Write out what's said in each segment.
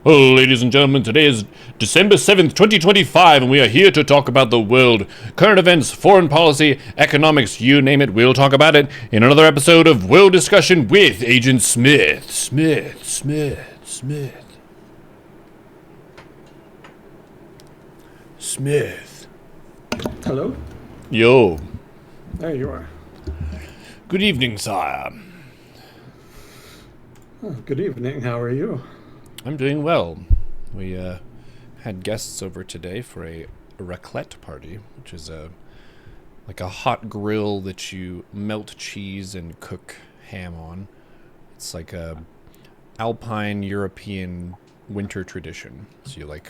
Well, ladies and gentlemen, today is December 7th, 2025, and we are here to talk about the world, current events, foreign policy, economics, you name it, we'll talk about it in another episode of World Discussion with Agent Smith. Smith. Hello? Yo. There you are. Good evening, sire. Oh, good evening. How are you? I'm doing well. We had guests over today for a raclette party, which is like a hot grill that you melt cheese and cook ham on. It's like a alpine European winter tradition. So you like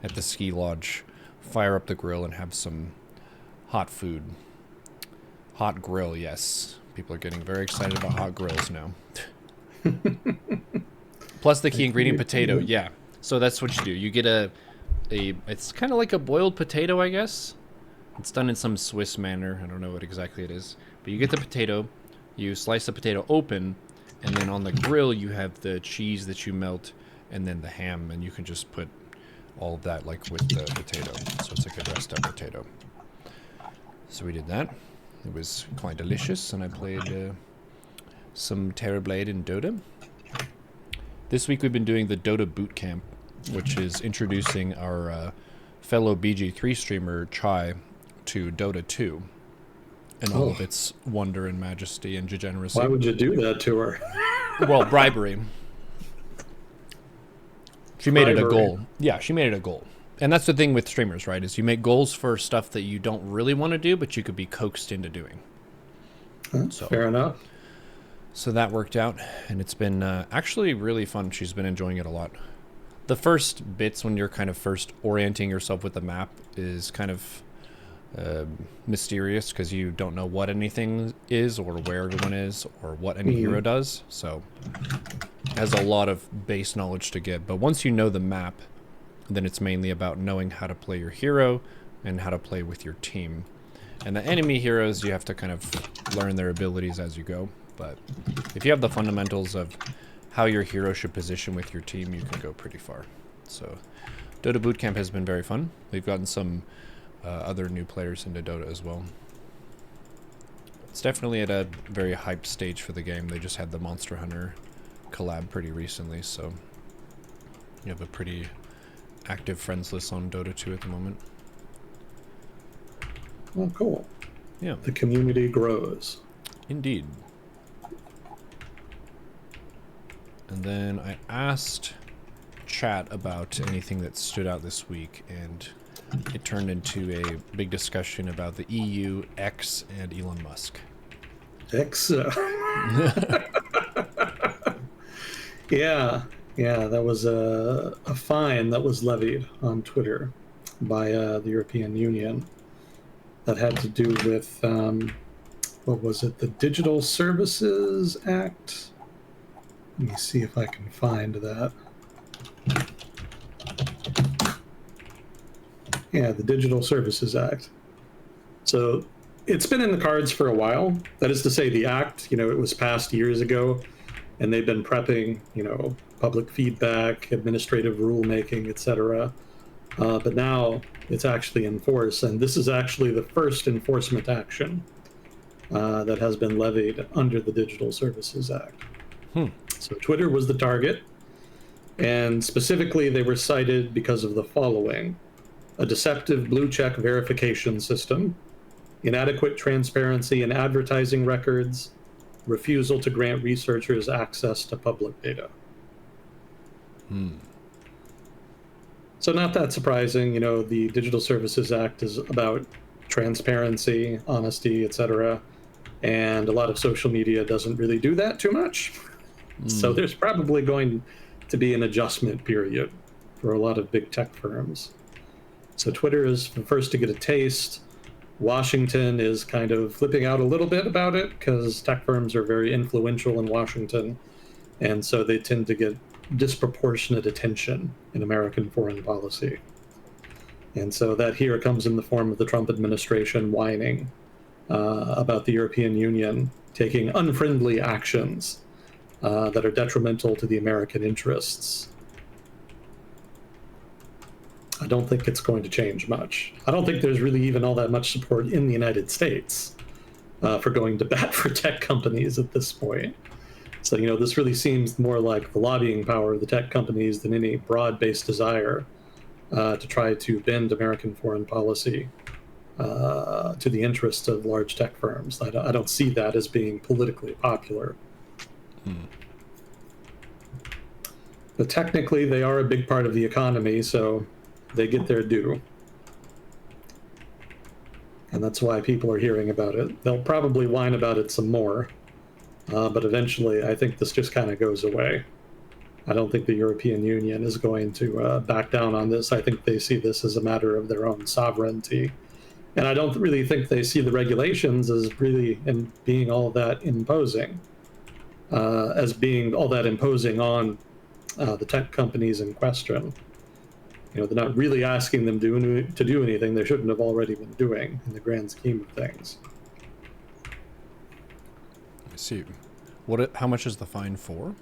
at the ski lodge fire up the grill and have some hot food. Hot grill, yes. People are getting very excited about hot grills now. Plus the key ingredient, potato. Yeah. So that's what you do. You get a it's kind of like a boiled potato, I guess. It's done in some Swiss manner. I don't know what exactly it is. But you get the potato, you slice the potato open, and then on the grill you have the cheese that you melt, and then the ham, and you can just put all of that like with the potato. So it's like a dressed up potato. So we did that. It was quite delicious, and I played some Terrorblade in Dota. This week we've been doing the Dota Boot Camp, which is introducing our fellow BG3 streamer Chai to Dota 2 and all of its wonder and majesty and degeneracy. Why would you do that to her? Well, bribery. She made it a goal. Yeah, she made it a goal. And that's the thing with streamers, right? Is you make goals for stuff that you don't really want to do, but you could be coaxed into doing. So, fair enough. So that worked out, and it's been actually really fun. She's been enjoying it a lot. The first bits when you're kind of first orienting yourself with the map is kind of mysterious because you don't know what anything is or where everyone is or what any hero does. So it has a lot of base knowledge to get. But once you know the map, then it's mainly about knowing how to play your hero and how to play with your team. And the enemy heroes, you have to kind of learn their abilities as you go. But if you have the fundamentals of how your hero should position with your team, you can go pretty far. So Dota Bootcamp has been very fun. We've gotten some other new players into Dota as well. It's definitely at a very hyped stage for the game. They just had the Monster Hunter collab pretty recently, so you have a pretty active friends list on Dota 2 at the moment. Oh, cool. Yeah. The community grows. Indeed. And then I asked chat about anything that stood out this week, and it turned into a big discussion about the EU, X, and Elon Musk. X? Yeah, that was a fine that was levied on Twitter by the European Union that had to do with, what was it, the Digital Services Act? Let me see if I can find that. Yeah, the Digital Services Act. So it's been in the cards for a while. That is to say, the act, it was passed years ago, and they've been prepping, public feedback, administrative rulemaking, etc. But now it's actually in force, and this is actually the first enforcement action that has been levied under the Digital Services Act. So Twitter was the target, and specifically they were cited because of the following: a deceptive blue check verification system, inadequate transparency in advertising records, refusal to grant researchers access to public data. So not that surprising, the Digital Services Act is about transparency, honesty, etc. And a lot of social media doesn't really do that too much. So there's probably going to be an adjustment period for a lot of big tech firms. So Twitter is the first to get a taste. Washington is kind of flipping out a little bit about it because tech firms are very influential in Washington. And so they tend to get disproportionate attention in American foreign policy. And so that here comes in the form of the Trump administration whining about the European Union taking unfriendly actions that are detrimental to the American interests. I don't think it's going to change much. I don't think there's really even all that much support in the United States for going to bat for tech companies at this point. So, this really seems more like the lobbying power of the tech companies than any broad-based desire to try to bend American foreign policy to the interests of large tech firms. I don't see that as being politically popular. But technically, they are a big part of the economy, so they get their due. And that's why people are hearing about it. They'll probably whine about it some more, but eventually I think this just kind of goes away. I don't think the European Union is going to back down on this. I think they see this as a matter of their own sovereignty. And I don't really think they see the regulations as really being all that imposing, on the tech companies in question. They're not really asking them to do anything they shouldn't have already been doing in the grand scheme of things. I see. How much is the fine for?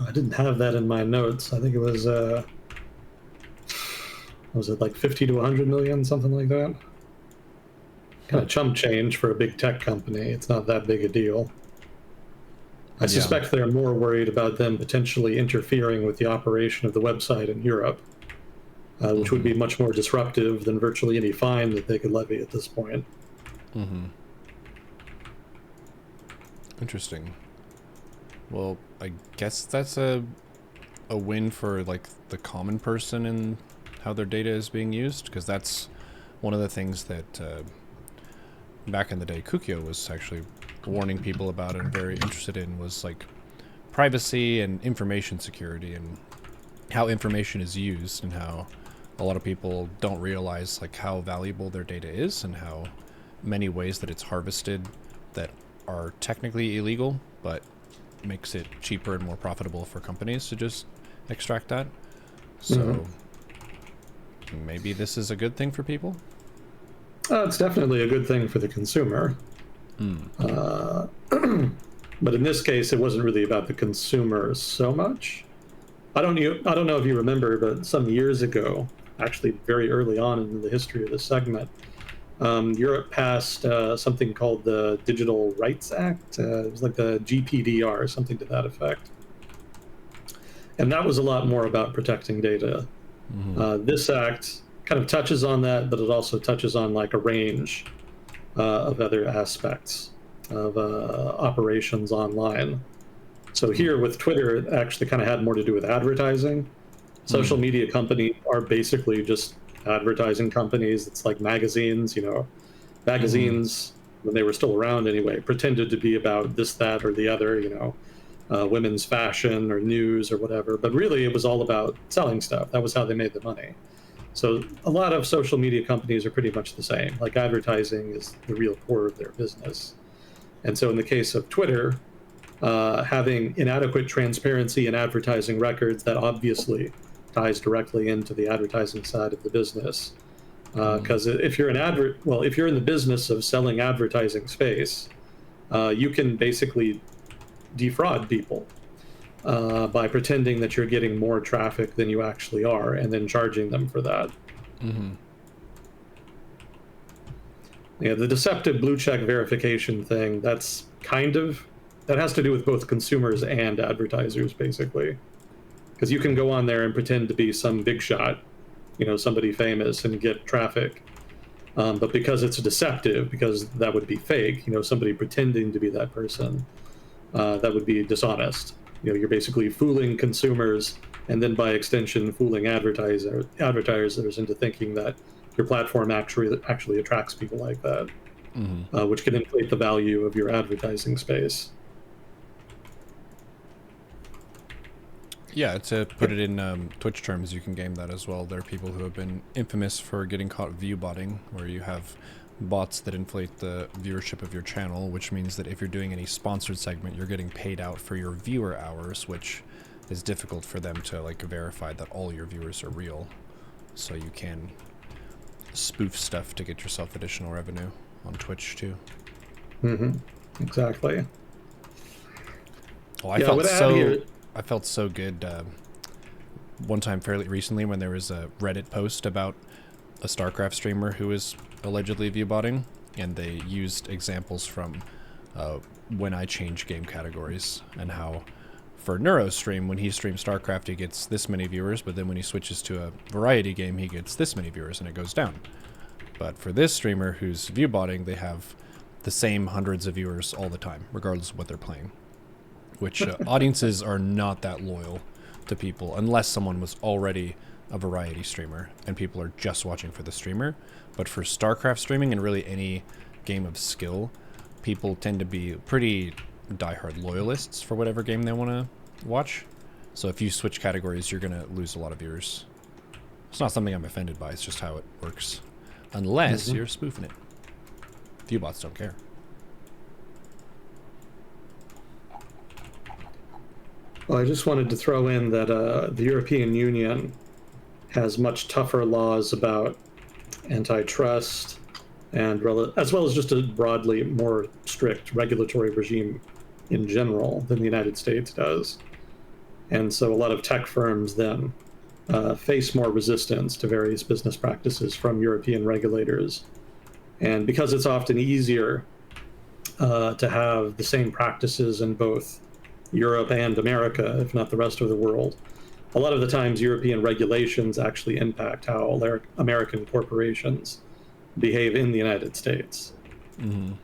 I didn't have that in my notes. I think it was it like 50 to 100 million, something like that? Kind of chump change for a big tech company. It's not that big a deal. I suspect they're more worried about them potentially interfering with the operation of the website in Europe, which would be much more disruptive than virtually any fine that they could levy at this point. Interesting. Well, I guess that's a win for like the common person and how their data is being used, because that's one of the things that back in the day Kukio was actually warning people about and very interested in, was like privacy and information security and how information is used, and how a lot of people don't realize like how valuable their data is and how many ways that it's harvested that are technically illegal, but makes it cheaper and more profitable for companies to just extract that. So maybe this is a good thing for people? It's definitely a good thing for the consumer. But in this case, it wasn't really about the consumer so much. I don't know if you remember, but some years ago, actually very early on in the history of this segment, Europe passed something called the Digital Rights Act. It was like the GPDR, something to that effect. And that was a lot more about protecting data. This act kind of touches on that, but it also touches on like a range of other aspects of operations online. So here with Twitter, it actually kind of had more to do with advertising. Social media companies are basically just advertising companies. It's like magazines, magazines when they were still around anyway, pretended to be about this, that, or the other, women's fashion or news or whatever. But really it was all about selling stuff. That was how they made the money. So a lot of social media companies are pretty much the same. Like advertising is the real core of their business. And so in the case of Twitter, having inadequate transparency in advertising records, that obviously ties directly into the advertising side of the business. Because if you're if you're in the business of selling advertising space, you can basically defraud people by pretending that you're getting more traffic than you actually are, and then charging them for that. Yeah, the deceptive blue check verification thing, that has to do with both consumers and advertisers, basically. Because you can go on there and pretend to be some big shot, somebody famous, and get traffic. But because it's deceptive, because that would be fake, somebody pretending to be that person, that would be dishonest. You're basically fooling consumers, and then by extension fooling advertisers into thinking that your platform actually attracts people like that, which can inflate the value of your advertising space. Yeah, to put it in Twitch terms, you can game that as well. There are people who have been infamous for getting caught view botting, where you have bots that inflate the viewership of your channel, which means that if you're doing any sponsored segment, you're getting paid out for your viewer hours, which is difficult for them to like verify that all your viewers are real. So you can spoof stuff to get yourself additional revenue on Twitch too. Exactly. Well, I felt so good one time fairly recently when there was a Reddit post about a StarCraft streamer who was allegedly viewbotting, and they used examples from when I change game categories, and how for Neuro's stream, when he streams StarCraft, he gets this many viewers, but then when he switches to a variety game, he gets this many viewers, and it goes down. But for this streamer who's viewbotting, they have the same hundreds of viewers all the time, regardless of what they're playing. Which audiences are not that loyal to people unless someone was already a variety streamer and people are just watching for the streamer. But for StarCraft streaming and really any game of skill, people tend to be pretty diehard loyalists for whatever game they want to watch. So if you switch categories, you're going to lose a lot of viewers. It's not something I'm offended by, it's just how it works. Unless you're spoofing it. Viewbots don't care. Well, I just wanted to throw in that the European Union has much tougher laws about antitrust, and as well as just a broadly more strict regulatory regime in general than the United States does. And so a lot of tech firms then face more resistance to various business practices from European regulators. And because it's often easier to have the same practices in both Europe and America, if not the rest of the world, a lot of the times European regulations actually impact how American corporations behave in the United States. Mm-hmm.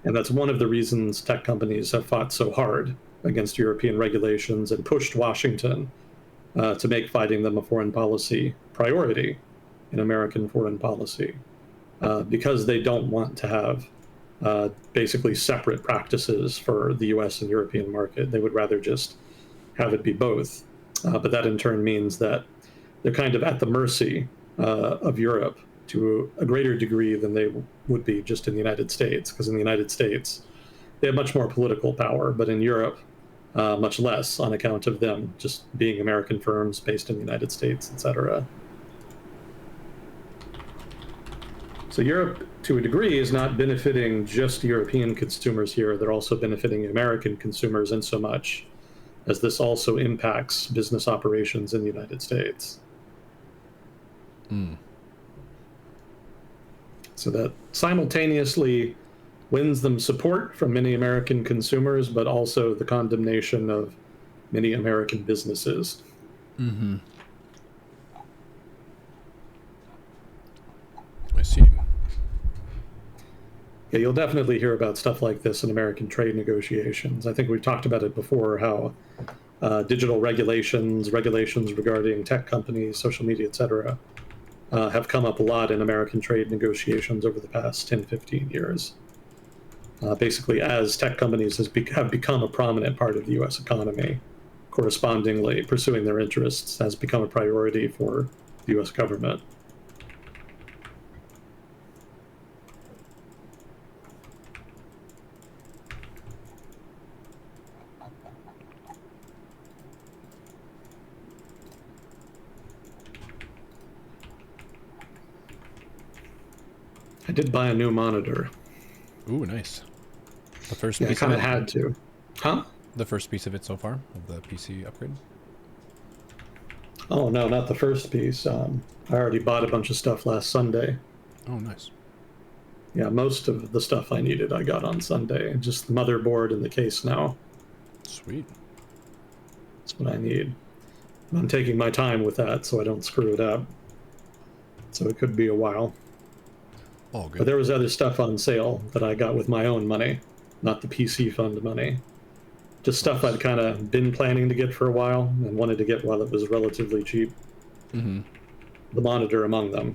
And that's one of the reasons tech companies have fought so hard against European regulations and pushed Washington to make fighting them a foreign policy priority in American foreign policy, because they don't want to have basically separate practices for the US and European market. They would rather just have it be both. But that in turn means that they're kind of at the mercy of Europe to a greater degree than they would be just in the United States, because in the United States, they have much more political power, but in Europe, much less on account of them just being American firms based in the United States, etc. So Europe, to a degree, is not benefiting just European consumers here. They're also benefiting American consumers in so much as this also impacts business operations in the United States. Mm. So that simultaneously wins them support from many American consumers, but also the condemnation of many American businesses. Mm-hmm. I see. Yeah, you'll definitely hear about stuff like this in American trade negotiations. I think we've talked about it before, how digital regulations regarding tech companies, social media, etc., have come up a lot in American trade negotiations over the past 10, 15 years. Basically, as tech companies have become a prominent part of the U.S. economy, correspondingly, pursuing their interests has become a priority for the U.S. government. I did buy a new monitor. Ooh, nice. The first Yeah, I piece kind of of it? had to. Huh? The first piece of it so far, of the PC upgrade? Oh, no, not the first piece. I already bought a bunch of stuff last Sunday. Oh, nice. Yeah, most of the stuff I needed I got on Sunday. Just the motherboard and the case now. Sweet. That's what I need. I'm taking my time with that so I don't screw it up. So it could be a while. All good. But there was other stuff on sale that I got with my own money, not the PC fund money. Just stuff I'd kind of been planning to get for a while and wanted to get while it was relatively cheap. Mm-hmm. The monitor among them.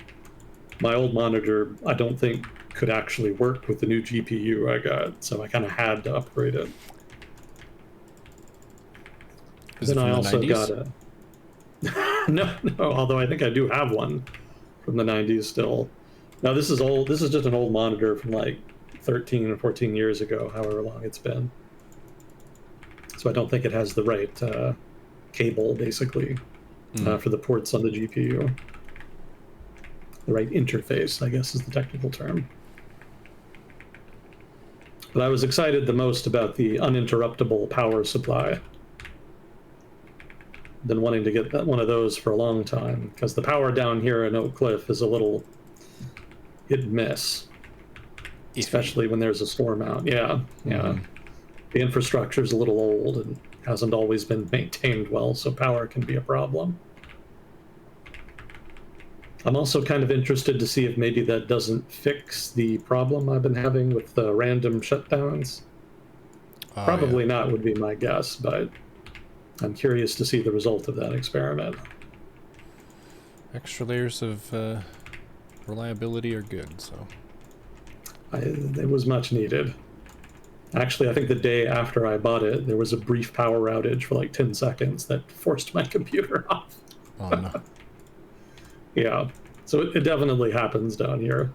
My old monitor, I don't think, could actually work with the new GPU I got, so I kind of had to upgrade it. Is it Then from I the also 90s? got a... no, although I think I do have one from the 90s still. Now, this is old. This is just an old monitor from like 13 or 14 years ago, however long it's been. So I don't think it has the right cable, basically, for the ports on the GPU. The right interface, I guess, is the technical term. But I was excited the most about the uninterruptible power supply. been wanting to get one of those for a long time, because the power down here in Oak Cliff is a little hit and miss, especially when there's a storm out. Yeah. The infrastructure is a little old and hasn't always been maintained well, so power can be a problem. I'm also kind of interested to see if maybe that doesn't fix the problem I've been having with the random shutdowns. Probably not would be my guess, but I'm curious to see the result of that experiment. Extra layers of reliability are good, so. It was much needed. Actually, I think the day after I bought it, there was a brief power outage for like 10 seconds that forced my computer off. Oh, no. Yeah, so it definitely happens down here.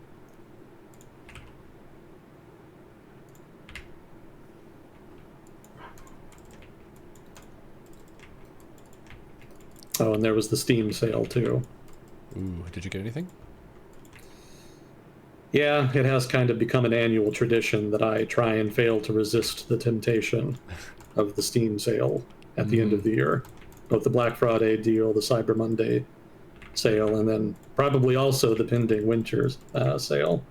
Oh, and there was the Steam sale too. Ooh, did you get anything? Yeah, it has kind of become an annual tradition that I try and fail to resist the temptation of the Steam sale at the end of the year. Both the Black Friday deal, the Cyber Monday sale, and then probably also the pending winter sale.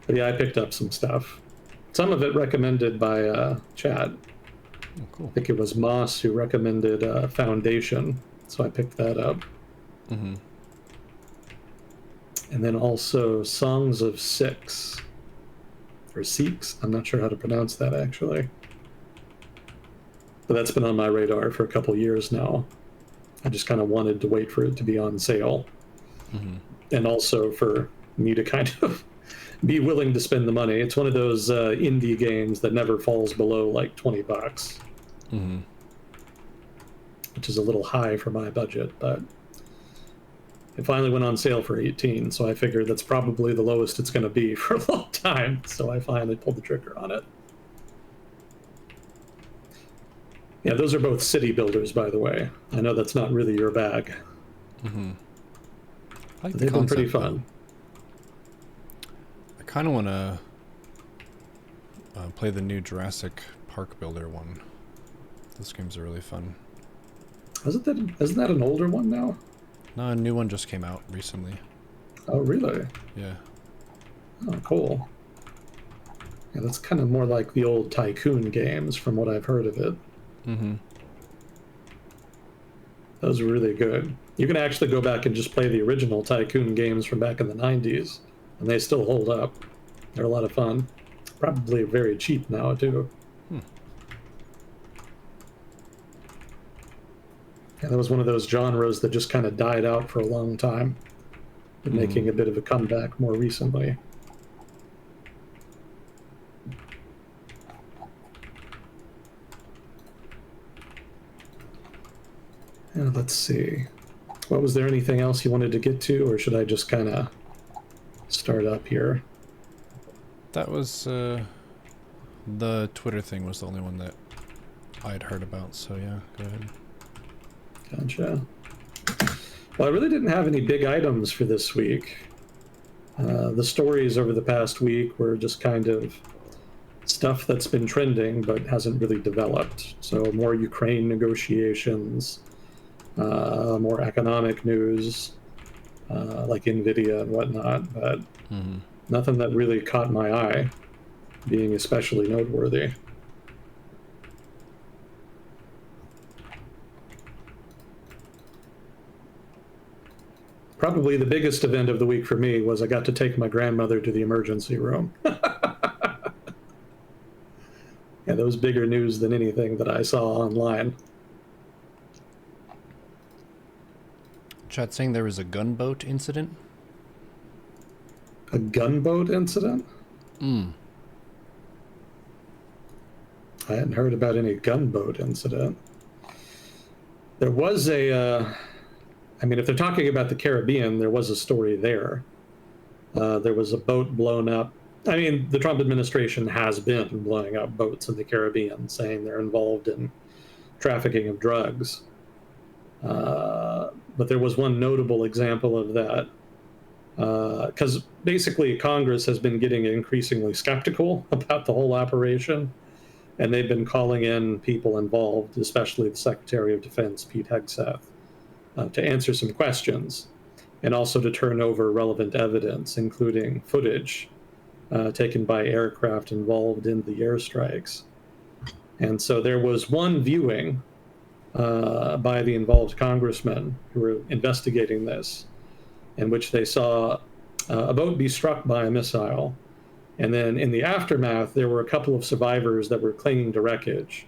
But yeah, I picked up some stuff. Some of it recommended by chat. Oh, cool. I think it was Moss who recommended Foundation, so I picked that up. And then also Songs of Six, or Six. I'm not sure how to pronounce that actually. But that's been on my radar for a couple years now. I just kind of wanted to wait for it to be on sale. And also for me to kind of be willing to spend the money. It's one of those indie games that never falls below like $20. Which is a little high for my budget, but it finally went on sale for 18, so I figured that's probably the lowest it's going to be for a long time, so I finally pulled the trigger on it. Yeah, those are both city builders, by the way. I know that's not really your bag. Like They've been pretty fun. I kind of want to play the new Jurassic Park Builder one. Those games are really fun. Isn't that an older one now? No, a new one just came out recently. Oh, really? Yeah. Oh, cool. Yeah, that's kind of more like the old Tycoon games from what I've heard of it. Those are really good. You can actually go back and just play the original Tycoon games from back in the 90s, and they still hold up. They're a lot of fun. Probably very cheap now, too. Yeah, that was one of those genres that just kind of died out for a long time. Been making a bit of a comeback more recently. Yeah, let's see. What was there anything else you wanted to get to, or should I just kind of start up here? That was the Twitter thing was the only one that I'd heard about, so yeah, go ahead. Gotcha. Well, I really didn't have any big items for this week. The stories over the past week were just kind of stuff that's been trending but hasn't really developed. So more Ukraine negotiations, more economic news, like NVIDIA and whatnot, but nothing that really caught my eye, being especially noteworthy. Probably the biggest event of the week for me was I got to take my grandmother to the emergency room. Yeah, that was bigger news than anything that I saw online. Chat saying there was a gunboat incident? A gunboat incident? Mm. I hadn't heard about any gunboat incident. There was a... I mean, if they're talking about the Caribbean, there was a story there. There was a boat blown up. I mean, the Trump administration has been blowing up boats in the Caribbean, saying they're involved in trafficking of drugs. But there was one notable example of that. Because basically Congress has been getting increasingly skeptical about the whole operation. and they've been calling in people involved, especially the Secretary of Defense, Pete Hegseth, to answer some questions and also to turn over relevant evidence, including footage taken by aircraft involved in the airstrikes. And so there was one viewing by the involved congressmen who were investigating this, in which they saw a boat be struck by a missile. And then in the aftermath, there were a couple of survivors that were clinging to wreckage.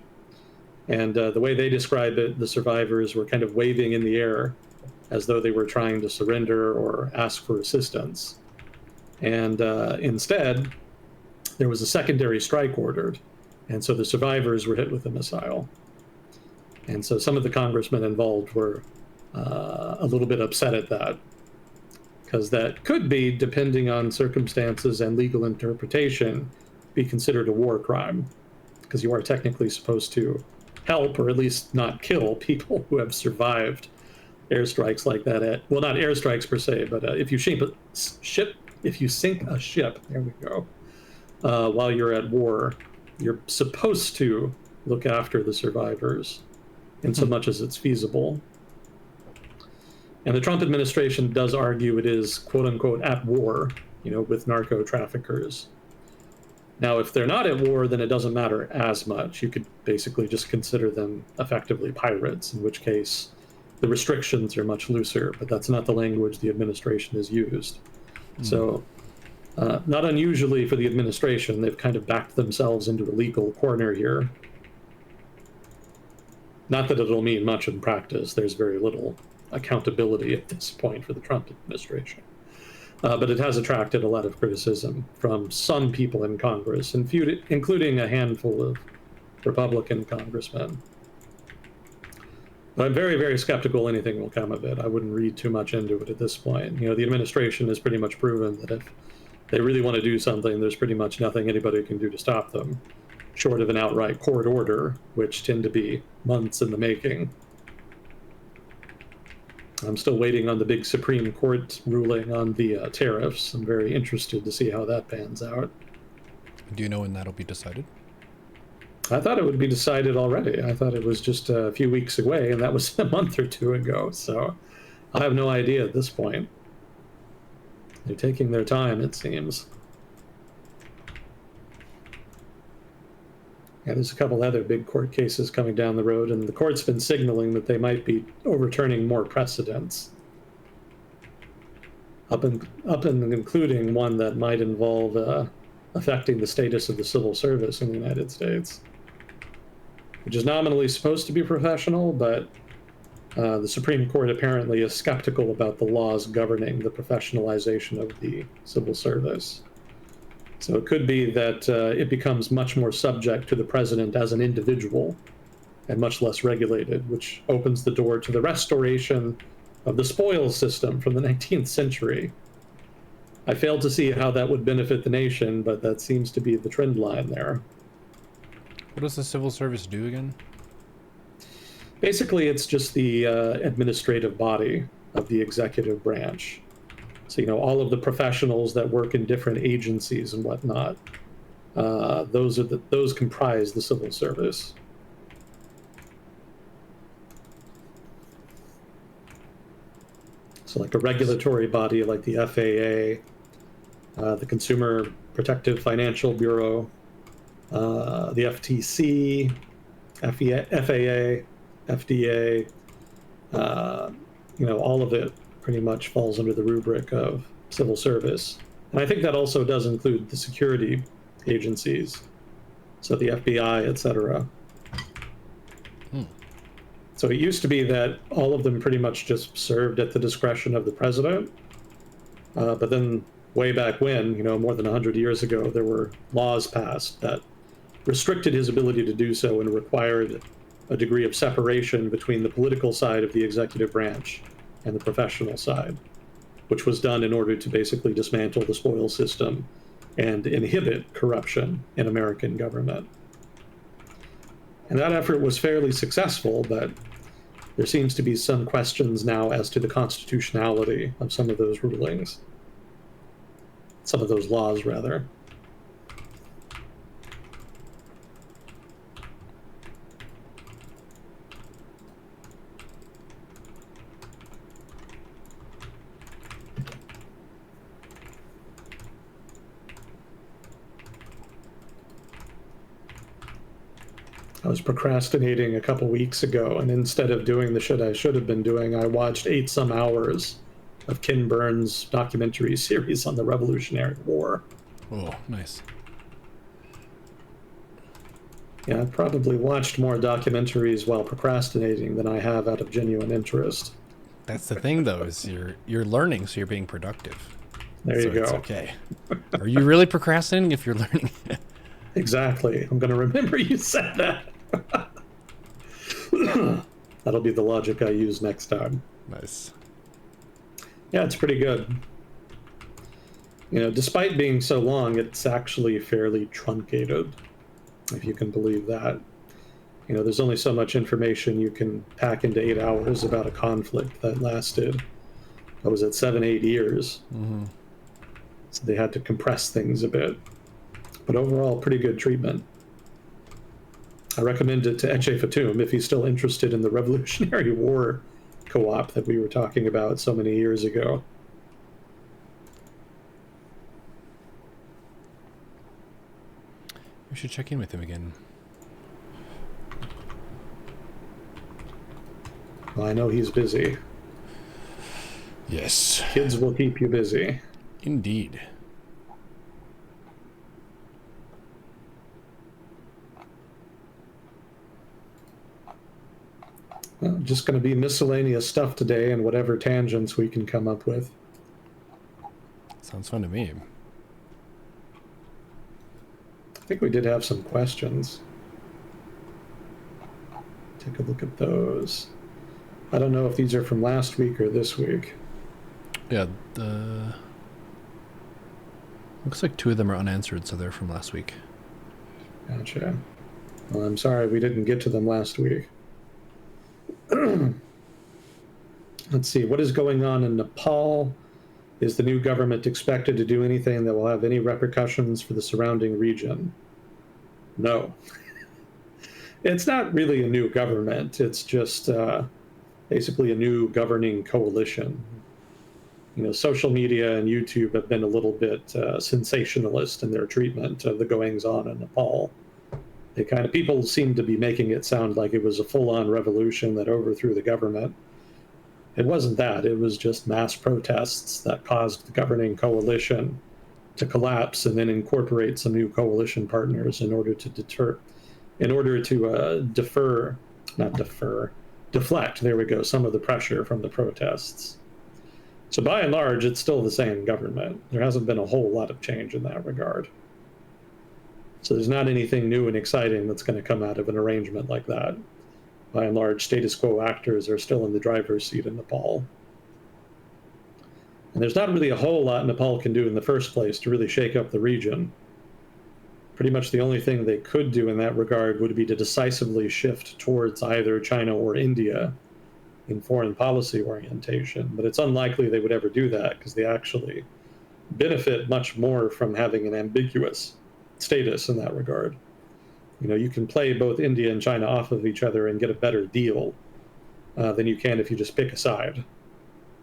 And the way they described it, the survivors were kind of waving in the air as though they were trying to surrender or ask for assistance. And instead, there was a secondary strike ordered. And so the survivors were hit with a missile. And so some of the congressmen involved were a little bit upset at that, because that could be, depending on circumstances and legal interpretation, be considered a war crime, because you are technically supposed to help or at least not kill people who have survived airstrikes like that. Well, not airstrikes per se, but if you sink a ship, there we go, while you're at war, you're supposed to look after the survivors in so much as it's feasible. And the Trump administration does argue it is, quote unquote, at war, with narco traffickers. Now, if they're not at war, then it doesn't matter as much. You could basically just consider them effectively pirates, in which case the restrictions are much looser, but that's not the language the administration has used. So not unusually for the administration, they've kind of backed themselves into a legal corner here. Not that it'll mean much in practice. There's very little accountability at this point for the Trump administration. But it has attracted a lot of criticism from some people in Congress, including a handful of Republican congressmen. But I'm very, very skeptical anything will come of it. I wouldn't read too much into it at this point. The administration has pretty much proven that if they really want to do something, there's pretty much nothing anybody can do to stop them, short of an outright court order, which tend to be months in the making. I'm still waiting on the big Supreme Court ruling on the tariffs. I'm very interested to see how that pans out. Do you know when that'll be decided? I thought it would be decided already. I thought it was just a few weeks away, and that was a month or two ago. So I have no idea at this point. They're taking their time, it seems. Yeah, there's a couple other big court cases coming down the road, and the court's been signaling that they might be overturning more precedents, up and including one that might involve affecting the status of the civil service in the United States, which is nominally supposed to be professional, but the Supreme Court apparently is skeptical about the laws governing the professionalization of the civil service. So it could be that it becomes much more subject to the president as an individual and much less regulated, which opens the door to the restoration of the spoils system from the 19th century. I fail to see how that would benefit the nation, but that seems to be the trend line there. What does the civil service do again? Basically, it's just the administrative body of the executive branch. So, all of the professionals that work in different agencies and whatnot, those comprise the civil service. So like a regulatory body like the FAA, the Consumer Protective Financial Bureau, the FTC, FAA, FDA, all of it pretty much falls under the rubric of civil service. And I think that also does include the security agencies, so the FBI, etc. So it used to be that all of them pretty much just served at the discretion of the president. But then way back when, more than 100 years ago, there were laws passed that restricted his ability to do so and required a degree of separation between the political side of the executive branch and the professional side, which was done in order to basically dismantle the spoils system and inhibit corruption in American government. And that effort was fairly successful, but there seems to be some questions now as to the constitutionality of some of those rulings. Some of those laws, rather. was procrastinating a couple weeks ago, and instead of doing the shit I should have been doing, I watched 8 some hours of Ken Burns' documentary series on the Revolutionary War. Oh, nice. Yeah, I've probably watched more documentaries while procrastinating than I have out of genuine interest. That's the thing, though, is you're learning, so you're being productive. There you go. It's okay. Are you really procrastinating if you're learning? Exactly. I'm going to remember you said that. That'll be the logic I use next time. Nice. Yeah, it's pretty good. Despite being so long, it's actually fairly truncated, if you can believe that. There's only so much information you can pack into 8 hours about a conflict that lasted, what was it, 7, 8 years. Mm-hmm. So they had to compress things a bit. But overall, pretty good treatment. I recommend it to Eche Fatum if he's still interested in the Revolutionary War co-op that we were talking about so many years ago. We should check in with him again. Well, I know he's busy. Yes. Kids will keep you busy. Indeed. Well, just going to be miscellaneous stuff today and whatever tangents we can come up with. Sounds fun to me. I think we did have some questions. Take a look at those. I don't know if these are from last week or this week. Yeah, looks like 2 of them are unanswered, so they're from last week. Gotcha. Well, I'm sorry we didn't get to them last week. Let's see, what is going on in Nepal? Is the new government expected to do anything that will have any repercussions for the surrounding region? No. It's not really a new government. It's just basically a new governing coalition. Social media and YouTube have been a little bit sensationalist in their treatment of the goings-on in Nepal. People seem to be making it sound like it was a full-on revolution that overthrew the government. It wasn't that. It was just mass protests that caused the governing coalition to collapse and then incorporate some new coalition partners in order to deflect, there we go, some of the pressure from the protests. So by and large, it's still the same government. There hasn't been a whole lot of change in that regard. So there's not anything new and exciting that's going to come out of an arrangement like that. By and large, status quo actors are still in the driver's seat in Nepal. And there's not really a whole lot Nepal can do in the first place to really shake up the region. Pretty much the only thing they could do in that regard would be to decisively shift towards either China or India in foreign policy orientation. But it's unlikely they would ever do that because they actually benefit much more from having an ambiguous status in that regard. You can play both India and China off of each other and get a better deal than you can if you just pick a side.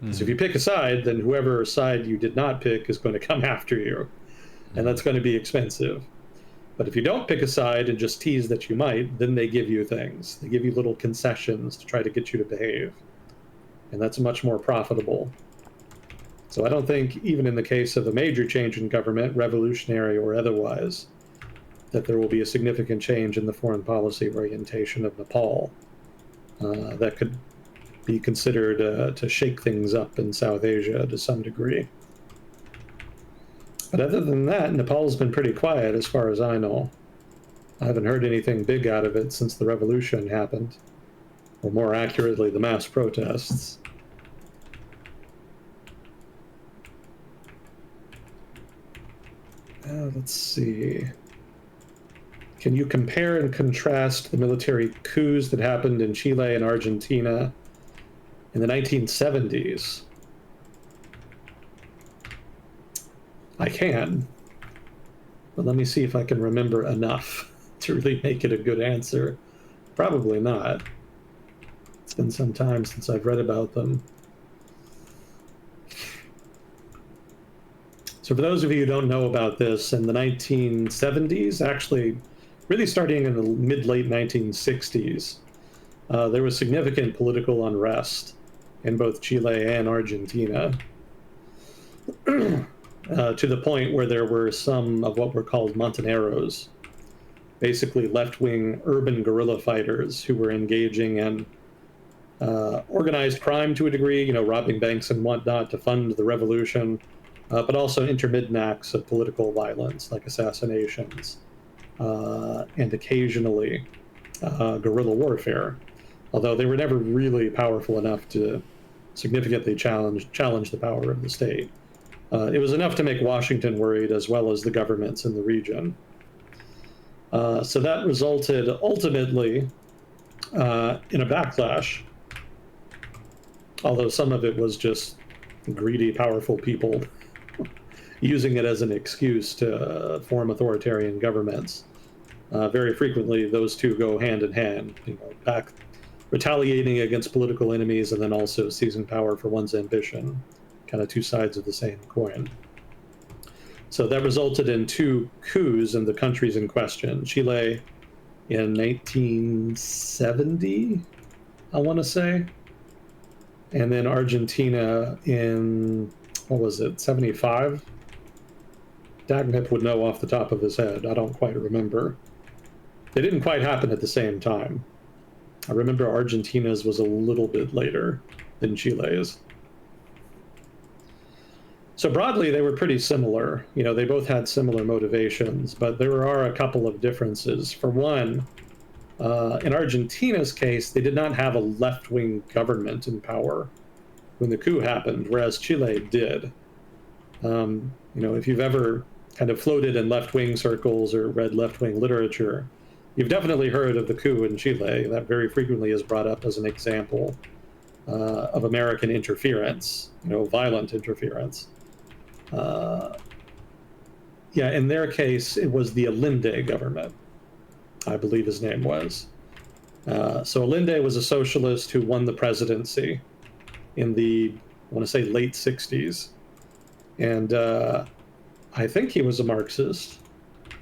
Because if you pick a side, then whoever side you did not pick is going to come after you, and that's going to be expensive. But if you don't pick a side and just tease that you might, then they give you things. They give you little concessions to try to get you to behave, and that's much more profitable. So I don't think, even in the case of a major change in government, revolutionary or otherwise, that there will be a significant change in the foreign policy orientation of Nepal that could be considered to shake things up in South Asia to some degree. But other than that, Nepal's been pretty quiet as far as I know. I haven't heard anything big out of it since the revolution happened, or more accurately, the mass protests. Let's see. Can you compare and contrast the military coups that happened in Chile and Argentina in the 1970s? I can, but let me see if I can remember enough to really make it a good answer. Probably not. It's been some time since I've read about them. So for those of you who don't know about this, in the 1970s, actually really starting in the mid-late 1960s, there was significant political unrest in both Chile and Argentina, to the point where there were some of what were called Montoneros, basically left-wing urban guerrilla fighters who were engaging in organized crime to a degree, robbing banks and whatnot to fund the revolution, but also intermittent acts of political violence like assassinations and occasionally guerrilla warfare, although they were never really powerful enough to significantly challenge the power of the state. It was enough to make Washington worried, as well as the governments in the region. So that resulted ultimately in a backlash, although some of it was just greedy, powerful people using it as an excuse to form authoritarian governments. Very frequently, those two go hand in hand, retaliating against political enemies and then also seizing power for one's ambition, kind of two sides of the same coin. So that resulted in two coups in the countries in question. Chile in 1970, I want to say, and then Argentina in, what was it, 75? Dagnip would know off the top of his head. I don't quite remember. They didn't quite happen at the same time. I remember Argentina's was a little bit later than Chile's. So broadly, they were pretty similar. They both had similar motivations, but there are a couple of differences. For one, in Argentina's case, they did not have a left-wing government in power when the coup happened, whereas Chile did. If you've ever kind of floated in left-wing circles or read left-wing literature, you've definitely heard of the coup in Chile. That very frequently is brought up as an example of American interference, violent interference. In their case, it was the Allende government, I believe his name was. So Allende was a socialist who won the presidency in the, I want to say, late 60s. And I think he was a Marxist,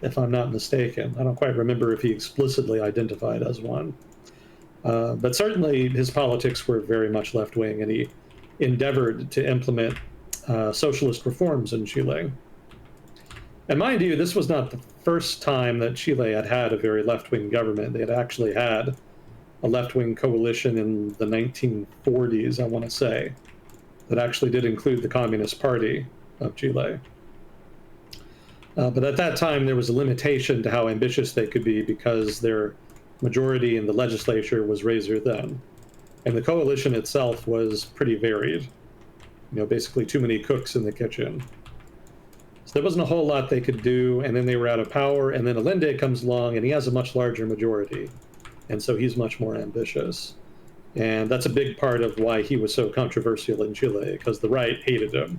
if I'm not mistaken. I don't quite remember if he explicitly identified as one. But certainly his politics were very much left-wing, and he endeavored to implement socialist reforms in Chile. And mind you, this was not the first time that Chile had had a very left-wing government. They had actually had a left-wing coalition in the 1940s, I want to say, that actually did include the Communist Party of Chile. But at that time, there was a limitation to how ambitious they could be because their majority in the legislature was razor thin. And the coalition itself was pretty varied. Basically too many cooks in the kitchen. So there wasn't a whole lot they could do, and then they were out of power, and then Allende comes along, and he has a much larger majority, and so he's much more ambitious. And that's a big part of why he was so controversial in Chile, because the right hated him,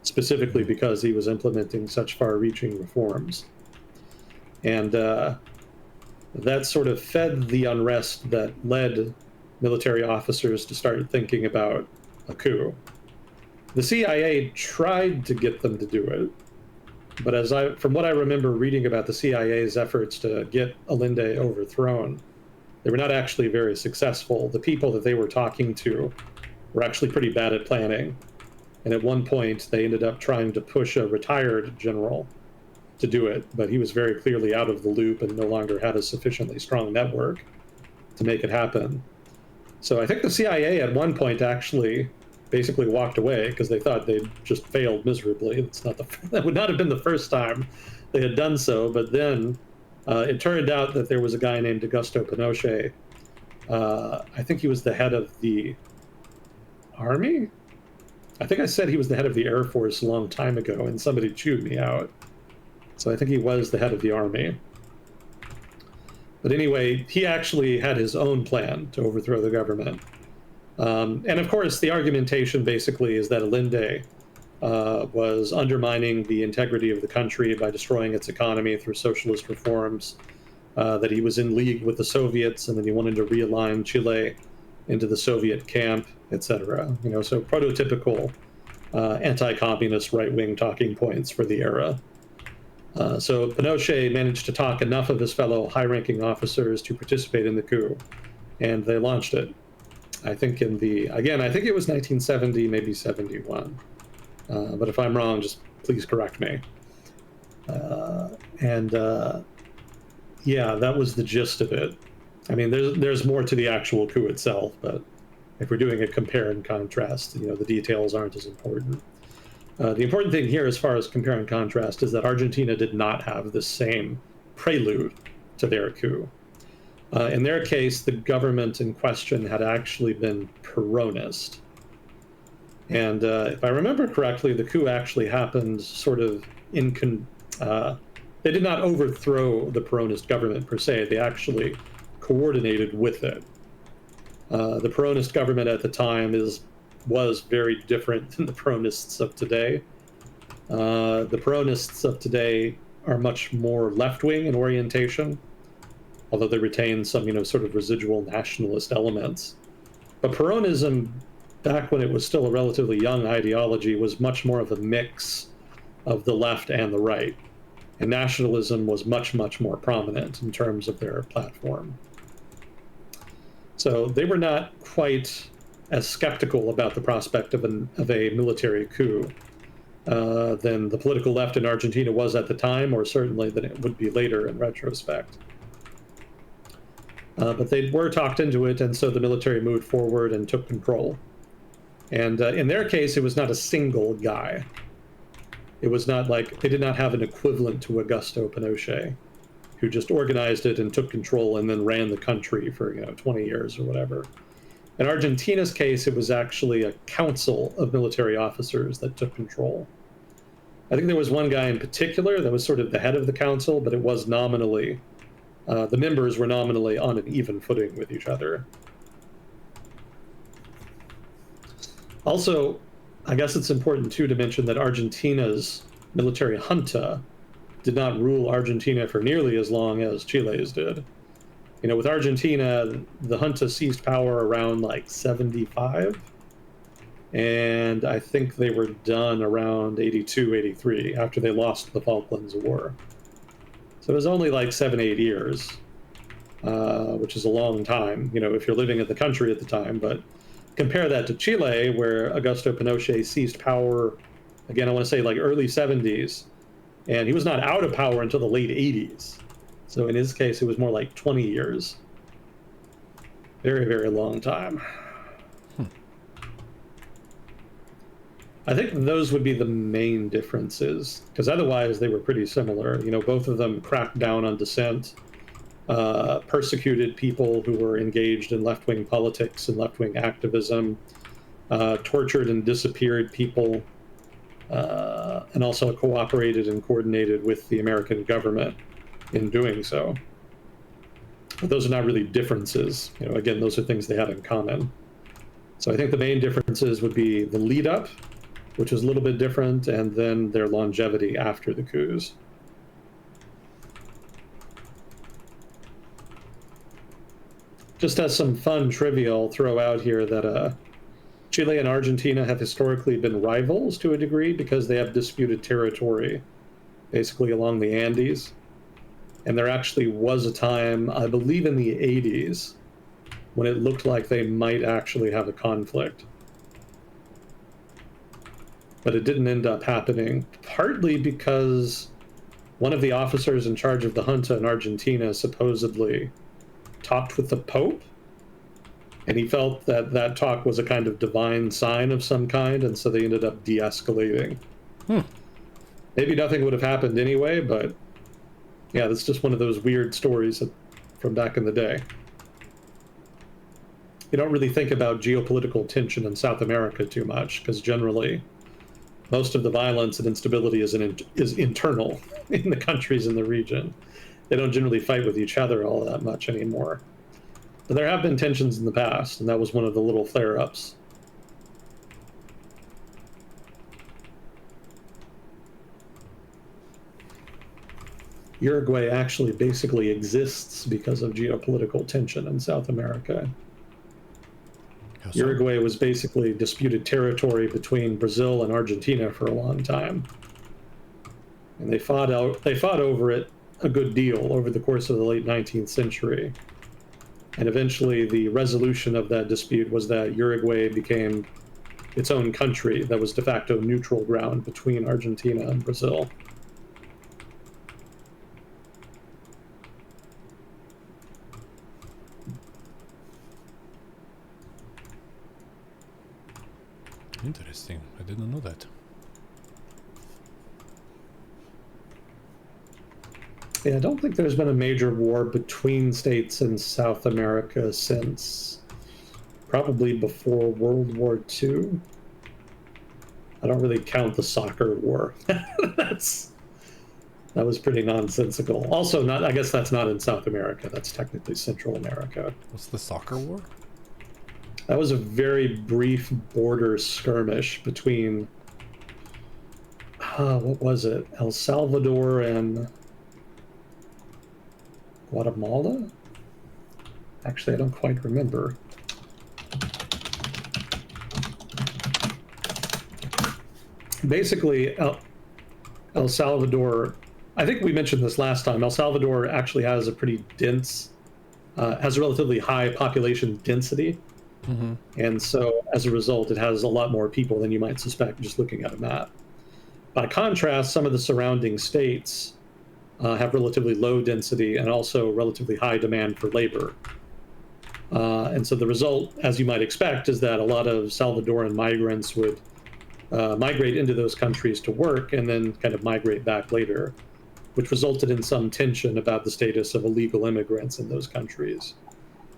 specifically because he was implementing such far-reaching reforms. And that sort of fed the unrest that led military officers to start thinking about a coup. The CIA tried to get them to do it, but from what I remember reading about the CIA's efforts to get Allende overthrown, they were not actually very successful. The people that they were talking to were actually pretty bad at planning. And at one point, they ended up trying to push a retired general to do it, but he was very clearly out of the loop and no longer had a sufficiently strong network to make it happen. So I think the CIA at one point actually basically walked away because they thought they'd just failed miserably. That would not have been the first time they had done so, but then it turned out that there was a guy named Augusto Pinochet. I think he was the head of the army? I think I said he was the head of the Air Force a long time ago, and somebody chewed me out. So I think he was the head of the army. But anyway, he actually had his own plan to overthrow the government. And of course, the argumentation basically is that Allende was undermining the integrity of the country by destroying its economy through socialist reforms, that he was in league with the Soviets, and then he wanted to realign Chile into the Soviet camp, etc. So prototypical anti-communist right-wing talking points for the era. So Pinochet managed to talk enough of his fellow high-ranking officers to participate in the coup, and they launched it. I think I think it was 1970, maybe 71. But if I'm wrong, just please correct me. Yeah, that was the gist of it. I mean, there's more to the actual coup itself, but if we're doing a compare and contrast, the details aren't as important. The important thing here, as far as compare and contrast, is that Argentina did not have the same prelude to their coup. In their case, the government in question had actually been Peronist. And if I remember correctly, the coup actually happened sort of they did not overthrow the Peronist government per se. They actually coordinated with it. The Peronist government at the time was very different than the Peronists of today. The Peronists of today are much more left-wing in orientation, although they retain some, sort of residual nationalist elements. But Peronism, back when it was still a relatively young ideology, was much more of a mix of the left and the right. And nationalism was much, much more prominent in terms of their platform. So they were not quite as skeptical about the prospect of a military coup than the political left in Argentina was at the time, or certainly than it would be later in retrospect. But they were talked into it, and so the military moved forward and took control. And in their case, it was not a single guy. It was not like they did not have an equivalent to Augusto Pinochet, who just organized it and took control and then ran the country for 20 years or whatever. In Argentina's case, it was actually a council of military officers that took control. I think there was one guy in particular that was sort of the head of the council, but it was nominally, the members were nominally on an even footing with each other. Also, I guess it's important too to mention that Argentina's military junta did not rule Argentina for nearly as long as Chile's did. With Argentina, the junta seized power around like 75, and I think they were done around 82, 83, after they lost the Falklands War. So it was only like 7-8 years, which is a long time, if you're living in the country at the time. But compare that to Chile, where Augusto Pinochet seized power, again, I want to say like early 70s, and he was not out of power until the late 80s. So in his case, it was more like 20 years. Very, very long time. I think those would be the main differences, because otherwise they were pretty similar. Both of them cracked down on dissent, persecuted people who were engaged in left-wing politics and left-wing activism, tortured and disappeared people, and also cooperated and coordinated with the American government in doing so. But those are not really differences. Again, those are things they had in common. So I think the main differences would be the lead up, which was a little bit different, and then their longevity after the coups. Just as some fun trivia, I'll throw out here that Chile and Argentina have historically been rivals to a degree because they have disputed territory, basically along the Andes. And there actually was a time, I believe in the 80s, when it looked like they might actually have a conflict. But it didn't end up happening, partly because one of the officers in charge of the junta in Argentina supposedly talked with the Pope, and he felt that that talk was a kind of divine sign of some kind, and so they ended up de-escalating. Maybe nothing would have happened anyway, but yeah, that's just one of those weird stories from back in the day. You don't really think about geopolitical tension in South America too much, because generally most of the violence and instability is internal in the countries in the region. They don't generally fight with each other all that much anymore. But there have been tensions in the past, and that was one of the little flare-ups. Uruguay actually basically exists because of geopolitical tension in South America. How so? Uruguay was basically disputed territory between Brazil and Argentina for a long time. and they fought over it a good deal over the course of the late 19th century. And eventually the resolution of that dispute was that Uruguay became its own country that was de facto neutral ground between Argentina and Brazil. Interesting. I didn't know that. Yeah, I don't think there's been a major war between states in South America since probably before World War II. I don't really count the soccer war. That was pretty nonsensical. Also, I guess that's not in South America. That's technically Central America. What's the soccer war? That was a very brief border skirmish between, what was it? El Salvador and Guatemala? Actually, I don't quite remember. Basically, El Salvador, I think we mentioned this last time, El Salvador actually has a pretty dense, has a relatively high population density. Mm-hmm. And so as a result, it has a lot more people than you might suspect just looking at a map. By contrast, some of the surrounding states have relatively low density and also relatively high demand for labor. And so the result, as you might expect, is that a lot of Salvadoran migrants would migrate into those countries to work and then kind of migrate back later, which resulted in some tension about the status of illegal immigrants in those countries.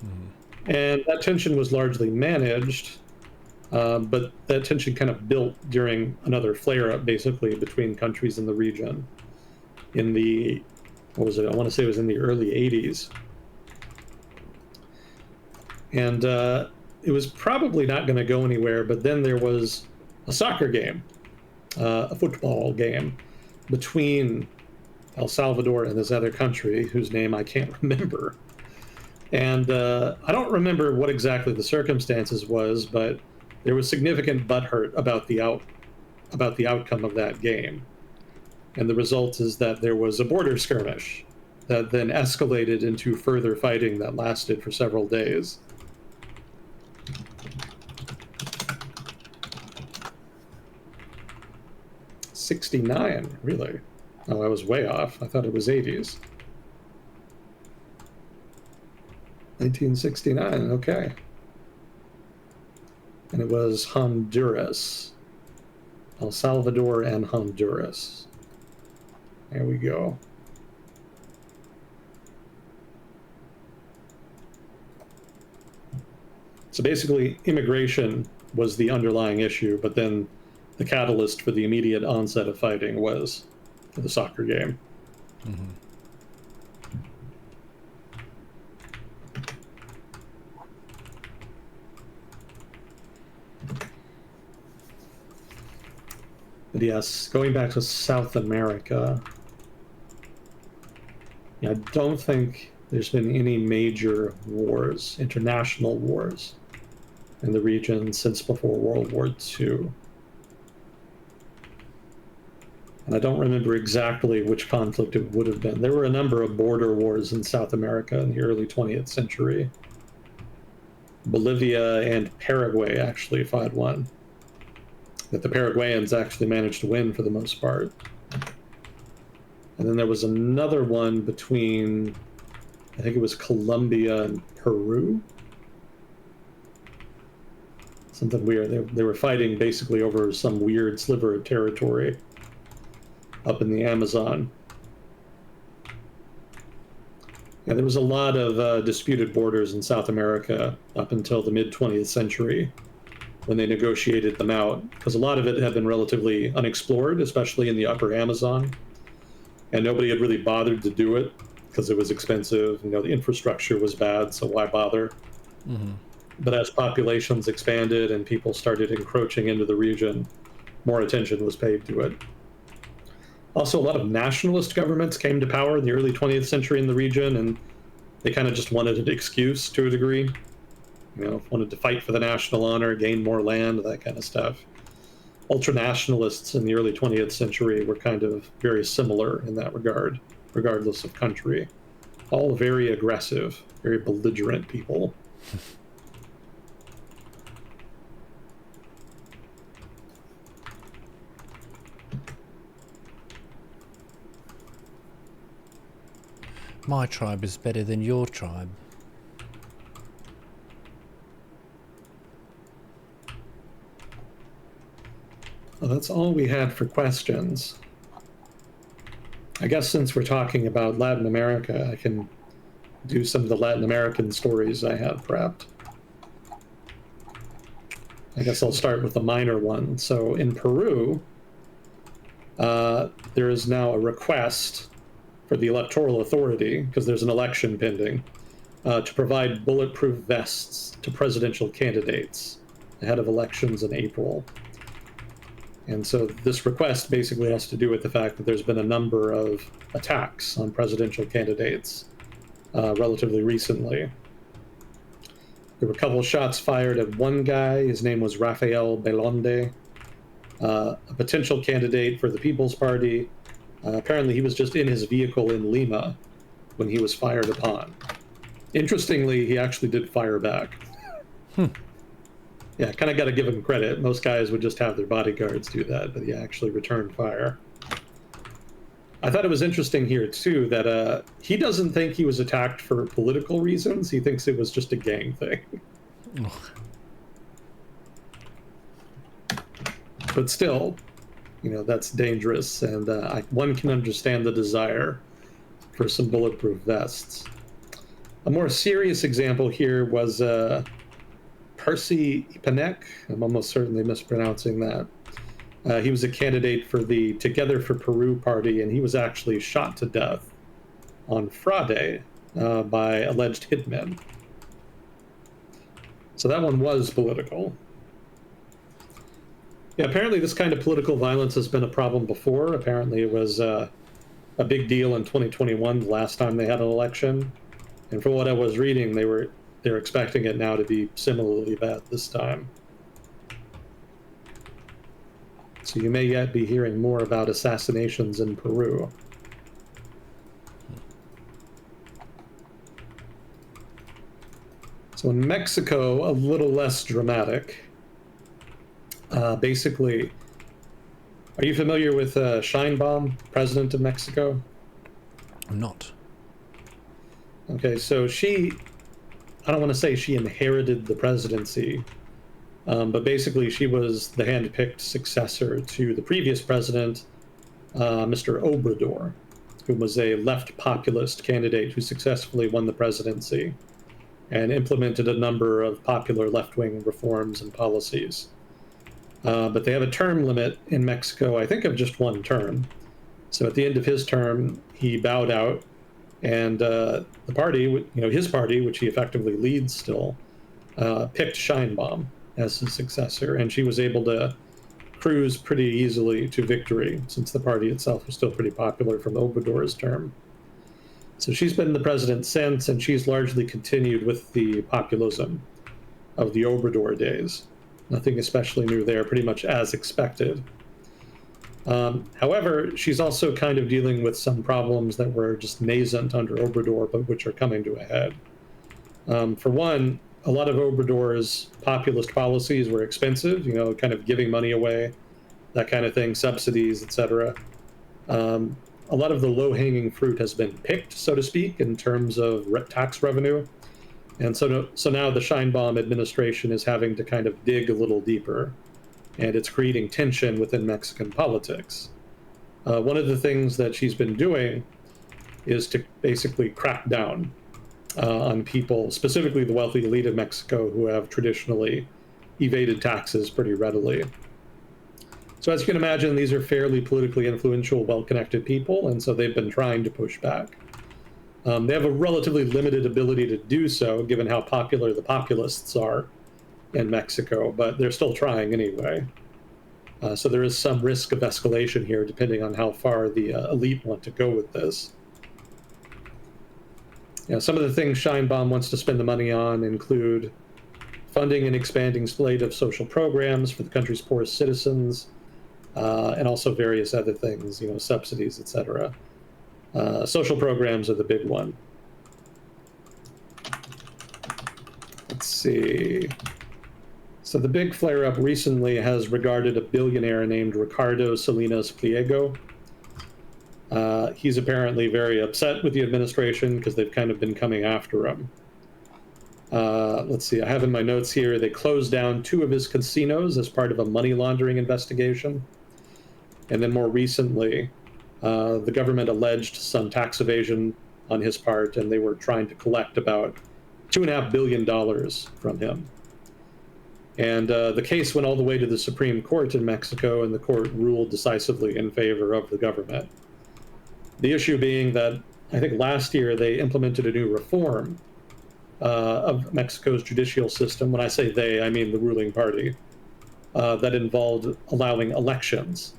Mm-hmm. And that tension was largely managed, but that tension kind of built during another flare-up, basically, between countries in the region in the, what was it? I want to say it was in the early 80s. And it was probably not going to go anywhere, but then there was a soccer game, a football game, between El Salvador and this other country, whose name I can't remember. And I don't remember what exactly the circumstances was, but there was significant butthurt about the outcome of that game. And the result is that there was a border skirmish that then escalated into further fighting that lasted for several days. '69, really? Oh, I was way off. I thought it was 80s. 1969, okay. And it was Honduras. El Salvador and Honduras. There we go. So basically, immigration was the underlying issue, but then the catalyst for the immediate onset of fighting was the soccer game. Mm-hmm. But yes, going back to South America, I don't think there's been any major wars, international wars, in the region since before World War II. And I don't remember exactly which conflict it would have been. There were a number of border wars in South America in the early 20th century. Bolivia and Paraguay actually fought one that the Paraguayans actually managed to win for the most part. And then there was another one between, I think it was Colombia and Peru. Something weird. They were fighting basically over some weird sliver of territory up in the Amazon. Yeah, there was a lot of disputed borders in South America up until the mid-20th century when they negotiated them out, because a lot of it had been relatively unexplored, especially in the upper Amazon, and nobody had really bothered to do it because it was expensive. The infrastructure was bad, so why bother? Mm-hmm. But as populations expanded and people started encroaching into the region, more attention was paid to it. Also, a lot of nationalist governments came to power in the early 20th century in the region, and they kind of just wanted an excuse to a degree. Wanted to fight for the national honor, gain more land, that kind of stuff. ultranationalists in the early 20th century were kind of very similar in that regard, regardless of country. All very aggressive, very belligerent people. My tribe is better than your tribe. Well, that's all we had for questions. I guess since we're talking about Latin America, I can do some of the Latin American stories I have prepped. I guess I'll start with the minor one. So in Peru, there is now a request for the electoral authority, because there's an election pending, to provide bulletproof vests to presidential candidates ahead of elections in April. And so this request basically has to do with the fact that there's been a number of attacks on presidential candidates relatively recently. There were a couple of shots fired at one guy. His name was Rafael Belonde, a potential candidate for the People's Party. Apparently, he was just in his vehicle in Lima when he was fired upon. Interestingly, he actually did fire back. Yeah, kind of got to give him credit. Most guys would just have their bodyguards do that, but he actually returned fire. I thought it was interesting here, too, that he doesn't think he was attacked for political reasons. He thinks it was just a gang thing. But still, you know, that's dangerous, and one can understand the desire for some bulletproof vests. A more serious example here was Percy Ipanek. I'm almost certainly mispronouncing that. He was a candidate for the Together for Peru party, and he was actually shot to death on Friday by alleged hitmen. So that one was political. Yeah, apparently this kind of political violence has been a problem before. Apparently it was a big deal in 2021, the last time they had an election. And from what I was reading, they're expecting it now to be similarly bad this time. So you may yet be hearing more about assassinations in Peru. So in Mexico, a little less dramatic. Basically, are you familiar with Sheinbaum, president of Mexico? I'm not. Okay, so I don't want to say she inherited the presidency, but basically she was the hand-picked successor to the previous president, Mr. Obrador, who was a left populist candidate who successfully won the presidency and implemented a number of popular left-wing reforms and policies. But they have a term limit in Mexico, I think, of just one term. So at the end of his term, he bowed out, and the party, his party, which he effectively leads still, picked Sheinbaum as his successor, and she was able to cruise pretty easily to victory, since the party itself was still pretty popular from Obrador's term. So she's been the president since, and she's largely continued with the populism of the Obrador days. Nothing especially new there, pretty much as expected. However, she's also kind of dealing with some problems that were just nascent under Obrador, but which are coming to a head. For one, a lot of Obrador's populist policies were expensive, kind of giving money away, that kind of thing, subsidies, etc. A lot of the low-hanging fruit has been picked, so to speak, in terms of tax revenue. And so now the Sheinbaum administration is having to kind of dig a little deeper, and it's creating tension within Mexican politics. One of the things that she's been doing is to basically crack down on people, specifically the wealthy elite of Mexico, who have traditionally evaded taxes pretty readily. So as you can imagine, these are fairly politically influential, well-connected people, and so they've been trying to push back. They have a relatively limited ability to do so, given how popular the populists are in Mexico, but they're still trying anyway. So there is some risk of escalation here, depending on how far the elite want to go with this. Some of the things Sheinbaum wants to spend the money on include funding an expanding slate of social programs for the country's poorest citizens, and also various other things, subsidies, etc. Social programs are the big one. Let's see. So the big flare-up recently has regarded a billionaire named Ricardo Salinas Pliego. He's apparently very upset with the administration because they've kind of been coming after him. Let's see, I have in my notes here, they closed down 2 of his casinos as part of a money laundering investigation. And then more recently, the government alleged some tax evasion on his part, and they were trying to collect about $2.5 billion from him. And the case went all the way to the Supreme Court in Mexico, and the court ruled decisively in favor of the government. The issue being that I think last year they implemented a new reform of Mexico's judicial system. When I say they, I mean the ruling party, that involved allowing elections.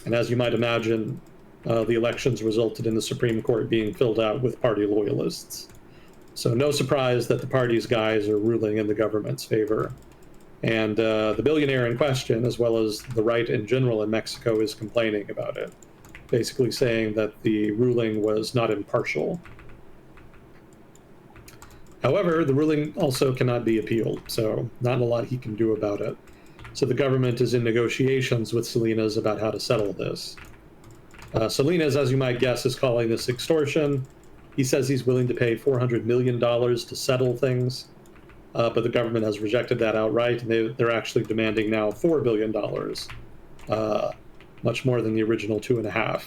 And as you might imagine, the elections resulted in the Supreme Court being filled out with party loyalists. So no surprise that the party's guys are ruling in the government's favor. And the billionaire in question, as well as the right in general in Mexico, is complaining about it, basically saying that the ruling was not impartial. However, the ruling also cannot be appealed, so not a lot he can do about it. So the government is in negotiations with Salinas about how to settle this. Salinas, as you might guess, is calling this extortion. He says he's willing to pay $400 million to settle things, but the government has rejected that outright, and they're actually demanding now $4 billion, much more than the original 2.5.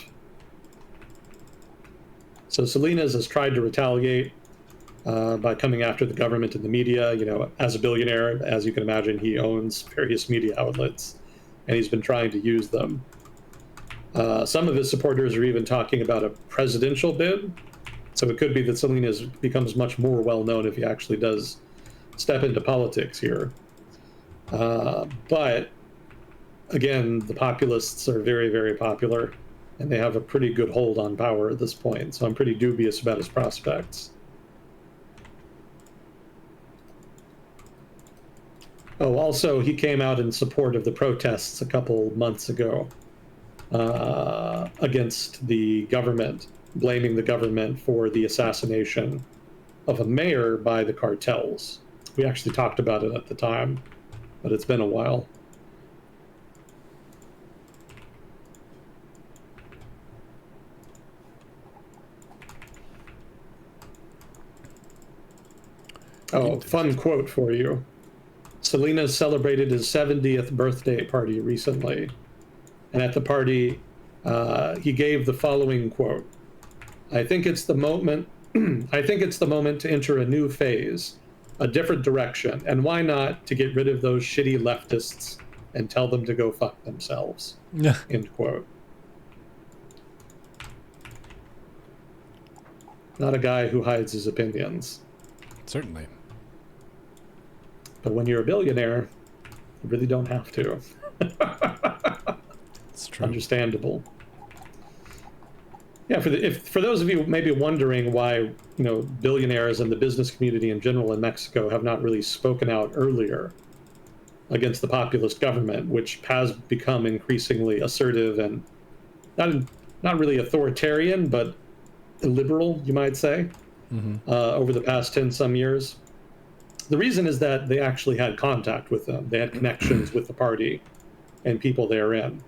So Salinas has tried to retaliate by coming after the government and the media. As a billionaire, as you can imagine, he owns various media outlets, and he's been trying to use them. Some of his supporters are even talking about a presidential bid, so it could be that Salinas becomes much more well-known if he actually does step into politics here. But, again, the populists are very, very popular, and they have a pretty good hold on power at this point, so I'm pretty dubious about his prospects. Oh, also, he came out in support of the protests a couple months ago against the government, blaming the government for the assassination of a mayor by the cartels. We actually talked about it at the time, but it's been a while. Oh, fun quote for you. Salinas celebrated his 70th birthday party recently, and at the party, he gave the following quote: "I think it's the moment. I think it's the moment to enter a new phase, a different direction, and why not to get rid of those shitty leftists and tell them to go fuck themselves." End quote. Not a guy who hides his opinions. Certainly. But when you're a billionaire, you really don't have to. It's true. Understandable. Yeah, for those of you maybe wondering why billionaires and the business community in general in Mexico have not really spoken out earlier against the populist government, which has become increasingly assertive and not really authoritarian, but illiberal, you might say, over the past 10-some years. The reason is that they actually had contact with them. They had connections with the party and people therein.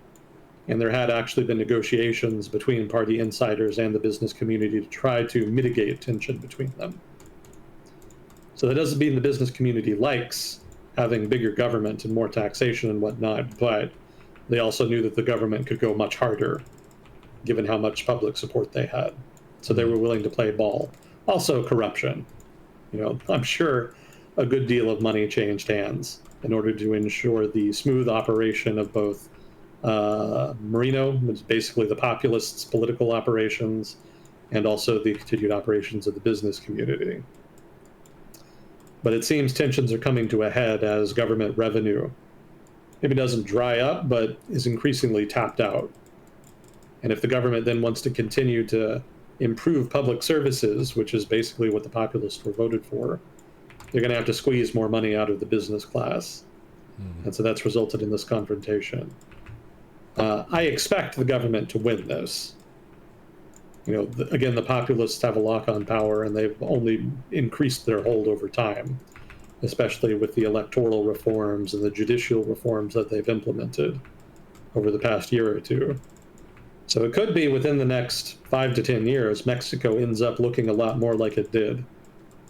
And there had actually been negotiations between party insiders and the business community to try to mitigate tension between them. So that doesn't mean the business community likes having bigger government and more taxation and whatnot, but they also knew that the government could go much harder given how much public support they had. So they were willing to play ball. Also corruption. I'm sure a good deal of money changed hands in order to ensure the smooth operation of both Merino, which is basically the populists' political operations, and also the continued operations of the business community. But it seems tensions are coming to a head as government revenue maybe doesn't dry up, but is increasingly tapped out. And if the government then wants to continue to improve public services, which is basically what the populists were voted for, they're going to have to squeeze more money out of the business class. And so that's resulted in this confrontation. I expect the government to win this. Again, the populists have a lock on power, and they've only increased their hold over time, especially with the electoral reforms and the judicial reforms that they've implemented over the past year or two. So it could be within the next 5 to 10 years, Mexico ends up looking a lot more like it did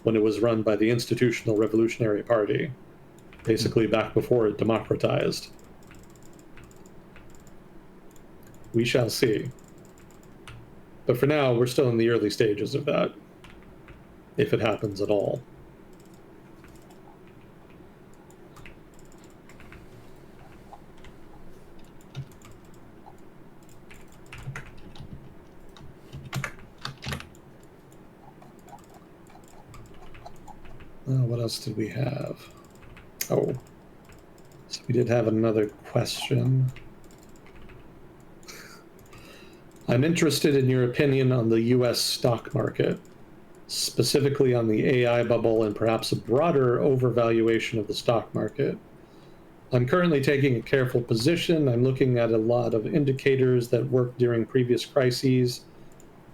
when it was run by the Institutional Revolutionary Party, basically back before it democratized. We shall see. But for now, we're still in the early stages of that, if it happens at all. What else did we have? Oh, so we did have another question. I'm interested in your opinion on the US stock market, specifically on the AI bubble and perhaps a broader overvaluation of the stock market. I'm currently taking a careful position. I'm looking at a lot of indicators that worked during previous crises,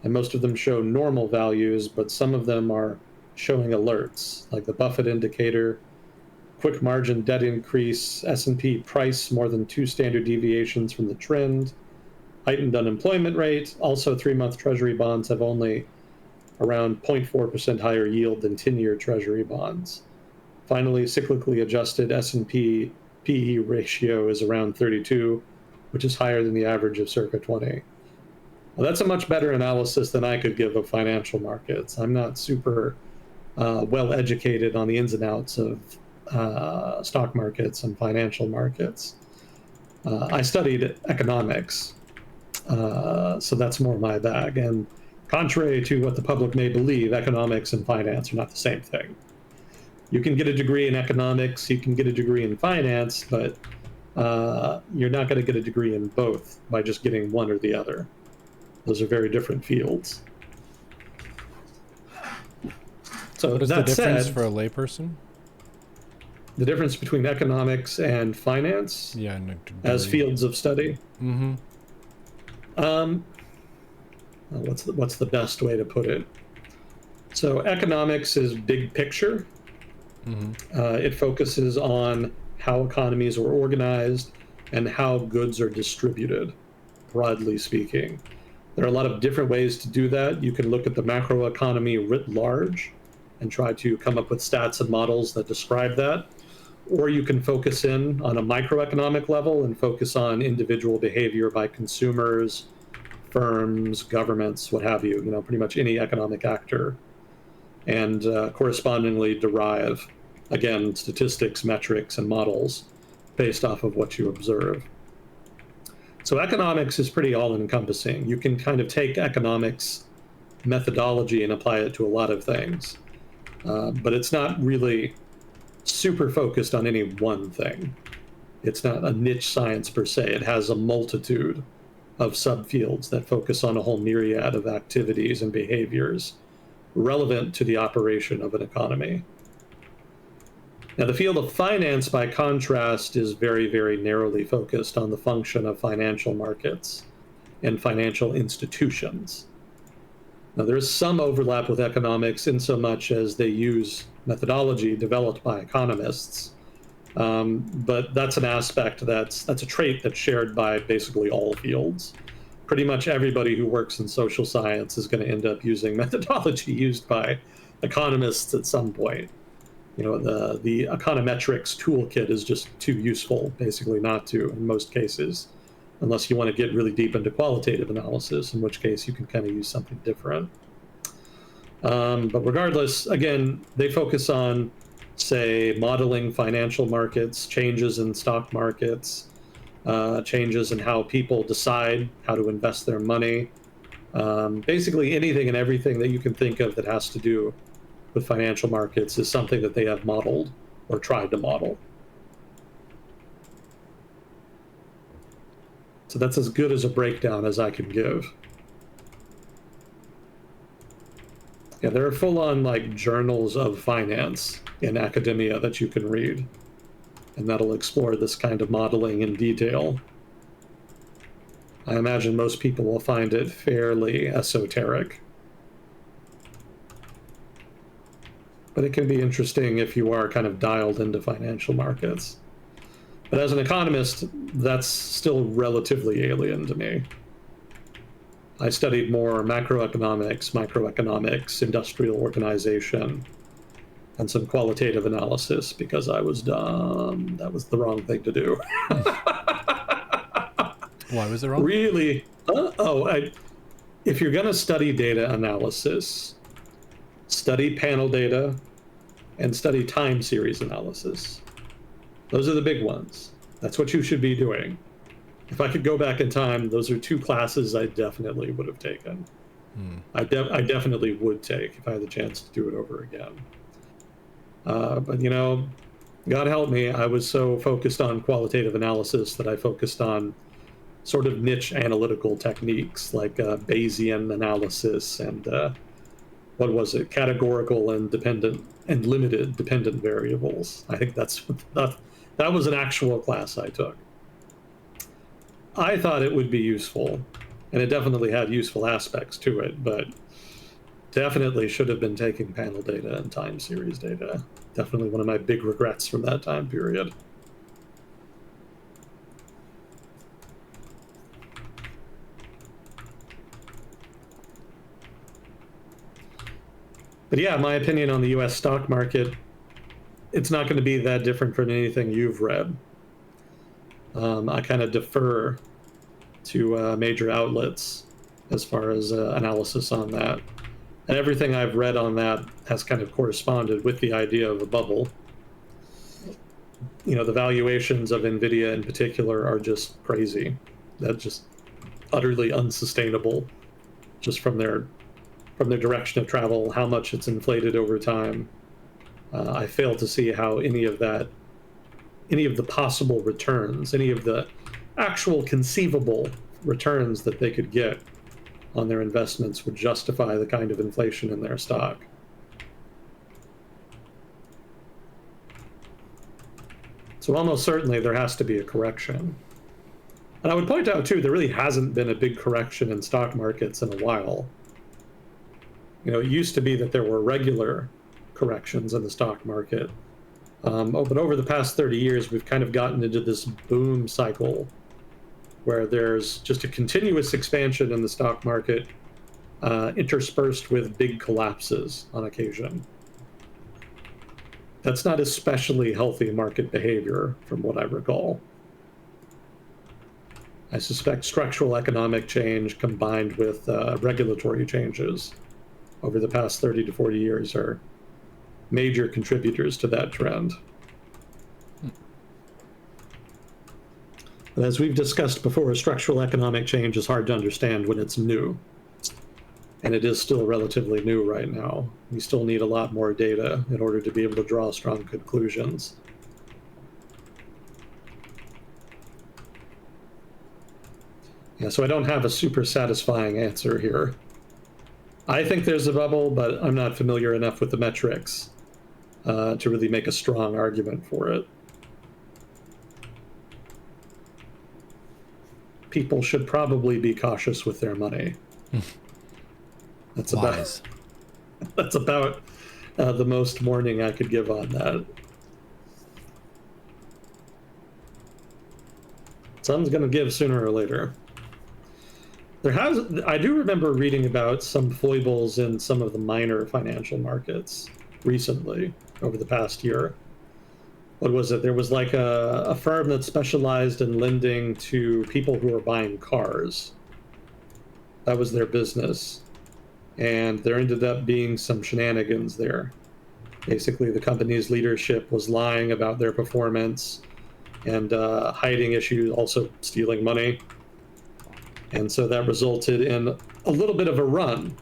and most of them show normal values, but some of them are showing alerts, like the Buffett indicator, quick margin debt increase, S&P price more than 2 standard deviations from the trend, heightened unemployment rate. Also, 3-month Treasury bonds have only around 0.4% higher yield than 10-year Treasury bonds. Finally, cyclically adjusted S&P PE ratio is around 32, which is higher than the average of circa 20. Well, that's a much better analysis than I could give of financial markets. I'm not super well educated on the ins and outs of stock markets and financial markets. I studied economics, so that's more my bag. And contrary to what the public may believe, economics and finance are not the same thing. You can get a degree in economics, you can get a degree in finance, but you're not going to get a degree in both by just getting one or the other. Those are very different fields. So what is the difference for a layperson? The difference between economics and finance, as fields of study. Mm-hmm. What's the best way to put it? So economics is big picture. Mm-hmm. It focuses on how economies are organized and how goods are distributed, broadly speaking. There are a lot of different ways to do that. You can look at the macroeconomy writ large and try to come up with stats and models that describe that. Or you can focus in on a microeconomic level and focus on individual behavior by consumers, firms, governments, what have you, pretty much any economic actor, and correspondingly derive, again, statistics, metrics, and models based off of what you observe. So economics is pretty all-encompassing. You can kind of take economics methodology and apply it to a lot of things, but it's not really super focused on any one thing. It's not a niche science per se. It has a multitude of subfields that focus on a whole myriad of activities and behaviors relevant to the operation of an economy. Now, the field of finance, by contrast, is very, very narrowly focused on the function of financial markets and financial institutions. Now, there is some overlap with economics in so much as they use methodology developed by economists, but that's an aspect that's a trait that's shared by basically all fields. Pretty much everybody who works in social science is going to end up using methodology used by economists at some point. The econometrics toolkit is just too useful, basically, not to in most cases, unless you want to get really deep into qualitative analysis, in which case you can kind of use something different. But regardless, again, they focus on, say, modeling financial markets, changes in stock markets, changes in how people decide how to invest their money. Basically anything and everything that you can think of that has to do with financial markets is something that they have modeled or tried to model. So that's as good as a breakdown as I can give. Yeah, there are full-on journals of finance in academia that you can read, and that'll explore this kind of modeling in detail. I imagine most people will find it fairly esoteric. But it can be interesting if you are kind of dialed into financial markets. But as an economist, that's still relatively alien to me. I studied more macroeconomics, microeconomics, industrial organization, and some qualitative analysis because I was dumb. That was the wrong thing to do. Why was it wrong? Really? If you're going to study data analysis, study panel data and study time series analysis. Those are the big ones. That's what you should be doing. If I could go back in time, those are two classes I definitely would have taken. I definitely would take if I had the chance to do it over again. But, you know, God help me, I was so focused on qualitative analysis that I focused on sort of niche analytical techniques like Bayesian analysis and what was it, categorical and dependent and limited dependent variables. I think that was an actual class I took. I thought it would be useful, and it definitely had useful aspects to it, but definitely should have been taking panel data and time series data. Definitely one of my big regrets from that time period. But yeah, my opinion on the US stock market, it's not going to be that different from anything you've read. I kind of defer to major outlets as far as analysis on that. And everything I've read on that has kind of corresponded with the idea of a bubble. You know, the valuations of NVIDIA in particular are just crazy. That's just utterly unsustainable just from their direction of travel, how much it's inflated over time. I fail to see how any of the possible returns, any of the actual conceivable returns that they could get on their investments would justify the kind of inflation in their stock. So almost certainly there has to be a correction. And I would point out too, there really hasn't been a big correction in stock markets in a while. You know, it used to be that there were regular corrections in the stock market. But over the past 30 years, we've kind of gotten into this boom cycle where there's just a continuous expansion in the stock market, interspersed with big collapses on occasion. That's not especially healthy market behavior, from what I recall. I suspect structural economic change combined with regulatory changes over the past 30 to 40 years are major contributors to that trend. And as we've discussed before, structural economic change is hard to understand when it's new. And it is still relatively new right now. We still need a lot more data in order to be able to draw strong conclusions. Yeah, so I don't have a super satisfying answer here. I think there's a bubble, but I'm not familiar enough with the metrics to really make a strong argument for it. People should probably be cautious with their money. That's Wise. That's about the most warning I could give on that. Some's going to give sooner or later. I do remember reading about some foibles in some of the minor financial markets recently, over the past year. What was it? There was like a firm that specialized in lending to people who were buying cars. That was their business. And there ended up being some shenanigans there. Basically, the company's leadership was lying about their performance and hiding issues, also stealing money. And so that resulted in a little bit of a run,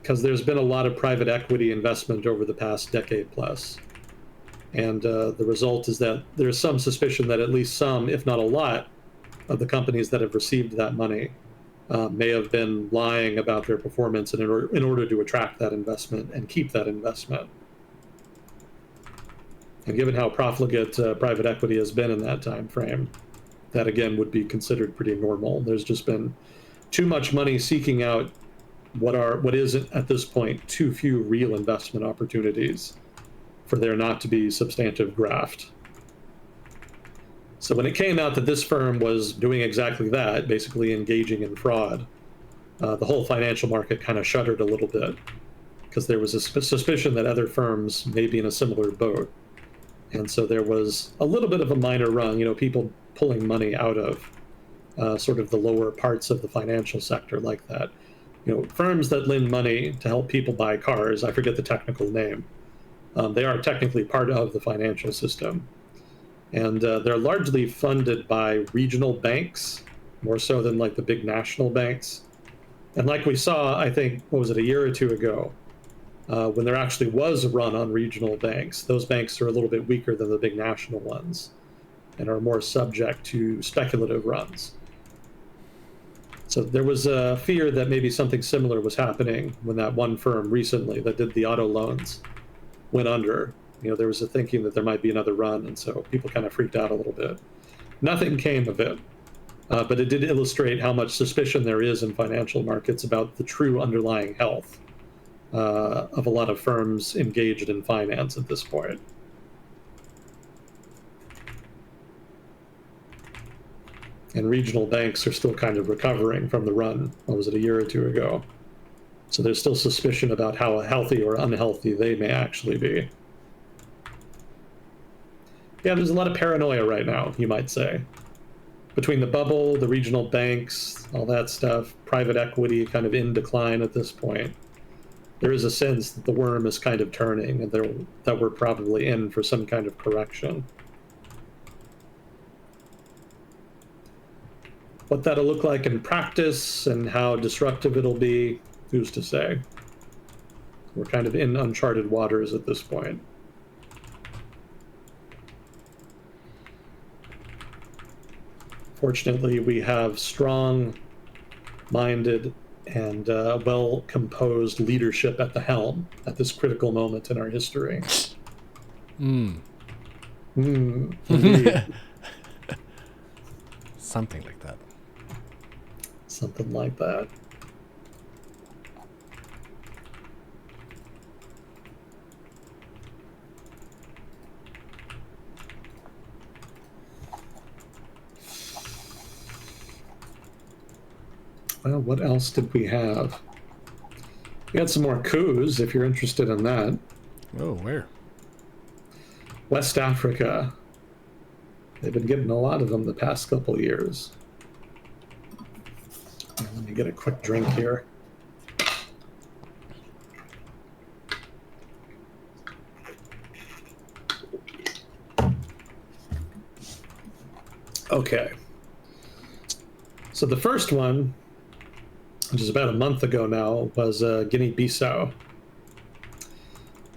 because there's been a lot of private equity investment over the past decade plus. And the result is that there's some suspicion that at least some, if not a lot, of the companies that have received that money may have been lying about their performance in order to attract that investment and keep that investment. And given how profligate private equity has been in that time frame, that again would be considered pretty normal. There's just been too much money seeking out what is at this point too few real investment opportunities for there not to be substantive graft. So when it came out that this firm was doing exactly that, basically engaging in fraud, the whole financial market kind of shuddered a little bit because there was a suspicion that other firms may be in a similar boat. And so there was a little bit of a minor run, people pulling money out of sort of the lower parts of the financial sector like that. Firms that lend money to help people buy cars, I forget the technical name, they are technically part of the financial system. And they're largely funded by regional banks, more so than like the big national banks. And like we saw, I think, what was it, a year or two ago, when there actually was a run on regional banks, those banks are a little bit weaker than the big national ones and are more subject to speculative runs. So there was a fear that maybe something similar was happening when that one firm recently that did the auto loans went under. There was a thinking that there might be another run, and so people kind of freaked out a little bit. Nothing came of it, but it did illustrate how much suspicion there is in financial markets about the true underlying health of a lot of firms engaged in finance at this point. And regional banks are still kind of recovering from the run. What was it, a year or two ago? So there's still suspicion about how healthy or unhealthy they may actually be. Yeah, there's a lot of paranoia right now, you might say. Between the bubble, the regional banks, all that stuff, private equity kind of in decline at this point. There is a sense that the worm is kind of turning and that we're probably in for some kind of correction. What that'll look like in practice and how disruptive it'll be, who's to say? We're kind of in uncharted waters at this point. Fortunately, we have strong-minded and well-composed leadership at the helm at this critical moment in our history. Indeed. Something like that. Something like that. Well, what else did we have? We had some more coups, if you're interested in that. Oh, where? West Africa. They've been getting a lot of them the past couple years. Let me get a quick drink here. Okay. So the first one, which is about a month ago now, was Guinea-Bissau.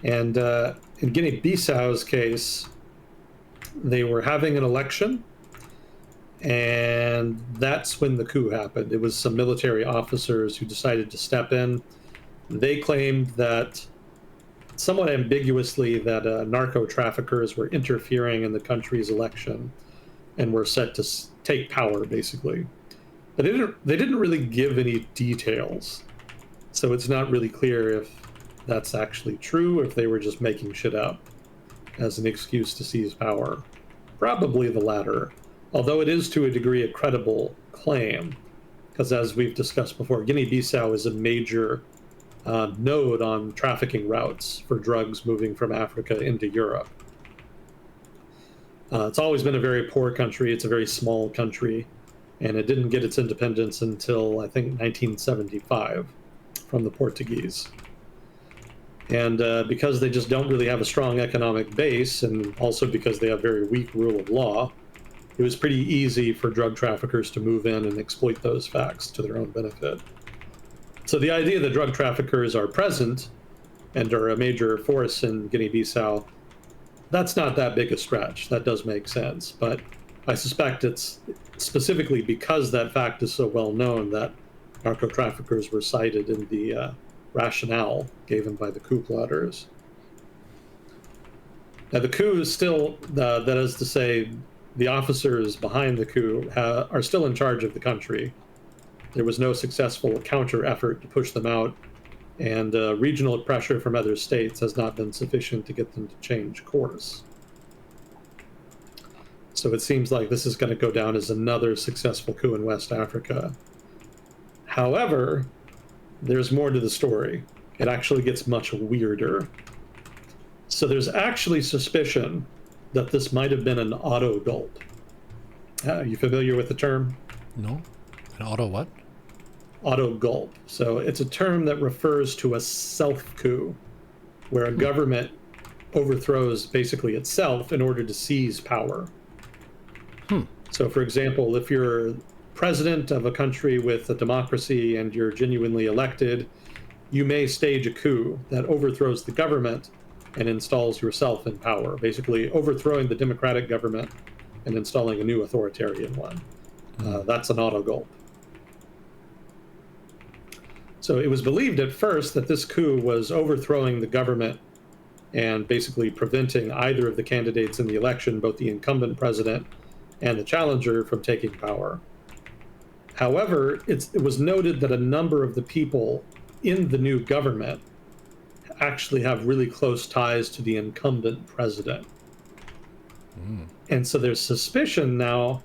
And in Guinea-Bissau's case, they were having an election, and that's when the coup happened. It was some military officers who decided to step in. They claimed that, somewhat ambiguously, that narco traffickers were interfering in the country's election and were set to take power, basically. But they didn't really give any details, so it's not really clear if that's actually true, or if they were just making shit up as an excuse to seize power. Probably the latter, although it is to a degree a credible claim, because as we've discussed before, Guinea-Bissau is a major node on trafficking routes for drugs moving from Africa into Europe. It's always been a very poor country. It's a very small country, and it didn't get its independence until, I think, 1975 from the Portuguese. And because they just don't really have a strong economic base, and also because they have very weak rule of law, it was pretty easy for drug traffickers to move in and exploit those facts to their own benefit. So the idea that drug traffickers are present and are a major force in Guinea-Bissau, that's not that big a stretch. That does make sense. But I suspect it's specifically because that fact is so well known that narco traffickers were cited in the rationale given by the coup plotters. Now, the coup is still, that is to say, the officers behind the coup are still in charge of the country. There was no successful counter effort to push them out, and regional pressure from other states has not been sufficient to get them to change course. So it seems like this is going to go down as another successful coup in West Africa. However, there's more to the story. It actually gets much weirder. So there's actually suspicion that this might have been an auto gulp. Are you familiar with the term? No? An auto what? Auto gulp. So it's a term that refers to a self coup, where a government overthrows basically itself in order to seize power. So, for example, if you're president of a country with a democracy and you're genuinely elected, you may stage a coup that overthrows the government and installs yourself in power, basically overthrowing the democratic government and installing a new authoritarian one. That's an auto gulp. So it was believed at first that this coup was overthrowing the government and basically preventing either of the candidates in the election, both the incumbent president and the challenger, from taking power. However, it was noted that a number of the people in the new government actually have really close ties to the incumbent president. And so there's suspicion now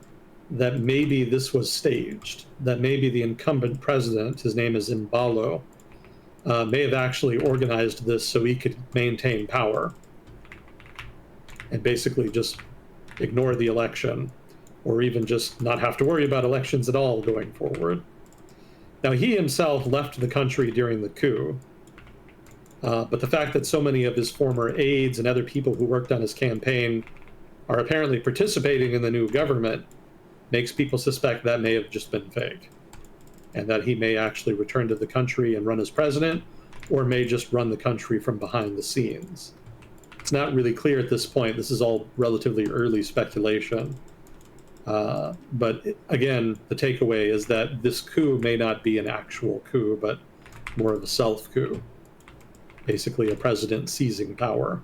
that maybe this was staged, that maybe the incumbent president, his name is Mbalo, may have actually organized this so he could maintain power and basically just ignore the election, or even just not have to worry about elections at all going forward. Now, he himself left the country during the coup, but the fact that so many of his former aides and other people who worked on his campaign are apparently participating in the new government makes people suspect that may have just been fake, and that he may actually return to the country and run as president, or may just run the country from behind the scenes. It's not really clear at this point. This is all relatively early speculation. But again, the takeaway is that this coup may not be an actual coup, but more of a self-coup. Basically, a president seizing power.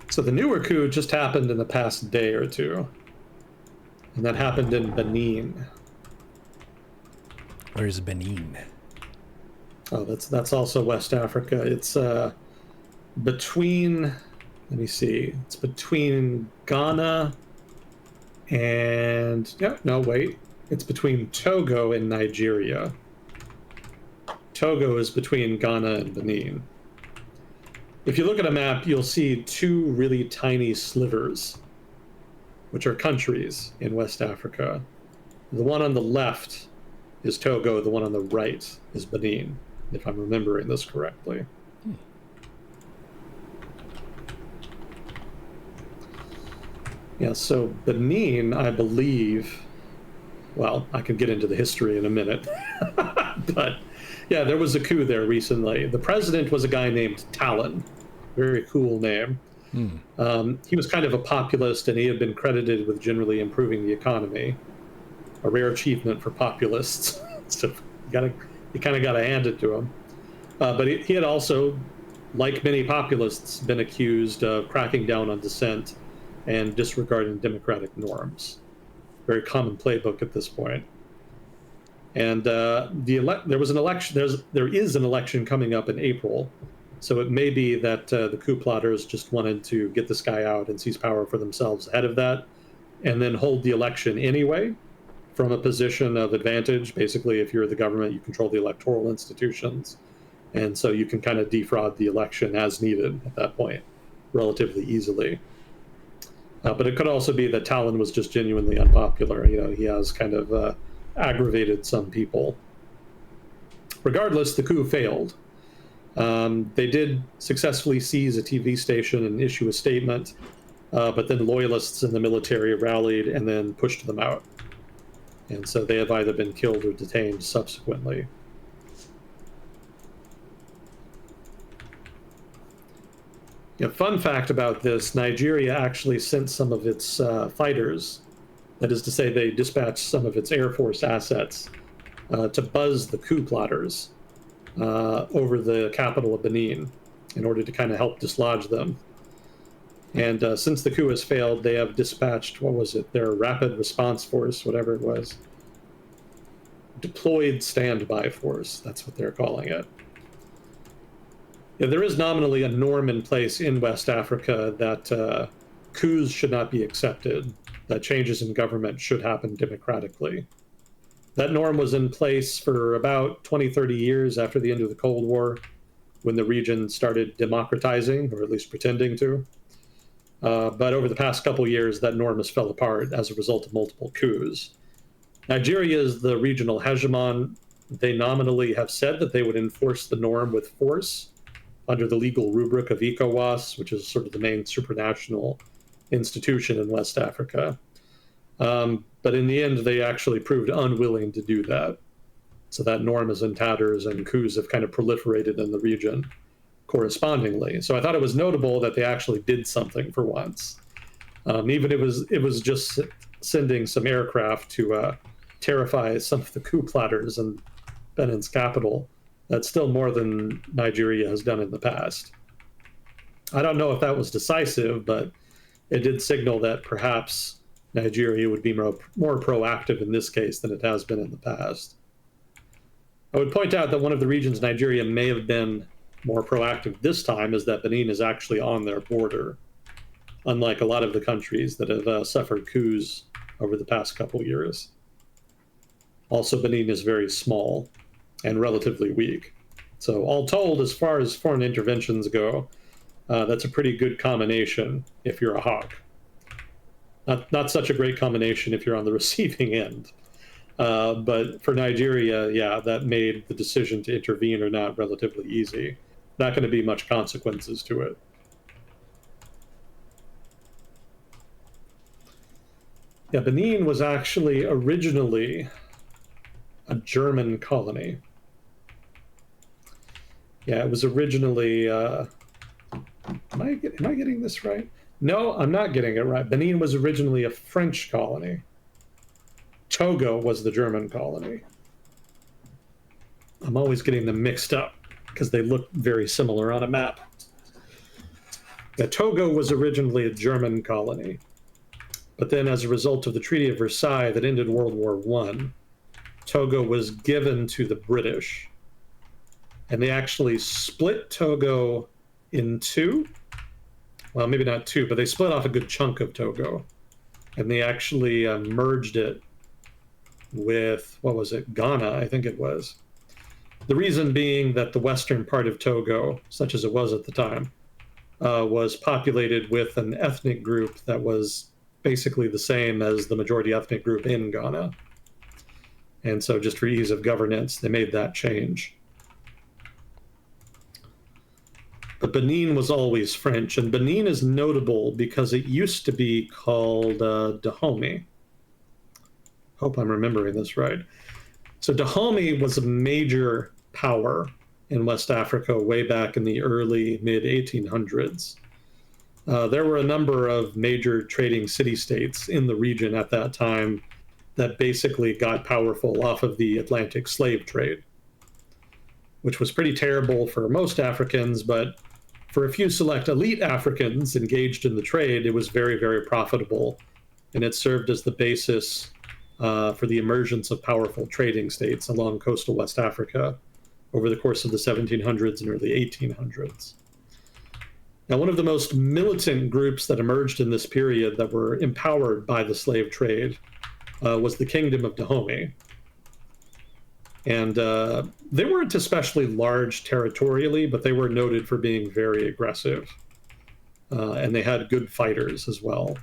So the newer coup just happened in the past day or two. And that happened in Benin. Where's Benin? Oh, that's also West Africa. It's between, let me see, it's between Ghana and, it's between Togo and Nigeria. Togo is between Ghana and Benin. If you look at a map, you'll see two really tiny slivers, which are countries in West Africa. The one on the left is Togo, the one on the right is Benin, if I'm remembering this correctly. Yeah, so Benin, I believe, well, I can get into the history in a minute, but yeah, there was a coup there recently. The president was a guy named Talon, very cool name. He was kind of a populist, and he had been credited with generally improving the economy. A rare achievement for populists. So you kind of got to hand it to him. But he had also, like many populists, been accused of cracking down on dissent and disregarding democratic norms. Very common playbook at this point. And there was an election. There is an election coming up in April, so it may be that the coup plotters just wanted to get this guy out and seize power for themselves ahead of that, and then hold the election anyway from a position of advantage. Basically, if you're the government, you control the electoral institutions, and so you can kind of defraud the election as needed at that point relatively easily. But it could also be that Talon was just genuinely unpopular. He has kind of aggravated some people. Regardless, the coup failed. They did successfully seize a TV station and issue a statement, but then loyalists in the military rallied and then pushed them out. And so they have either been killed or detained subsequently. Fun fact about this, Nigeria actually sent some of its fighters That is to say, they dispatched some of its Air Force assets to buzz the coup plotters over the capital of Benin in order to kind of help dislodge them. And since the coup has failed, they have dispatched, what was it, their rapid response force, whatever it was. Deployed standby force, that's what they're calling it. Yeah, there is nominally a norm in place in West Africa that coups should not be accepted, that changes in government should happen democratically. That norm was in place for about 20, 30 years after the end of the Cold War, when the region started democratizing, or at least pretending to. But over the past couple years, that norm has fell apart as a result of multiple coups. Nigeria is the regional hegemon. They nominally have said that they would enforce the norm with force under the legal rubric of ECOWAS, which is sort of the main supranational institution in West Africa. But in the end, they actually proved unwilling to do that. So that norm is in tatters, and coups have kind of proliferated in the region correspondingly. So I thought it was notable that they actually did something for once. Even if it was just sending some aircraft to terrify some of the coup plotters in Benin's capital. That's still more than Nigeria has done in the past. I don't know if that was decisive, but it did signal that perhaps Nigeria would be more proactive in this case than it has been in the past. I would point out that one of the regions Nigeria may have been more proactive this time is that Benin is actually on their border, unlike a lot of the countries that have suffered coups over the past couple years. Also, Benin is very small and relatively weak. So all told, as far as foreign interventions go, that's a pretty good combination if you're a hawk. Not such a great combination if you're on the receiving end. But for Nigeria, yeah, that made the decision to intervene or not relatively easy. Not going to be much consequences to it. Yeah, Benin was actually originally a German colony. Yeah, it was originally. Am I getting this right? No, I'm not getting it right. Benin was originally a French colony. Togo was the German colony. I'm always getting them mixed up because they look very similar on a map. Yeah, Togo was originally a German colony, but then as a result of the Treaty of Versailles that ended World War I, Togo was given to the British. And they actually split Togo in two. Well, maybe not two, but they split off a good chunk of Togo. And they actually merged it with, what was it, Ghana, I think it was. The reason being that the western part of Togo, such as it was at the time, was populated with an ethnic group that was basically the same as the majority ethnic group in Ghana. And so just for ease of governance, they made that change. But Benin was always French, and Benin is notable because it used to be called Dahomey. Hope I'm remembering this right. So Dahomey was a major power in West Africa way back in the early mid-1800s. There were a number of major trading city-states in the region at that time that basically got powerful off of the Atlantic slave trade, which was pretty terrible for most Africans, but for a few select elite Africans engaged in the trade, it was very, very profitable, and it served as the basis for the emergence of powerful trading states along coastal West Africa over the course of the 1700s and early 1800s. Now, one of the most militant groups that emerged in this period that were empowered by the slave trade was the Kingdom of Dahomey. And they weren't especially large territorially, but they were noted for being very aggressive. And they had good fighters as well.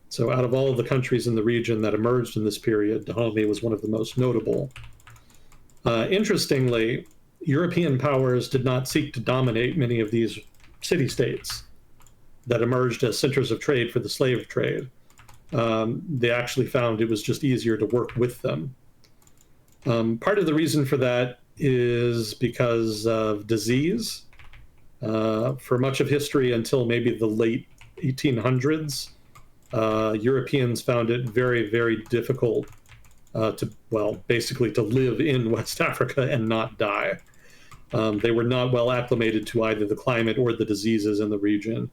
So out of all of the countries in the region that emerged in this period, Dahomey was one of the most notable. Interestingly, European powers did not seek to dominate many of these city-states that emerged as centers of trade for the slave trade. They actually found it was just easier to work with them. Part of the reason for that is because of disease. For much of history until maybe the late 1800s, Europeans found it very, very difficult basically to live in West Africa and not die. They were not well acclimated to either the climate or the diseases in the region.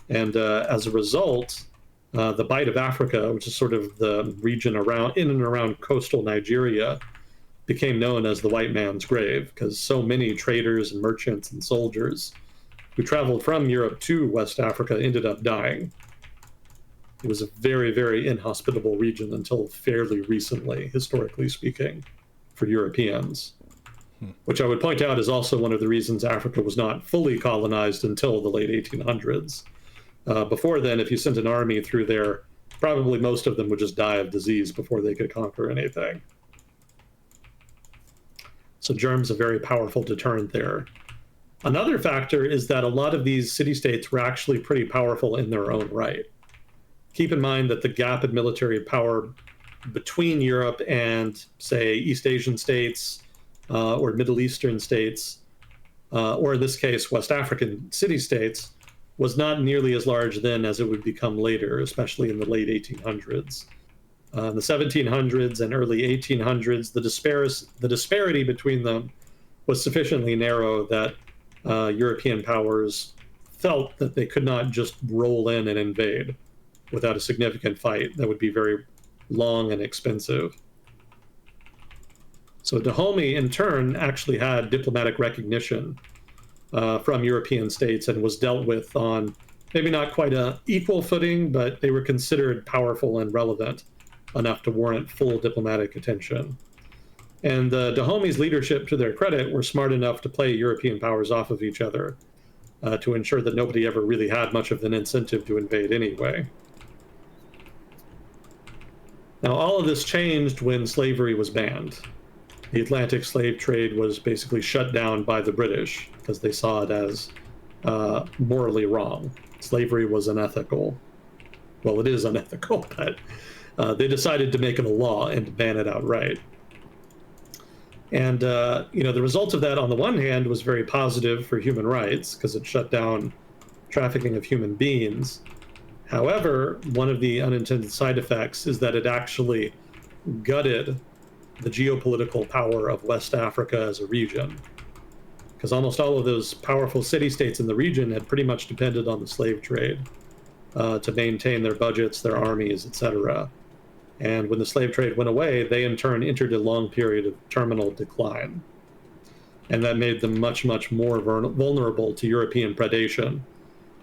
And as a result, the Bight of Africa, which is sort of the region in and around coastal Nigeria, became known as the white man's grave because so many traders and merchants and soldiers who traveled from Europe to West Africa ended up dying. It was a very, very inhospitable region until fairly recently, historically speaking, for Europeans. Which I would point out is also one of the reasons Africa was not fully colonized until the late 1800s. Before then, if you sent an army through there, probably most of them would just die of disease before they could conquer anything. So germs a very powerful deterrent there. Another factor is that a lot of these city-states were actually pretty powerful in their own right. Keep in mind that the gap in military power between Europe and, say, East Asian states or Middle Eastern states, or in this case, West African city-states, was not nearly as large then as it would become later, especially in the late 1800s. In the 1700s and early 1800s, the disparity between them was sufficiently narrow that European powers felt that they could not just roll in and invade without a significant fight that would be very long and expensive. So Dahomey, in turn, actually had diplomatic recognition from European states and was dealt with on maybe not quite an equal footing, but they were considered powerful and relevant enough to warrant full diplomatic attention. And Dahomey's leadership, to their credit, were smart enough to play European powers off of each other to ensure that nobody ever really had much of an incentive to invade anyway. Now, all of this changed when slavery was banned. The Atlantic slave trade was basically shut down by the British because they saw it as morally wrong. Slavery was unethical. Well, it is unethical, but they decided to make it a law and ban it outright. And the result of that, on the one hand, was very positive for human rights because it shut down trafficking of human beings. However, one of the unintended side effects is that it actually gutted the geopolitical power of West Africa as a region, because almost all of those powerful city-states in the region had pretty much depended on the slave trade to maintain their budgets, their armies, etc. And when the slave trade went away, they in turn entered a long period of terminal decline. And that made them much, much more vulnerable to European predation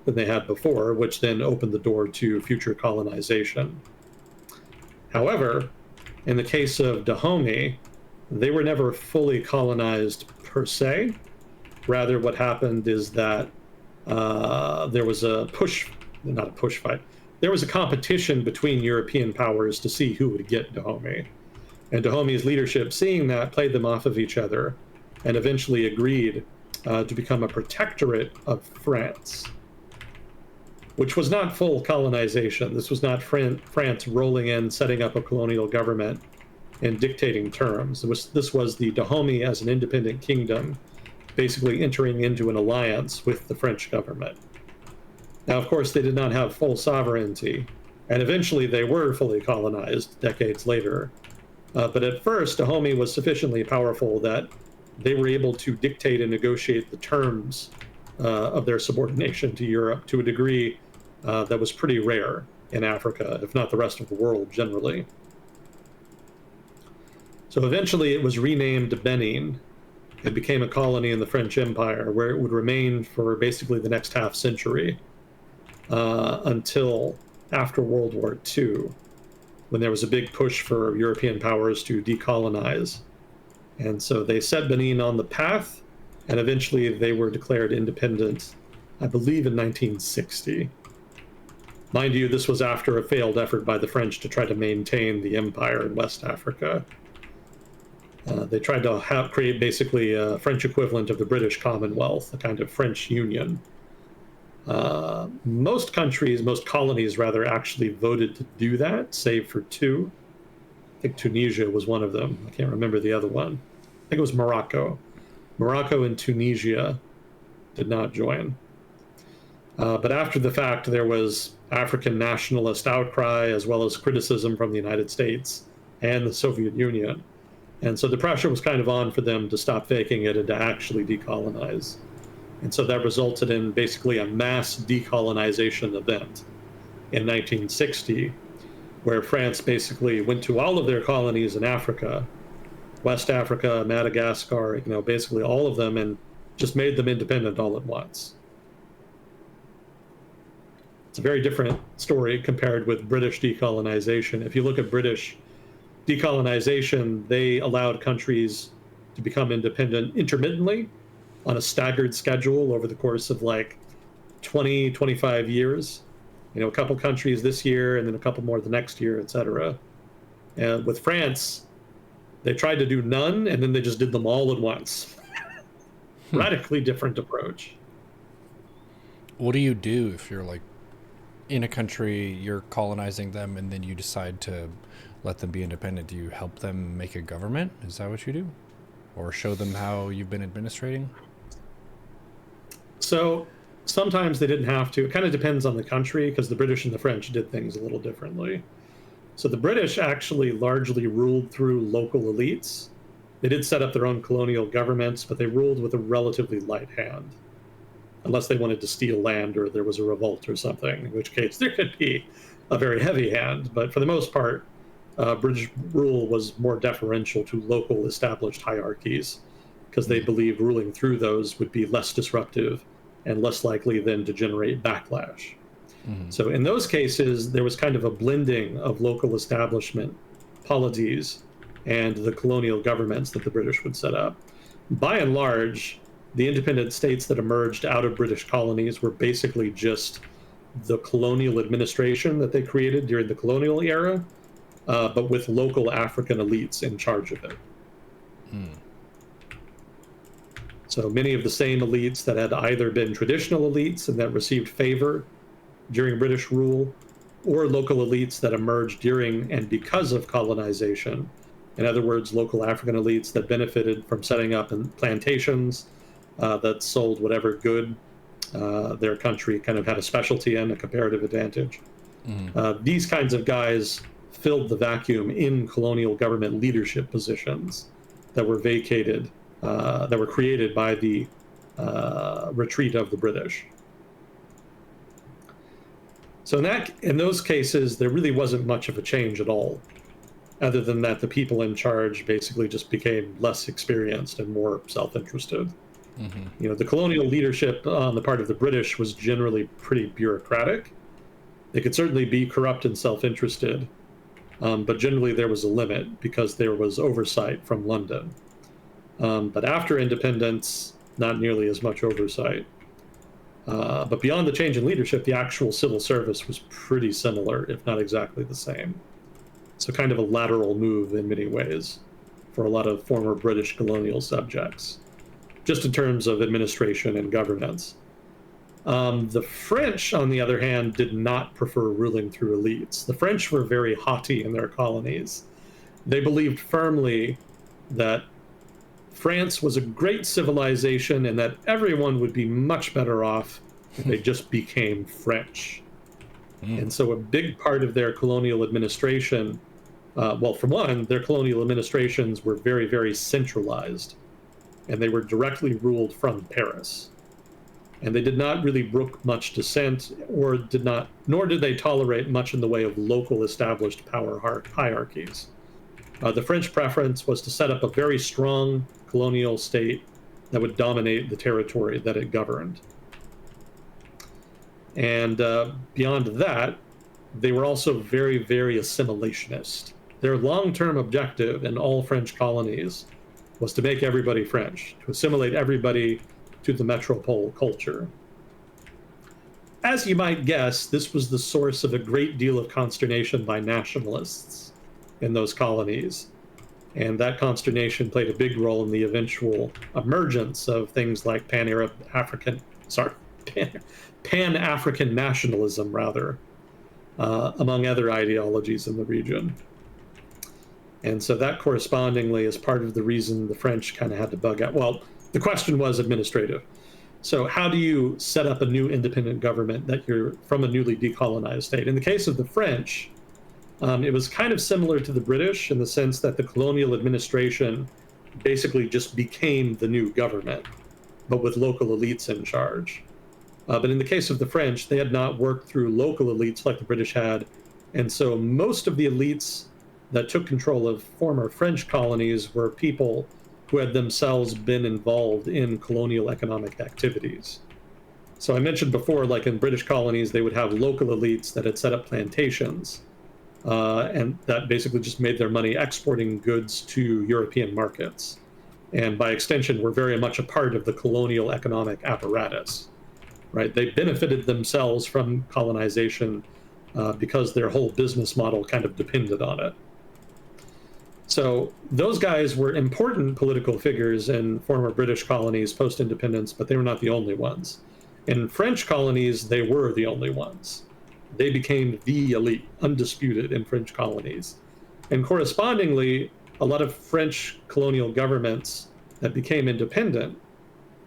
than they had before, which then opened the door to future colonization. However, in the case of Dahomey, they were never fully colonized per se. Rather, what happened is that there was not a push fight. There was a competition between European powers to see who would get Dahomey. And Dahomey's leadership, seeing that, played them off of each other and eventually agreed to become a protectorate of France, which was not full colonization. This was not France rolling in, setting up a colonial government and dictating terms. This was the Dahomey as an independent kingdom, basically entering into an alliance with the French government. Now, of course, they did not have full sovereignty, and eventually they were fully colonized decades later. But at first, Dahomey was sufficiently powerful that they were able to dictate and negotiate the terms of their subordination to Europe to a degree that was pretty rare in Africa, if not the rest of the world generally. So eventually it was renamed Benin. It became a colony in the French Empire, where it would remain for basically the next half century until after World War II, when there was a big push for European powers to decolonize. And so they set Benin on the path, and eventually they were declared independent, I believe in 1960. Mind you, this was after a failed effort by the French to try to maintain the empire in West Africa. They tried to create basically a French equivalent of the British Commonwealth, a kind of French union. Most colonies rather, actually voted to do that, save for two. I think Tunisia was one of them. I can't remember the other one. I think it was Morocco. Morocco and Tunisia did not join. But after the fact, there was African nationalist outcry as well as criticism from the United States and the Soviet Union. And so the pressure was kind of on for them to stop faking it and to actually decolonize. And so that resulted in basically a mass decolonization event in 1960, where France basically went to all of their colonies in Africa, West Africa, Madagascar, basically all of them, and just made them independent all at once. It's a very different story compared with British decolonization. If you look at British decolonization, they allowed countries to become independent intermittently on a staggered schedule over the course of like 20, 25 years. A couple countries this year and then a couple more the next year, etc. And with France, they tried to do none and then they just did them all at once. Radically different approach. What do you do if you're like in a country, you're colonizing them, and then you decide to let them be independent? Do you help them make a government? Is that what you do? Or show them how you've been administrating? So sometimes they didn't have to. It kind of depends on the country, because the British and the French did things a little differently. So the British actually largely ruled through local elites. They did set up their own colonial governments, but they ruled with a relatively light hand, unless they wanted to steal land or there was a revolt or something, in which case there could be a very heavy hand. But for the most part, British rule was more deferential to local established hierarchies, because they believed ruling through those would be less disruptive and less likely then to generate backlash. Mm-hmm. So in those cases, there was kind of a blending of local establishment polities and the colonial governments that the British would set up. By and large, the independent states that emerged out of British colonies were basically just the colonial administration that they created during the colonial era, but with local African elites in charge of it. Mm. So many of the same elites that had either been traditional elites and that received favor during British rule, or local elites that emerged during and because of colonization. In other words, local African elites that benefited from setting up plantations that sold whatever good their country kind of had a specialty in, a comparative advantage. Mm. These kinds of guys filled the vacuum in colonial government leadership positions that were vacated, that were created by the retreat of the British. So in those cases, there really wasn't much of a change at all, other than that the people in charge basically just became less experienced and more self-interested. Mm-hmm. The colonial leadership on the part of the British was generally pretty bureaucratic. They could certainly be corrupt and self-interested, but generally there was a limit because there was oversight from London. But after independence, not nearly as much oversight. But beyond the change in leadership, the actual civil service was pretty similar, if not exactly the same. So kind of a lateral move in many ways for a lot of former British colonial subjects, just in terms of administration and governance. The French, on the other hand, did not prefer ruling through elites. The French were very haughty in their colonies. They believed firmly that France was a great civilization and that everyone would be much better off if they just became French. Mm. And so a big part of their colonial administration, well, for one, their colonial administrations were very, very centralized, and they were directly ruled from Paris. And they did not really brook much dissent, nor did they tolerate much in the way of local established power hierarchies. The French preference was to set up a very strong colonial state that would dominate the territory that it governed. And beyond that, they were also very, very assimilationist. Their long-term objective in all French colonies was to make everybody French, to assimilate everybody to the metropole culture. As you might guess, this was the source of a great deal of consternation by nationalists in those colonies. And that consternation played a big role in the eventual emergence of things like Pan-African nationalism, rather, among other ideologies in the region. And so that correspondingly is part of the reason the French kind of had to bug out. Well, the question was administrative. So how do you set up a new independent government that you're from a newly decolonized state? In the case of the French, it was kind of similar to the British in the sense that the colonial administration basically just became the new government, but with local elites in charge. But in the case of the French, they had not worked through local elites like the British had. And so most of the elites that took control of former French colonies were people who had themselves been involved in colonial economic activities. So I mentioned before, like in British colonies, they would have local elites that had set up plantations, and that basically just made their money exporting goods to European markets. And by extension, were very much a part of the colonial economic apparatus, right? They benefited themselves from colonization because their whole business model kind of depended on it. So those guys were important political figures in former British colonies post-independence, but they were not the only ones. In French colonies, they were the only ones. They became the elite, undisputed in French colonies. And correspondingly, a lot of French colonial governments that became independent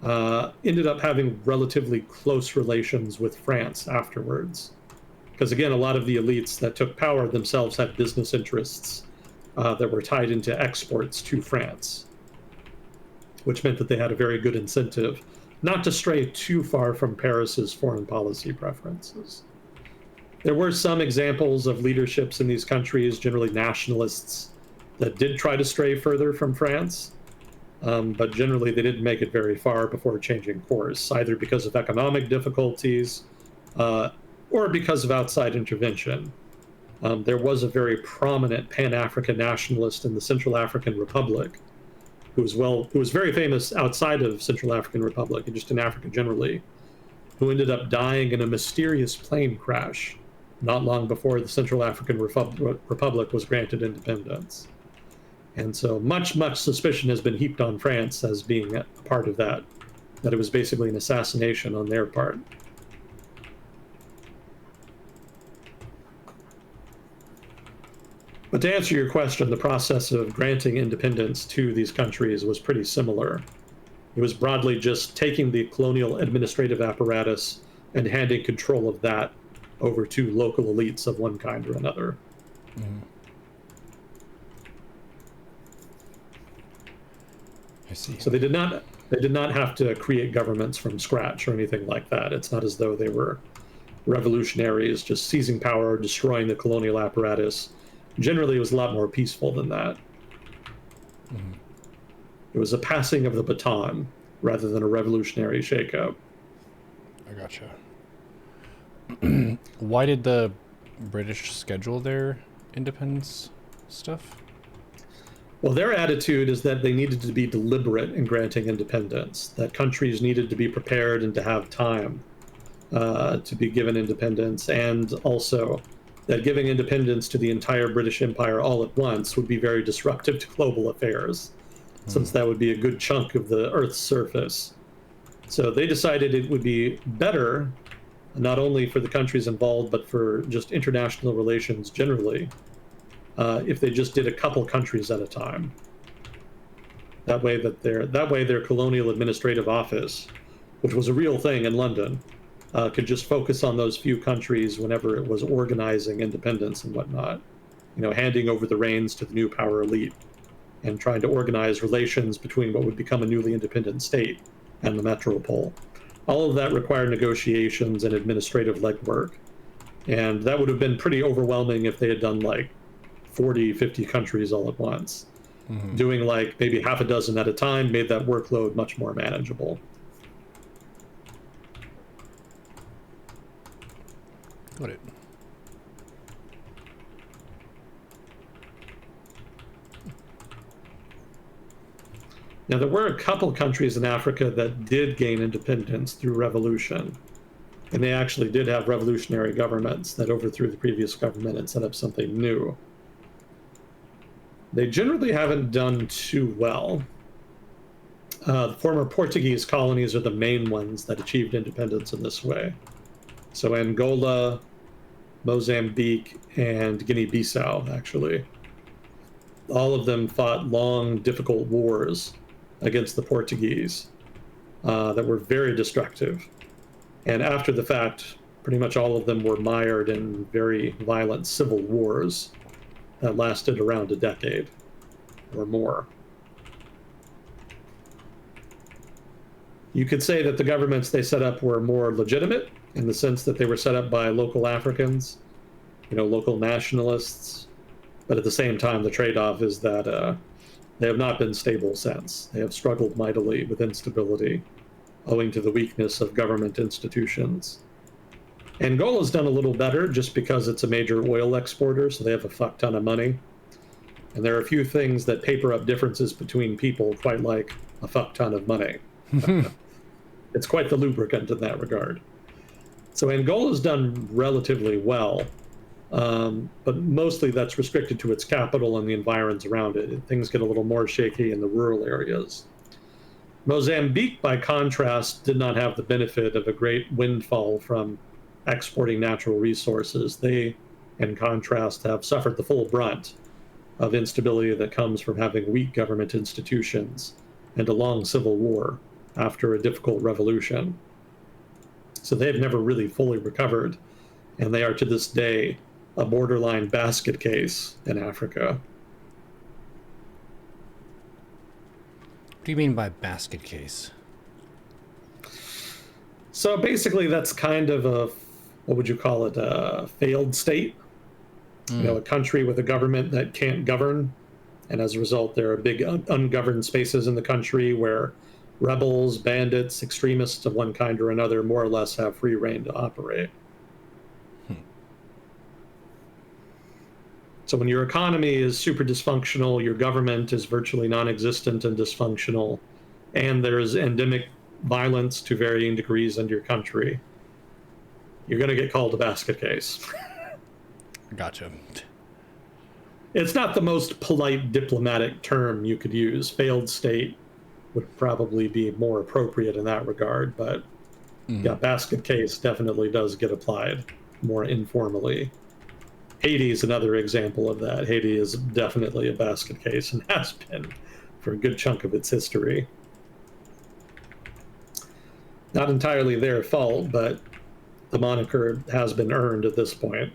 ended up having relatively close relations with France afterwards. Because again, a lot of the elites that took power themselves had business interests that were tied into exports to France, which meant that they had a very good incentive not to stray too far from Paris's foreign policy preferences. There were some examples of leaderships in these countries, generally nationalists, that did try to stray further from France, but generally they didn't make it very far before changing course, either because of economic difficulties or because of outside intervention. There was a very prominent Pan-African nationalist in the Central African Republic, who was very famous outside of Central African Republic and just in Africa generally, who ended up dying in a mysterious plane crash not long before the Central African Republic was granted independence. And so much suspicion has been heaped on France as being a part of that it was basically an assassination on their part. But to answer your question, the process of granting independence to these countries was pretty similar. It was broadly just taking the colonial administrative apparatus and handing control of that over to local elites of one kind or another. Mm-hmm. I see. So they did not have to create governments from scratch or anything like that. It's not as though they were revolutionaries just seizing power, destroying the colonial apparatus. Generally, it was a lot more peaceful than that. Mm-hmm. It was a passing of the baton rather than a revolutionary shakeup. I gotcha. Why did the British schedule their independence stuff? Well, their attitude is that they needed to be deliberate in granting independence, that countries needed to be prepared and to have time to be given independence, and also that giving independence to the entire British Empire all at once would be very disruptive to global affairs, since that would be a good chunk of the Earth's surface. So they decided it would be better, not only for the countries involved, but for just international relations generally, if they just did a couple countries at a time. That way their colonial administrative office, which was a real thing in London, could just focus on those few countries whenever it was organizing independence and whatnot, handing over the reins to the new power elite and trying to organize relations between what would become a newly independent state and the metropole. All of that required negotiations and administrative legwork, and that would have been pretty overwhelming if they had done like 40, 50 countries all at once. Mm-hmm. Doing like maybe half a dozen at a time made that workload much more manageable. Got it. Now, there were a couple countries in Africa that did gain independence through revolution, and they actually did have revolutionary governments that overthrew the previous government and set up something new. They generally haven't done too well. The former Portuguese colonies are the main ones that achieved independence in this way. So Angola, Mozambique, and Guinea-Bissau, actually. All of them fought long, difficult wars against the Portuguese. that were very destructive. And after the fact, pretty much all of them were mired in very violent civil wars that lasted around a decade or more. You could say that the governments they set up were more legitimate in the sense that they were set up by local Africans, local nationalists. But at the same time, the trade-off is that they have not been stable since. They have struggled mightily with instability, owing to the weakness of government institutions. Angola's done a little better just because it's a major oil exporter, so they have a fuck ton of money. And there are a few things that paper up differences between people, quite like a fuck ton of money. It's quite the lubricant in that regard. So Angola's done relatively well, but mostly that's restricted to its capital and the environs around it. Things get a little more shaky in the rural areas. Mozambique, by contrast, did not have the benefit of a great windfall from exporting natural resources. They, in contrast, have suffered the full brunt of instability that comes from having weak government institutions and a long civil war after a difficult revolution. So they've never really fully recovered, and they are to this day a borderline basket case in Africa. What do you mean by basket case? So basically that's kind of what would you call it, a failed state? A country with a government that can't govern, and as a result there are big ungoverned spaces in the country where rebels, bandits, extremists of one kind or another more or less have free rein to operate. So when your economy is super dysfunctional, your government is virtually non-existent and dysfunctional, and there's endemic violence to varying degrees in your country, you're going to get called a basket case. Gotcha. It's not the most polite diplomatic term you could use. Failed state would probably be more appropriate in that regard, but yeah, basket case definitely does get applied more informally. Haiti is another example of that. Haiti is definitely a basket case and has been for a good chunk of its history. Not entirely their fault, but the moniker has been earned at this point.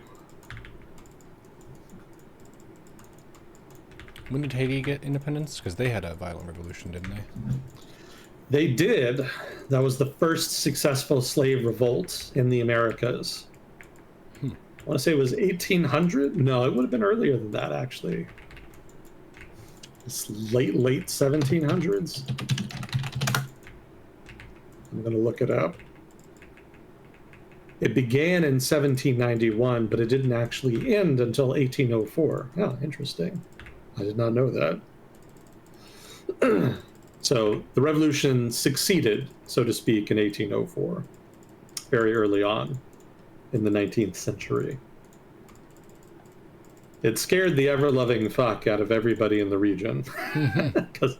When did Haiti get independence? Because they had a violent revolution, didn't they? They did. That was the first successful slave revolt in the Americas. I want to say it was 1800? No, it would have been earlier than that, actually. It's late 1700s. I'm going to look it up. It began in 1791, but it didn't actually end until 1804. Oh, interesting. I did not know that. So the revolution succeeded, so to speak, in 1804, very early on in the 19th century. It scared the ever-loving fuck out of everybody in the region. Because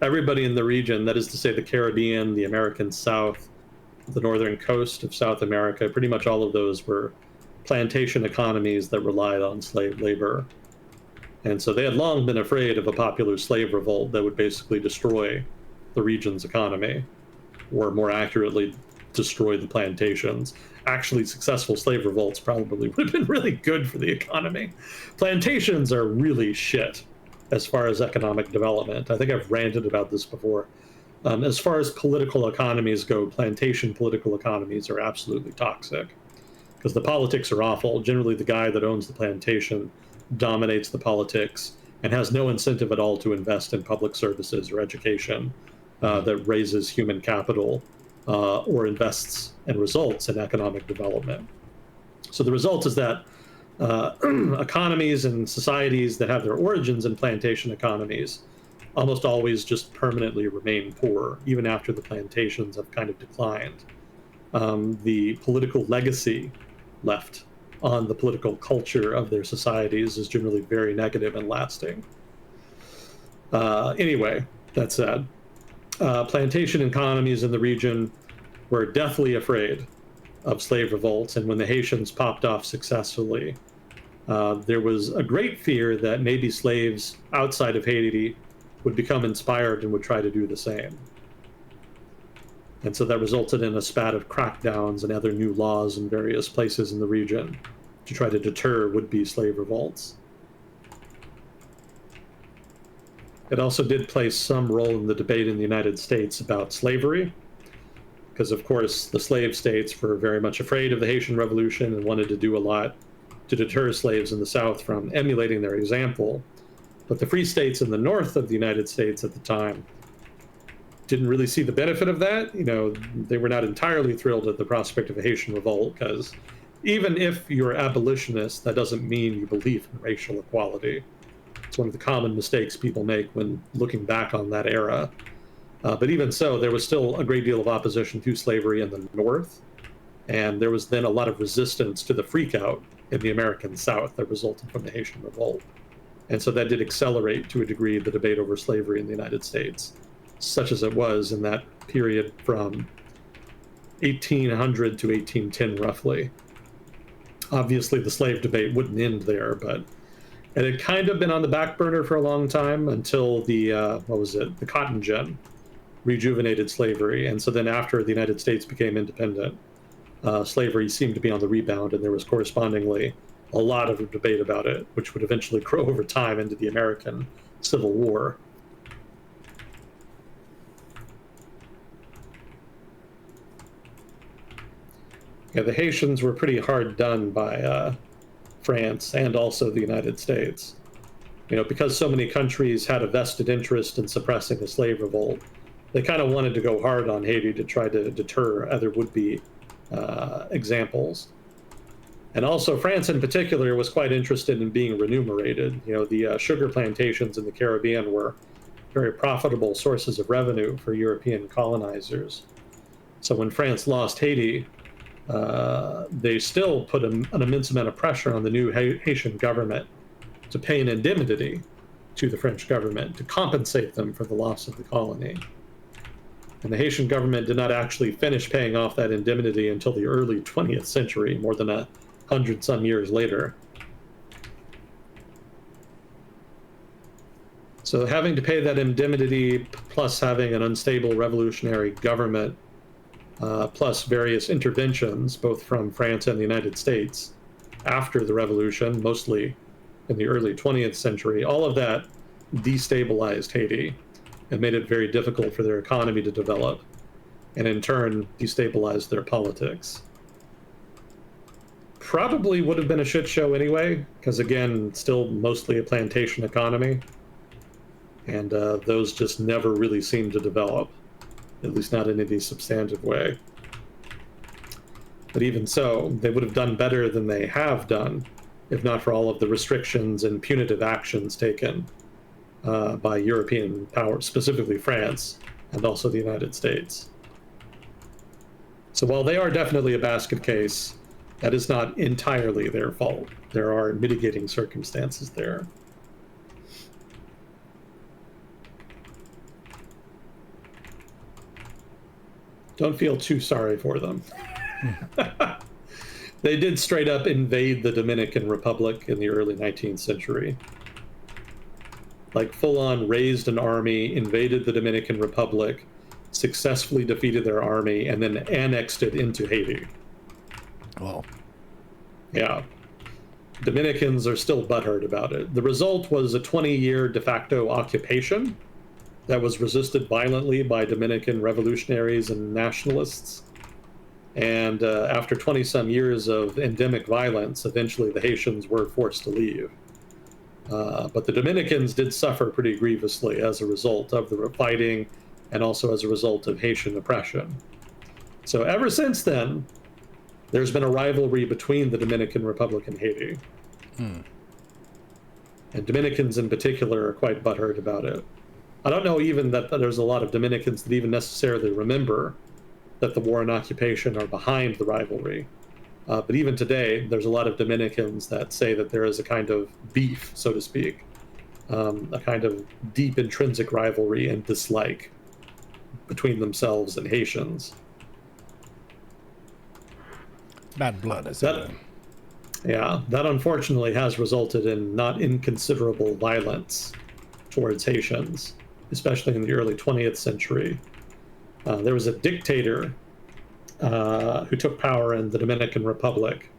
everybody in the region, that is to say the Caribbean, the American South, the northern coast of South America, pretty much all of those were plantation economies that relied on slave labor. And so they had long been afraid of a popular slave revolt that would basically destroy the region's economy, or more accurately, destroy the plantations. Actually, successful slave revolts probably would have been really good for the economy. Plantations are really shit as far as economic development. I think I've ranted about this before. As far as political economies go, plantation political economies are absolutely toxic because the politics are awful. Generally, the guy that owns the plantation dominates the politics and has no incentive at all to invest in public services or education that raises human capital or invests and results in economic development. So the result is that economies and societies that have their origins in plantation economies almost always just permanently remain poor, even after the plantations have kind of declined. The political legacy left on the political culture of their societies is generally very negative and lasting. Anyway, that said, plantation economies in the region were deathly afraid of slave revolts, and when the Haitians popped off successfully, there was a great fear that maybe slaves outside of Haiti would become inspired and would try to do the same. And so that resulted in a spat of crackdowns and other new laws in various places in the region to try to deter would-be slave revolts. It also did play some role in the debate in the United States about slavery, because, of course, the slave states were very much afraid of the Haitian Revolution and wanted to do a lot to deter slaves in the South from emulating their example. But the free states in the north of the United States at the time didn't really see the benefit of that. You know, they were not entirely thrilled at the prospect of a Haitian revolt, because even if you're abolitionist, that doesn't mean you believe in racial equality. It's one of the common mistakes people make when looking back on that era. But even so, there was still a great deal of opposition to slavery in the North, and there was then a lot of resistance to the freakout in the American South that resulted from the Haitian Revolt. And so that did accelerate, to a degree, the debate over slavery in the United States, such as it was in that period from 1800 to 1810, roughly. Obviously, the slave debate wouldn't end there, but it had kind of been on the back burner for a long time until the, the Cotton Gin rejuvenated slavery. And so then after the United States became independent, slavery seemed to be on the rebound, and there was correspondingly a lot of debate about it, which would eventually grow over time into the American Civil War. Yeah, the Haitians were pretty hard done by France and also the United States. You know, because so many countries had a vested interest in suppressing the slave revolt, they kind of wanted to go hard on Haiti to try to deter other would-be examples. And also, France in particular was quite interested in being remunerated. You know, the sugar plantations in the Caribbean were very profitable sources of revenue for European colonizers. So when France lost Haiti, they still put an immense amount of pressure on the new Haitian government to pay an indemnity to the French government to compensate them for the loss of the colony. And the Haitian government did not actually finish paying off that indemnity until the early 20th century, more than 100-some years later. So having to pay that indemnity, plus having an unstable revolutionary government, plus various interventions, both from France and the United States, after the revolution, mostly in the early 20th century, all of that destabilized Haiti and made it very difficult for their economy to develop, and in turn destabilized their politics. Probably would have been a shit show anyway, because again, still mostly a plantation economy, and those just never really seemed to develop, at least not in any substantive way. But even so, they would have done better than they have done if not for all of the restrictions and punitive actions taken by European powers, specifically France, and also the United States. So while they are definitely a basket case, that is not entirely their fault. There are mitigating circumstances there. Don't feel too sorry for them. They did straight up invade the Dominican Republic in the early 19th century. Like, full-on raised an army, invaded the Dominican Republic, successfully defeated their army, and then annexed it into Haiti. Wow. Yeah. Dominicans are still butthurt about it. The result was a 20-year de facto occupation that was resisted violently by Dominican revolutionaries and nationalists. And after 20-some years of endemic violence, eventually the Haitians were forced to leave. But the Dominicans did suffer pretty grievously as a result of the fighting and also as a result of Haitian oppression. So ever since then, there's been a rivalry between the Dominican Republic and Haiti. And Dominicans in particular are quite butthurt about it. I don't know even that there's a lot of Dominicans that even necessarily remember that the war and occupation are behind the rivalry. But even today, there's a lot of Dominicans that say that there is a kind of beef, so to speak, a kind of deep intrinsic rivalry and dislike between themselves and Haitians. Bad blood, is it? Yeah, that unfortunately has resulted in not inconsiderable violence towards Haitians, especially in the early 20th century. There was a dictator who took power in the Dominican Republic.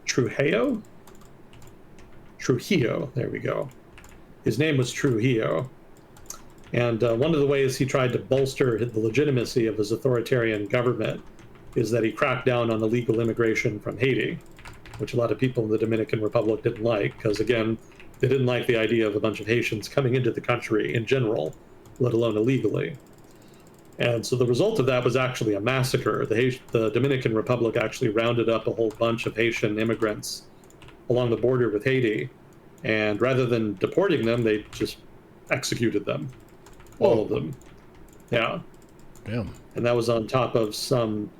Trujillo, there we go. His name was Trujillo. And one of the ways he tried to bolster the legitimacy of his authoritarian government is that he cracked down on illegal immigration from Haiti, which a lot of people in the Dominican Republic didn't like, because, again, they didn't like the idea of a bunch of Haitians coming into the country in general, let alone illegally. And so the result of that was actually a massacre. The Dominican Republic actually rounded up a whole bunch of Haitian immigrants along the border with Haiti, and rather than deporting them, they just executed them. All of them. Yeah. Damn. And that was on top of some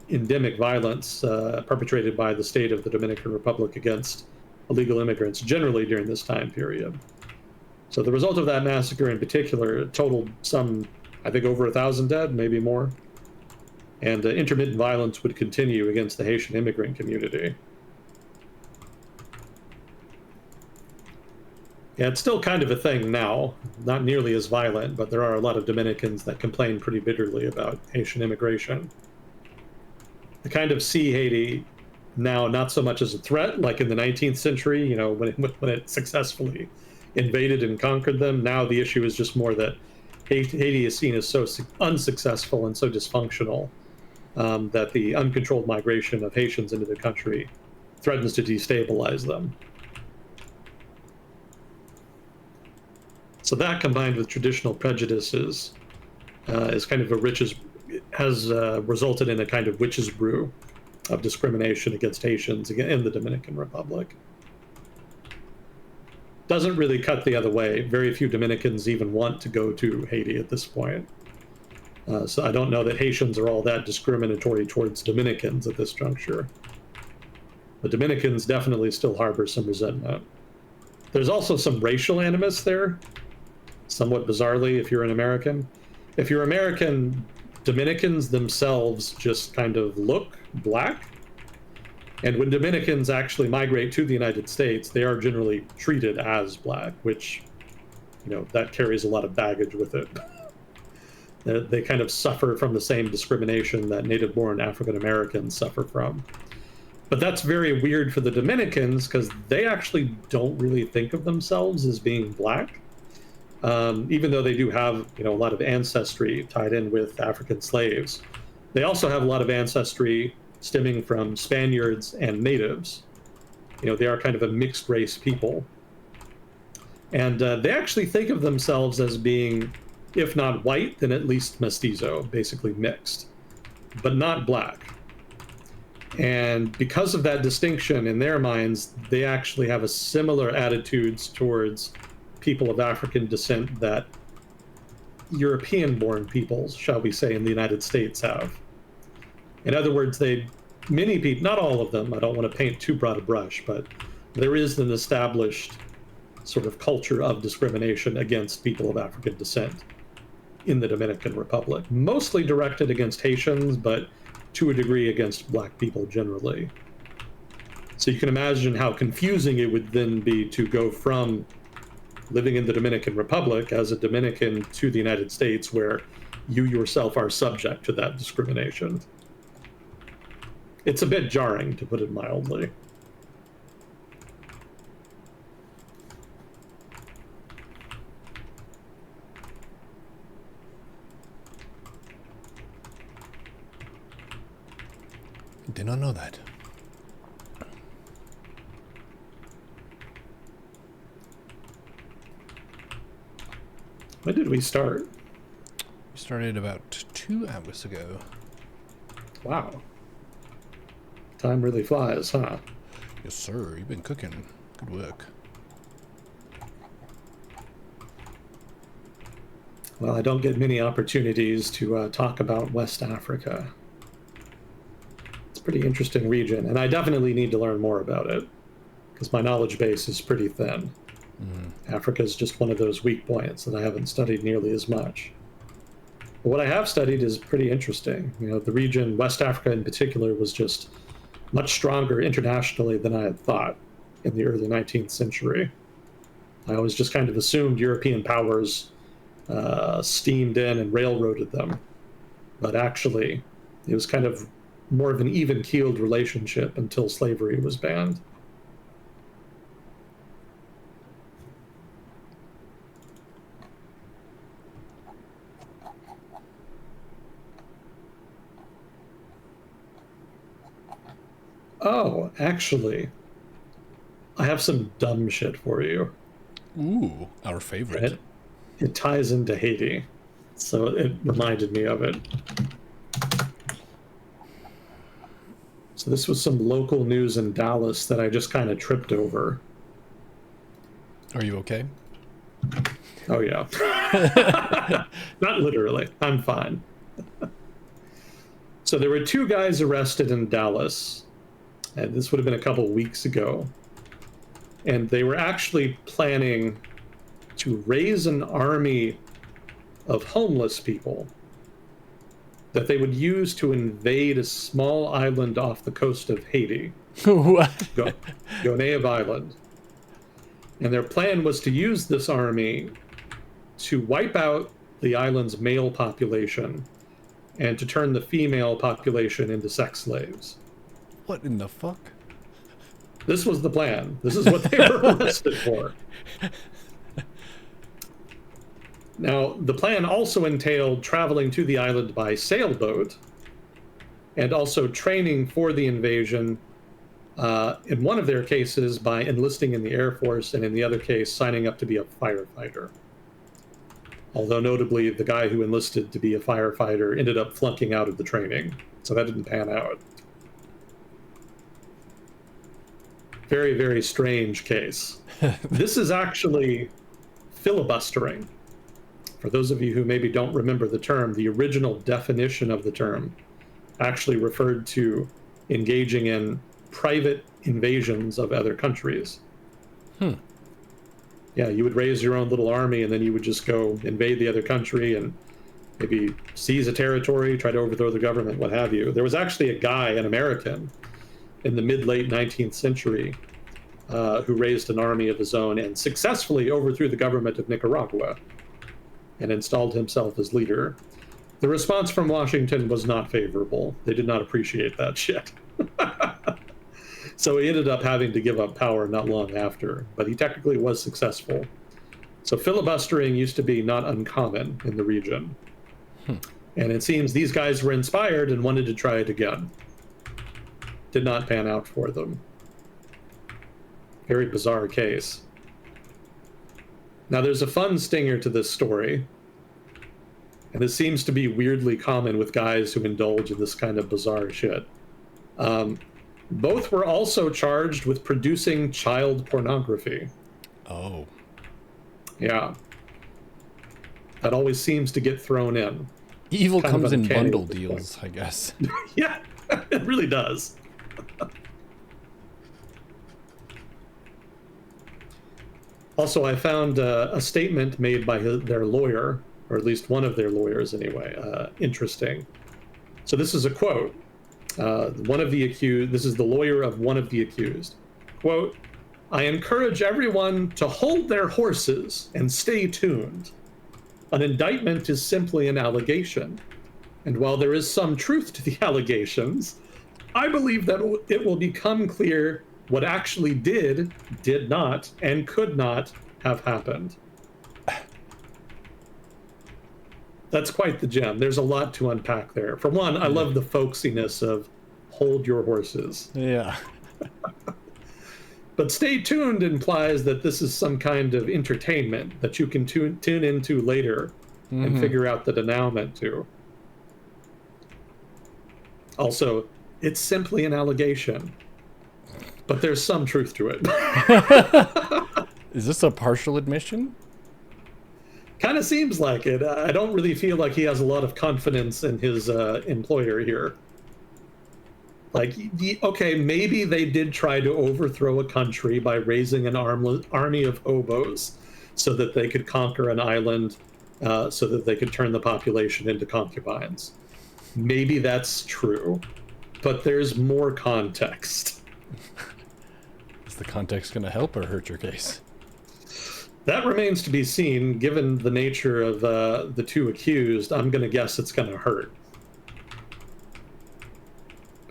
endemic violence perpetrated by the state of the Dominican Republic against illegal immigrants generally during this time period. So the result of that massacre in particular totaled some, I think, over 1,000 dead, maybe more. And intermittent violence would continue against the Haitian immigrant community. Yeah, it's still kind of a thing now, not nearly as violent, but there are a lot of Dominicans that complain pretty bitterly about Haitian immigration. They kind of see Haiti now not so much as a threat, like in the 19th century, you know, when it successfully invaded and conquered them. Now the issue is just more that Haiti is seen as so unsuccessful and so dysfunctional that the uncontrolled migration of Haitians into the country threatens to destabilize them. So that, combined with traditional prejudices, is kind of has resulted in a kind of witch's brew of discrimination against Haitians in the Dominican Republic. Doesn't really cut the other way. Very few Dominicans even want to go to Haiti at this point. So I don't know that Haitians are all that discriminatory towards Dominicans at this juncture. The Dominicans definitely still harbor some resentment. There's also some racial animus there, somewhat bizarrely, if you're an American. If you're American, Dominicans themselves just kind of look black. And when Dominicans actually migrate to the United States, they are generally treated as black, which, you know, that carries a lot of baggage with it. They kind of suffer from the same discrimination that native-born African Americans suffer from. But that's very weird for the Dominicans, because they actually don't really think of themselves as being black. Even though they do have, you know, a lot of ancestry tied in with African slaves. They also have a lot of ancestry stemming from Spaniards and natives. You know, they are kind of a mixed race people. And they actually think of themselves as being, if not white, then at least mestizo, basically mixed, but not black. And because of that distinction in their minds, they actually have a similar attitudes towards people of African descent that European-born peoples, shall we say, in the United States have. In other words, many people, not all of them, I don't want to paint too broad a brush, but there is an established sort of culture of discrimination against people of African descent in the Dominican Republic, mostly directed against Haitians, but to a degree against black people generally. So you can imagine how confusing it would then be to go from living in the Dominican Republic as a Dominican to the United States, where you yourself are subject to that discrimination. It's a bit jarring, to put it mildly. Did not know that. When did we start? We started about 2 hours ago. Wow. Time really flies, huh? Yes, sir. You've been cooking. Good work. Well, I don't get many opportunities to talk about West Africa. It's a pretty interesting region, and I definitely need to learn more about it, because my knowledge base is pretty thin. Africa is just one of those weak points that I haven't studied nearly as much. But what I have studied is pretty interesting. You know, the region, West Africa in particular, was just much stronger internationally than I had thought in the early 19th century. I always just kind of assumed European powers steamed in and railroaded them. but actually it was kind of more of an even-keeled relationship until slavery was banned. Oh, actually, I have some dumb shit for you. Ooh, our favorite. It ties into Haiti, so it reminded me of it. So this was some local news in Dallas that I just kind of tripped over. Are you okay? Oh, yeah. Not literally. I'm fine. So there were two guys arrested in Dallas, and this would have been a couple weeks ago. And they were actually planning to raise an army of homeless people that they would use to invade a small island off the coast of Haiti, What? Gonaive Island. And their plan was to use this army to wipe out the island's male population and to turn the female population into sex slaves. What in the fuck? This was the plan. This is what they were arrested for. Now, the plan also entailed traveling to the island by sailboat and also training for the invasion, in one of their cases by enlisting in the Air Force, and in the other case, signing up to be a firefighter. Although notably, the guy who enlisted to be a firefighter ended up flunking out of the training, so that didn't pan out. Very, very strange case. This is actually filibustering. For those of you who maybe don't remember the term, the original definition of the term actually referred to engaging in private invasions of other countries. Yeah, you would raise your own little army and then you would just go invade the other country and maybe seize a territory, try to overthrow the government, what have you. There was actually a guy, an American, in the mid-late 19th century who raised an army of his own and successfully overthrew the government of Nicaragua and installed himself as leader. The response from Washington was not favorable. They did not appreciate that shit. So he ended up having to give up power not long after, but he technically was successful. So filibustering used to be not uncommon in the region. And it seems these guys were inspired and wanted to try it again. Did not pan out for them. Very bizarre case. Now, there's a fun stinger to this story, and this seems to be weirdly common with guys who indulge in this kind of bizarre shit. Both were also charged with producing child pornography. Oh. Yeah. That always seems to get thrown in. Evil Kind of comes in uncanny bundle at this deals, I guess. Yeah, it really does. Also, I found a statement made by their lawyer, or at least one of their lawyers anyway, interesting. So this is a quote. One of the accused, this is the lawyer of one of the accused. Quote, "I encourage everyone to hold their horses and stay tuned. An indictment is simply an allegation. And while there is some truth to the allegations, I believe that it will become clear what actually did not, and could not have happened." That's quite the gem. There's a lot to unpack there. For one, I love the folksiness of hold your horses. Yeah. But stay tuned implies that this is some kind of entertainment that you can tune into later and figure out the denouement to. Also, it's simply an allegation, but there's some truth to it. Is this a partial admission? Kind of seems like it. I don't really feel like he has a lot of confidence in his employer here. Like, okay, maybe they did try to overthrow a country by raising an army of hobos so that they could conquer an island, so that they could turn the population into concubines. Maybe that's true, but there's more context. Is the context going to help or hurt your case? That remains to be seen. Given the nature of the two accused, I'm going to guess it's going to hurt.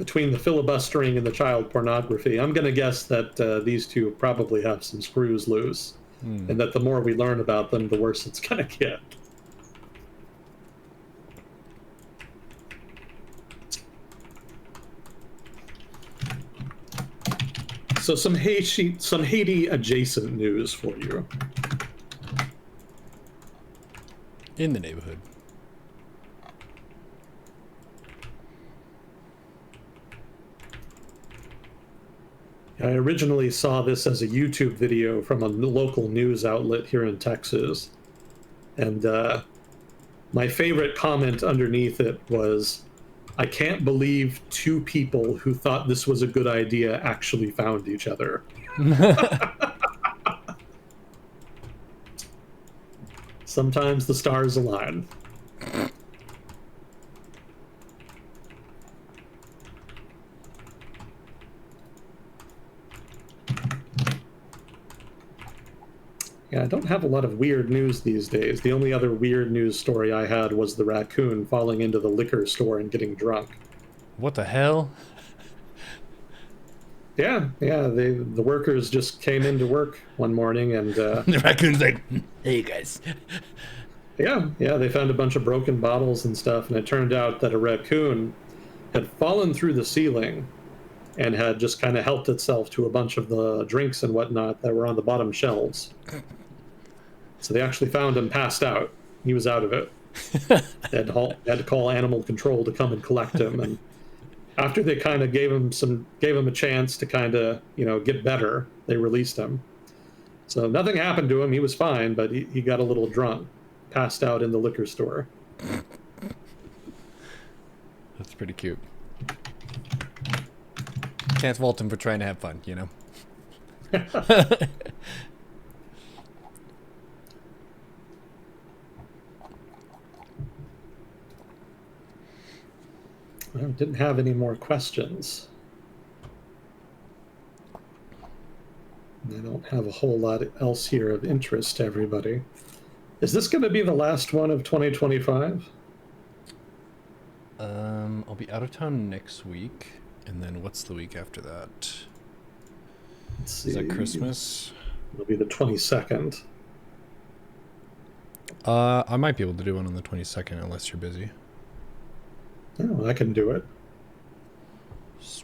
between the filibustering and the child pornography, I'm going to guess that these two probably have some screws loose, and that the more we learn about them, the worse it's going to get. So some Haiti adjacent news for you. In the neighborhood. I originally saw this as a YouTube video from a local news outlet here in Texas. And my favorite comment underneath it was, "I can't believe two people who thought this was a good idea actually found each other." Sometimes the stars align. Yeah, I don't have a lot of weird news these days. The only other weird news story I had was the raccoon falling into the liquor store and getting drunk. What the hell? Yeah, the workers just came into work one morning and The raccoon's like, hey guys. yeah, they found a bunch of broken bottles and stuff, and it turned out that a raccoon had fallen through the ceiling and had just kind of helped itself to a bunch of the drinks and whatnot that were on the bottom shelves. So they actually found him passed out. He was out of it. They had to call animal control to come and collect him. And after they kind of gave him a chance to kind of, get better, they released him. So nothing happened to him. He was fine, but he got a little drunk, passed out in the liquor store. That's pretty cute. Can't fault him for trying to have fun, you know? I didn't have any more questions. I don't have a whole lot else here of interest to everybody. Is this going to be the last one of 2025? I'll be out of town next week, and then what's the week after that? Let's see. Is that Christmas? It'll be the 22nd. I might be able to do one on the 22nd unless you're busy. Oh, I can do it.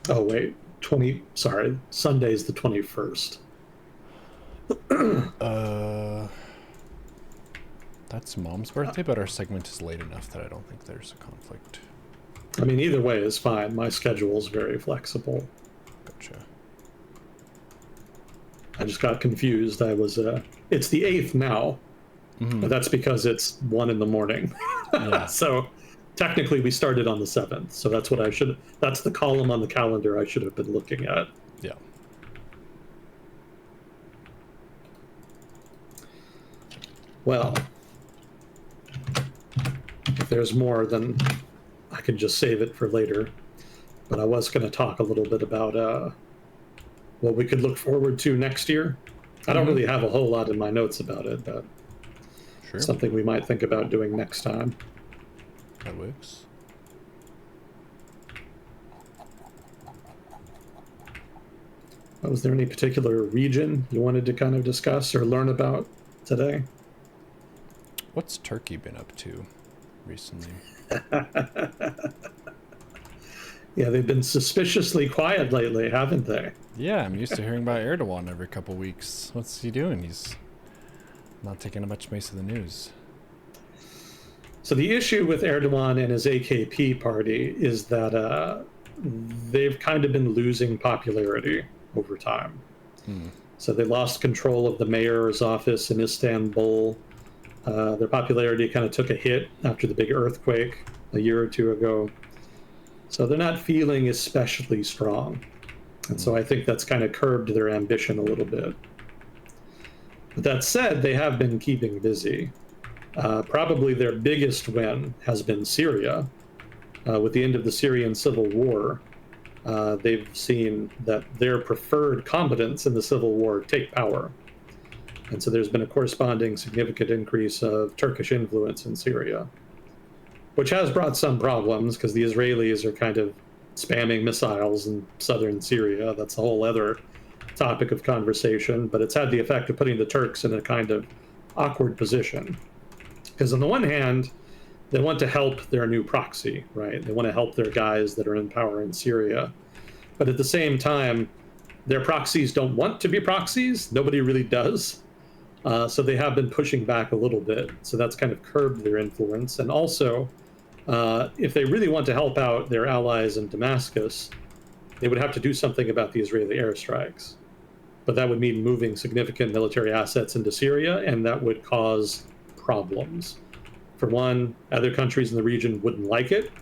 Oh, wait. Sunday's the 21st. That's Mom's birthday, but our segment is late enough that I don't think there's a conflict. I mean, either way is fine. My schedule's very flexible. Gotcha. I just got confused. It's the 8th now, but that's because it's 1 in the morning. Yeah. So technically we started on the 7th. So that's the column on the calendar I should have been looking at. Yeah. Well, if there's more, then I can just save it for later. But I was going to talk a little bit about what we could look forward to next year. I don't really have a whole lot in my notes about it, but Sure. something we might think about doing next time. That works. Was there any particular region you wanted to kind of discuss or learn about today? What's Turkey been up to recently? Yeah, they've been suspiciously quiet lately, haven't they? Yeah, I'm used to hearing about Erdogan every couple weeks. What's he doing? He's not taking up much space in the news. So the issue with Erdogan and his AKP party is that they've kind of been losing popularity over time. So they lost control of the mayor's office in Istanbul. Their popularity kind of took a hit after the big earthquake a year or two ago. So they're not feeling especially strong. And so I think that's kind of curbed their ambition a little bit. But that said, they have been keeping busy. Probably their biggest win has been Syria. With the end of the Syrian civil war, they've seen that their preferred combatants in the civil war take power. And so there's been a corresponding significant increase of Turkish influence in Syria, which has brought some problems because the Israelis are kind of spamming missiles in southern Syria. That's a whole other topic of conversation, but it's had the effect of putting the Turks in a kind of awkward position. Because on the one hand, they want to help their new proxy, right? They want to help their guys that are in power in Syria. But at the same time, their proxies don't want to be proxies. Nobody really does. So they have been pushing back a little bit. So that's kind of curbed their influence. And also, if they really want to help out their allies in Damascus, they would have to do something about the Israeli airstrikes. But that would mean moving significant military assets into Syria, and that would cause problems. For one, other countries in the region wouldn't like it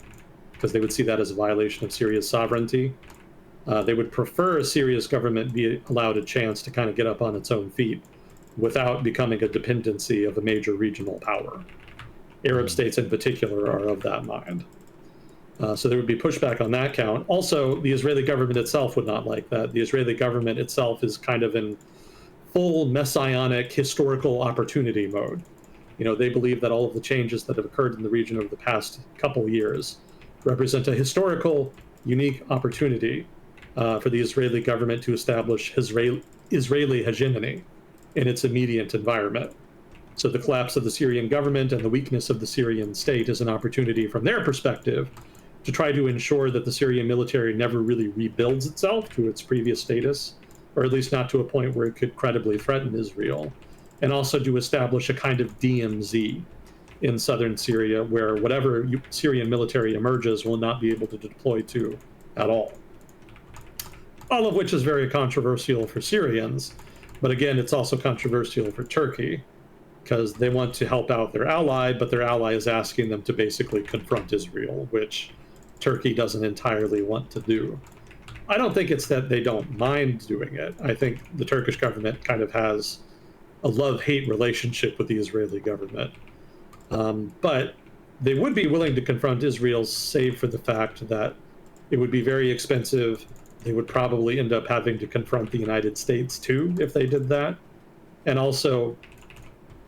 because they would see that as a violation of Syria's sovereignty. They would prefer Syria's government be allowed a chance to kind of get up on its own feet without becoming a dependency of a major regional power. Arab states in particular are of that mind. So there would be pushback on that count. Also, the Israeli government itself would not like that. The Israeli government itself is kind of in full messianic historical opportunity mode. You know, they believe that all of the changes that have occurred in the region over the past couple years represent a historical, unique opportunity for the Israeli government to establish Israeli hegemony in its immediate environment. So the collapse of the Syrian government and the weakness of the Syrian state is an opportunity from their perspective to try to ensure that the Syrian military never really rebuilds itself to its previous status, or at least not to a point where it could credibly threaten Israel, and also to establish a kind of DMZ in southern Syria where whatever Syrian military emerges will not be able to deploy to at all. All of which is very controversial for Syrians, but again, it's also controversial for Turkey because they want to help out their ally, but their ally is asking them to basically confront Israel, which Turkey doesn't entirely want to do. I don't think it's that they don't mind doing it. I think the Turkish government kind of has a love-hate relationship with the Israeli government. But they would be willing to confront Israel, save for the fact that it would be very expensive. They would probably end up having to confront the United States too if they did that. And also,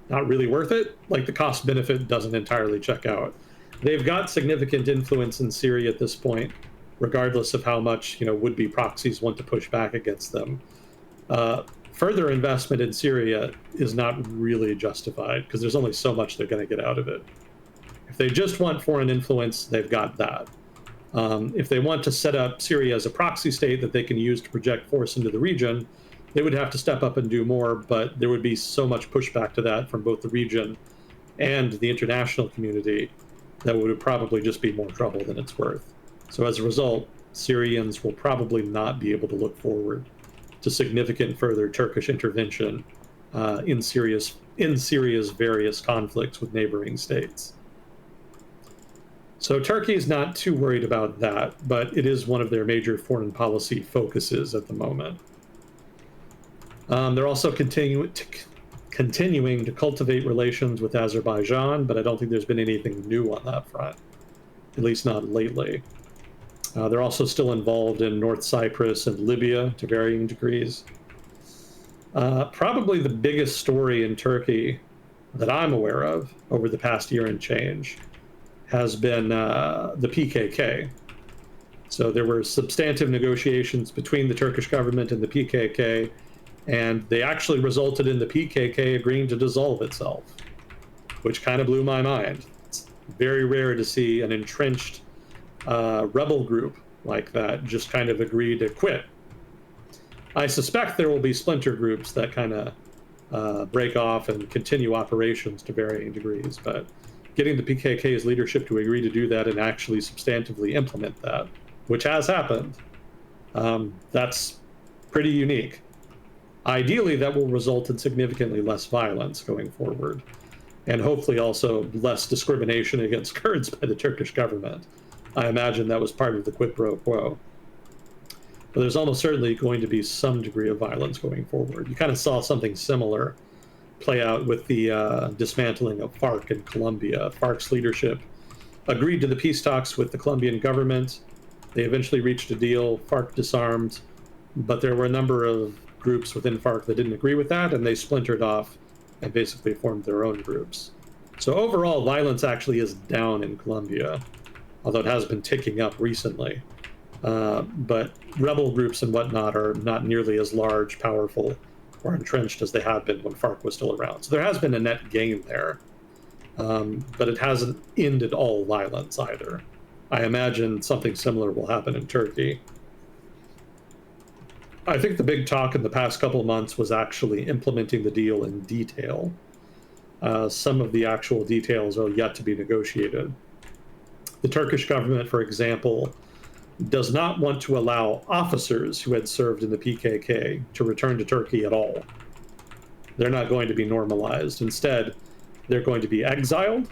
not really worth it. Like, the cost benefit doesn't entirely check out. They've got significant influence in Syria at this point, regardless of how much, would-be proxies want to push back against them. Further investment in Syria is not really justified because there's only so much they're going to get out of it. If they just want foreign influence, they've got that. If they want to set up Syria as a proxy state that they can use to project force into the region, they would have to step up and do more, but there would be so much pushback to that from both the region and the international community that would probably just be more trouble than it's worth. So as a result, Syrians will probably not be able to look forward to significant further Turkish intervention in Syria's various conflicts with neighboring states. So Turkey is not too worried about that, but it is one of their major foreign policy focuses at the moment. They're also continuing to cultivate relations with Azerbaijan, but I don't think there's been anything new on that front, at least not lately. They're also still involved in North Cyprus and Libya to varying degrees. Probably the biggest story in Turkey that I'm aware of over the past year and change has been the PKK. So there were substantive negotiations between the Turkish government and the PKK, and they actually resulted in the PKK agreeing to dissolve itself, which kind of blew my mind. It's very rare to see an entrenched rebel group like that just kind of agree to quit. I suspect there will be splinter groups that kind of break off and continue operations to varying degrees, but getting the PKK's leadership to agree to do that and actually substantively implement that, which has happened, that's pretty unique. Ideally, that will result in significantly less violence going forward, and hopefully also less discrimination against Kurds by the Turkish government. I imagine that was part of the quid pro quo. But there's almost certainly going to be some degree of violence going forward. You kind of saw something similar play out with the dismantling of FARC in Colombia. FARC's leadership agreed to the peace talks with the Colombian government. They eventually reached a deal. FARC disarmed, but there were a number of groups within FARC that didn't agree with that, and they splintered off and basically formed their own groups. So overall, violence actually is down in Colombia, although it has been ticking up recently. But rebel groups and whatnot are not nearly as large, powerful, or entrenched as they have been when FARC was still around. So there has been a net gain there, but it hasn't ended all violence either. I imagine something similar will happen in Turkey. I think the big talk in the past couple of months was actually implementing the deal in detail. Some of the actual details are yet to be negotiated. The Turkish government, for example, does not want to allow officers who had served in the PKK to return to Turkey at all. They're not going to be normalized. Instead, they're going to be exiled,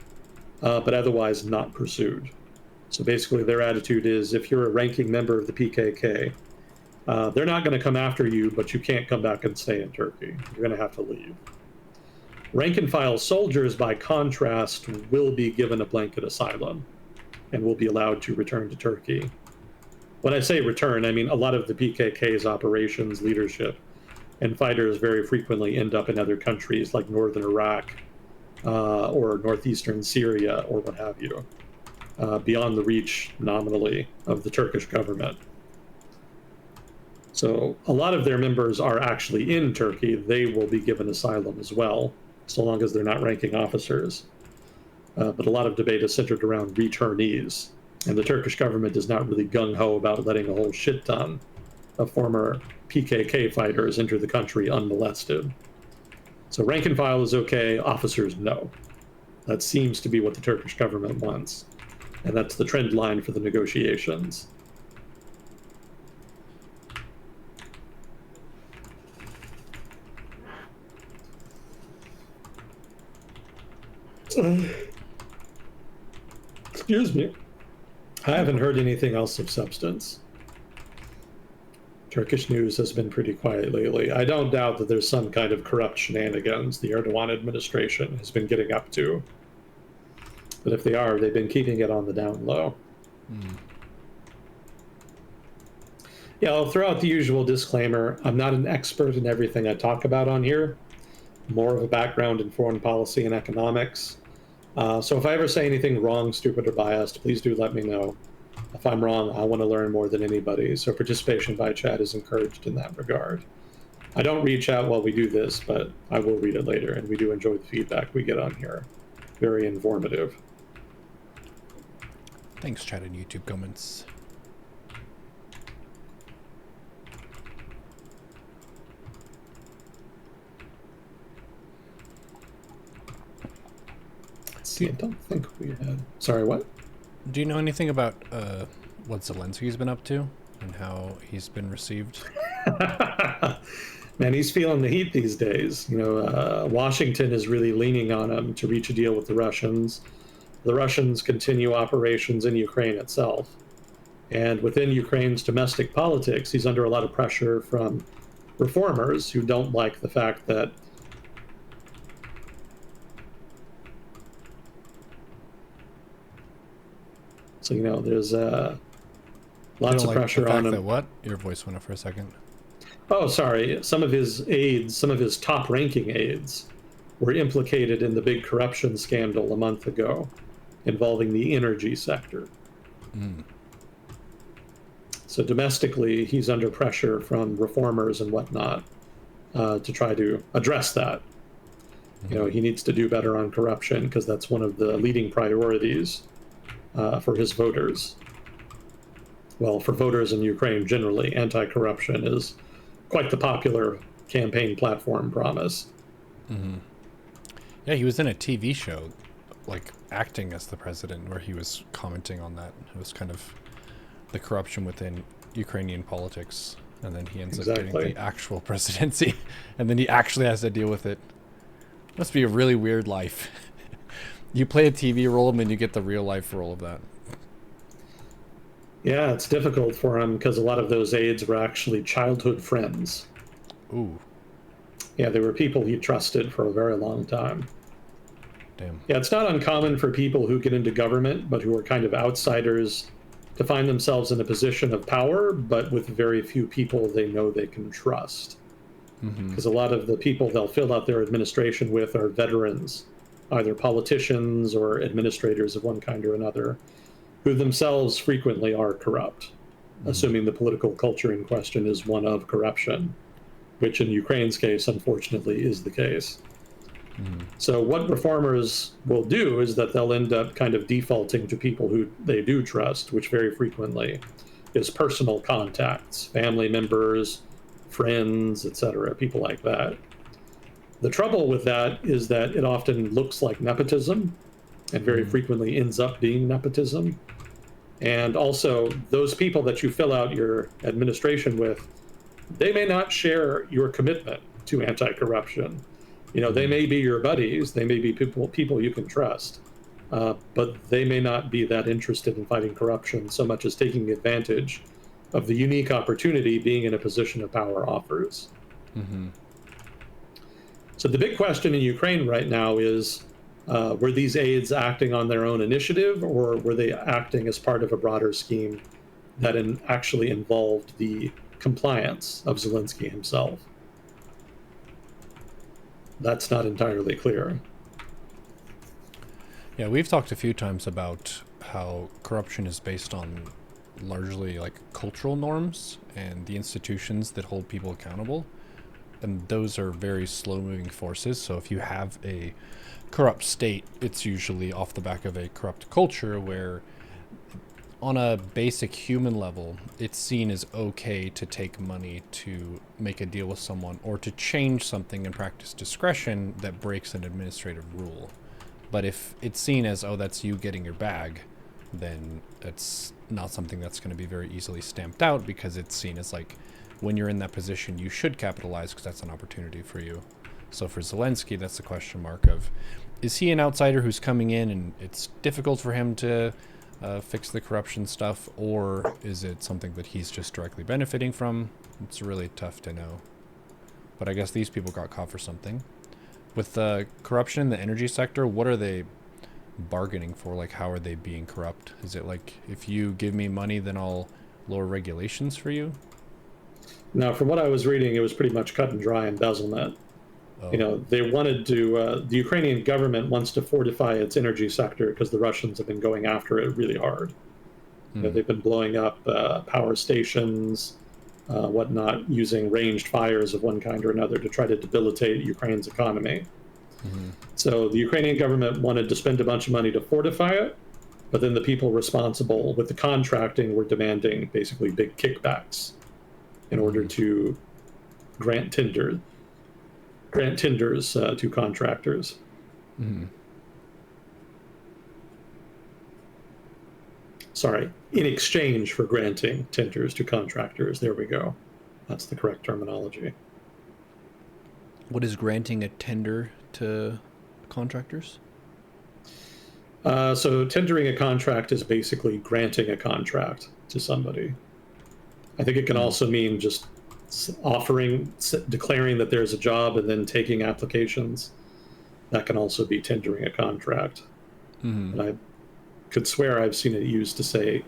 but otherwise not pursued. So basically, their attitude is if you're a ranking member of the PKK, they're not going to come after you, but you can't come back and stay in Turkey. You're going to have to leave. Rank and file soldiers, by contrast, will be given a blanket asylum and will be allowed to return to Turkey. When I say return, I mean a lot of the PKK's operations, leadership, and fighters very frequently end up in other countries like northern Iraq or northeastern Syria or what have you, beyond the reach, nominally, of the Turkish government. So a lot of their members are actually in Turkey. They will be given asylum as well, so long as they're not ranking officers. But a lot of debate is centered around returnees. And the Turkish government is not really gung-ho about letting a whole shit ton of former PKK fighters enter the country unmolested. So rank and file is okay, officers no. That seems to be what the Turkish government wants. And that's the trend line for the negotiations. Excuse me. I haven't heard anything else of substance. Turkish news has been pretty quiet lately. I don't doubt that there's some kind of corrupt shenanigans the Erdogan administration has been getting up to. But if they are, they've been keeping it on the down low. Yeah, I'll throw out the usual disclaimer. I'm not an expert in everything I talk about on here. More of a background in foreign policy and economics. So if I ever say anything wrong, stupid, or biased, please do let me know. If I'm wrong, I want to learn more than anybody, so participation by chat is encouraged in that regard. I don't read chat while we do this, but I will read it later, and we do enjoy the feedback we get on here. Very informative. Thanks, chat and YouTube comments. See, I don't think we had... Sorry, what? Do you know anything about what Zelensky's been up to and how he's been received? Man, he's feeling the heat these days. You know, Washington is really leaning on him to reach a deal with the Russians. The Russians continue operations in Ukraine itself. And within Ukraine's domestic politics, he's under a lot of pressure from reformers who don't like the fact that So, you know, there's lots of pressure on him. That what? Your voice went up for a second. Oh, sorry. Some of his aides, some of his top-ranking aides, were implicated in the big corruption scandal a month ago involving the energy sector. So domestically, he's under pressure from reformers and whatnot to try to address that. You know, he needs to do better on corruption because that's one of the leading priorities for his voters. Well, for voters in Ukraine generally, anti-corruption is quite the popular campaign platform promise. Yeah, he was in a TV show, like acting as the president, where he was commenting on that. It was kind of the corruption within Ukrainian politics, and then he ends up getting the actual presidency, and then he actually has to deal with it. Must be a really weird life. You play a TV role and then you get the real life role of that. Yeah, it's difficult for him because a lot of those aides were actually childhood friends. Ooh. Yeah, they were people he trusted for a very long time. Damn. Yeah, it's not uncommon for people who get into government, but who are kind of outsiders, to find themselves in a position of power, but with very few people they know they can trust. Because a lot of the people they'll fill out their administration with are veterans, either politicians or administrators of one kind or another, who themselves frequently are corrupt. assuming the political culture in question is one of corruption, which in Ukraine's case, unfortunately, is the case. So what reformers will do is that they'll end up kind of defaulting to people who they do trust, which very frequently is personal contacts, family members, friends, etc., people like that. The trouble with that is that it often looks like nepotism and very frequently ends up being nepotism. And also, those people that you fill out your administration with, they may not share your commitment to anti-corruption. They may be your buddies, they may be people you can trust, but they may not be that interested in fighting corruption so much as taking advantage of the unique opportunity being in a position of power offers. So the big question in Ukraine right now is, were these aides acting on their own initiative, or were they acting as part of a broader scheme that actually involved the compliance of Zelensky himself? That's not entirely clear. Yeah, we've talked a few times about how corruption is based on largely like cultural norms and the institutions that hold people accountable. And those are very slow moving forces. So if you have a corrupt state, it's usually off the back of a corrupt culture where, on a basic human level, it's seen as okay to take money to make a deal with someone or to change something and practice discretion that breaks an administrative rule. But if it's seen as, oh, that's you getting your bag, then it's not something that's going to be very easily stamped out, because it's seen as like, when you're in that position, you should capitalize because that's an opportunity for you. So for Zelensky, that's the question mark of, is he an outsider who's coming in and it's difficult for him to fix the corruption stuff, or is it something that he's just directly benefiting from? It's really tough to know. But I guess these people got caught for something. With the corruption in the energy sector, what are they bargaining for? Like, how are they being corrupt? Is it like, if you give me money, then I'll lower regulations for you? Now, from what I was reading, it was pretty much cut and dry embezzlement. They wanted to, the Ukrainian government wants to fortify its energy sector because the Russians have been going after it really hard. They've been blowing up power stations, whatnot, using ranged fires of one kind or another to try to debilitate Ukraine's economy. So the Ukrainian government wanted to spend a bunch of money to fortify it, but then the people responsible with the contracting were demanding basically big kickbacks in order to grant tenders to contractors. Sorry, in exchange for granting tenders to contractors. There we go. That's the correct terminology. What is granting a tender to contractors? So tendering a contract is basically granting a contract to somebody. I think it can also mean just declaring that there's a job and then taking applications. That can also be tendering a contract. And I could swear I've seen it used to say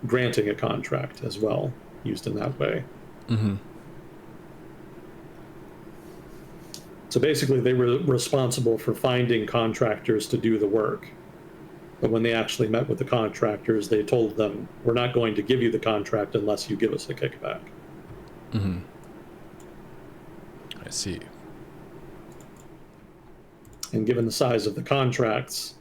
granting a contract as well, used in that way. So basically, they were responsible for finding contractors to do the work. But when they actually met with the contractors, they told them, we're not going to give you the contract unless you give us a kickback. I see. And given the size of the contracts,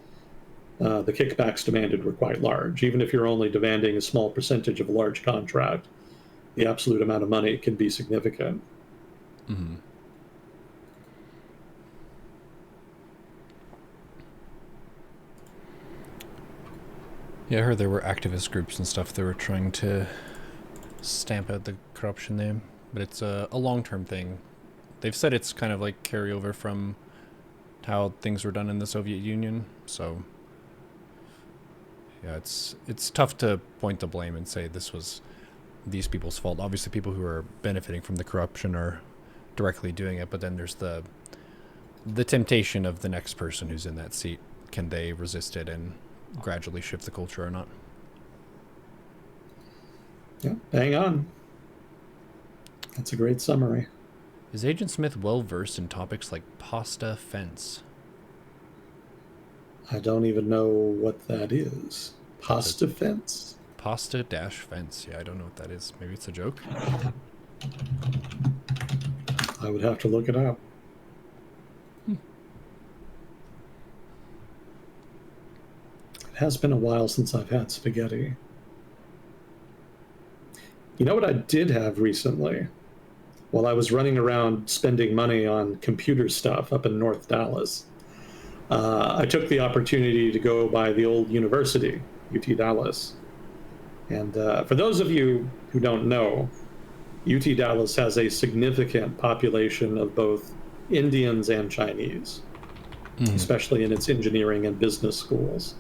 the kickbacks demanded were quite large. Even if you're only demanding a small percentage of a large contract, the absolute amount of money can be significant. Yeah, I heard there were activist groups and stuff that were trying to stamp out the corruption there, but it's a long-term thing. They've said it's kind of like carryover from how things were done in the Soviet Union, so yeah, it's tough to point the blame and say this was these people's fault. Obviously, people who are benefiting from the corruption are directly doing it, but then there's the temptation of the next person who's in that seat. Can they resist it and gradually shift the culture or not? Yeah, hang on. That's a great summary. Is Agent Smith well versed in topics like pasta fence? I don't even know what that is. Pasta fence? Pasta dash fence. Yeah, I don't know what that is. Maybe it's a joke. I would have to look it up. It has been a while since I've had spaghetti. You know what I did have recently? While I was running around spending money on computer stuff up in North Dallas, I took the opportunity to go by the old university, UT Dallas. And for those of you who don't know, UT Dallas has a significant population of both Indians and Chinese, especially in its engineering and business schools.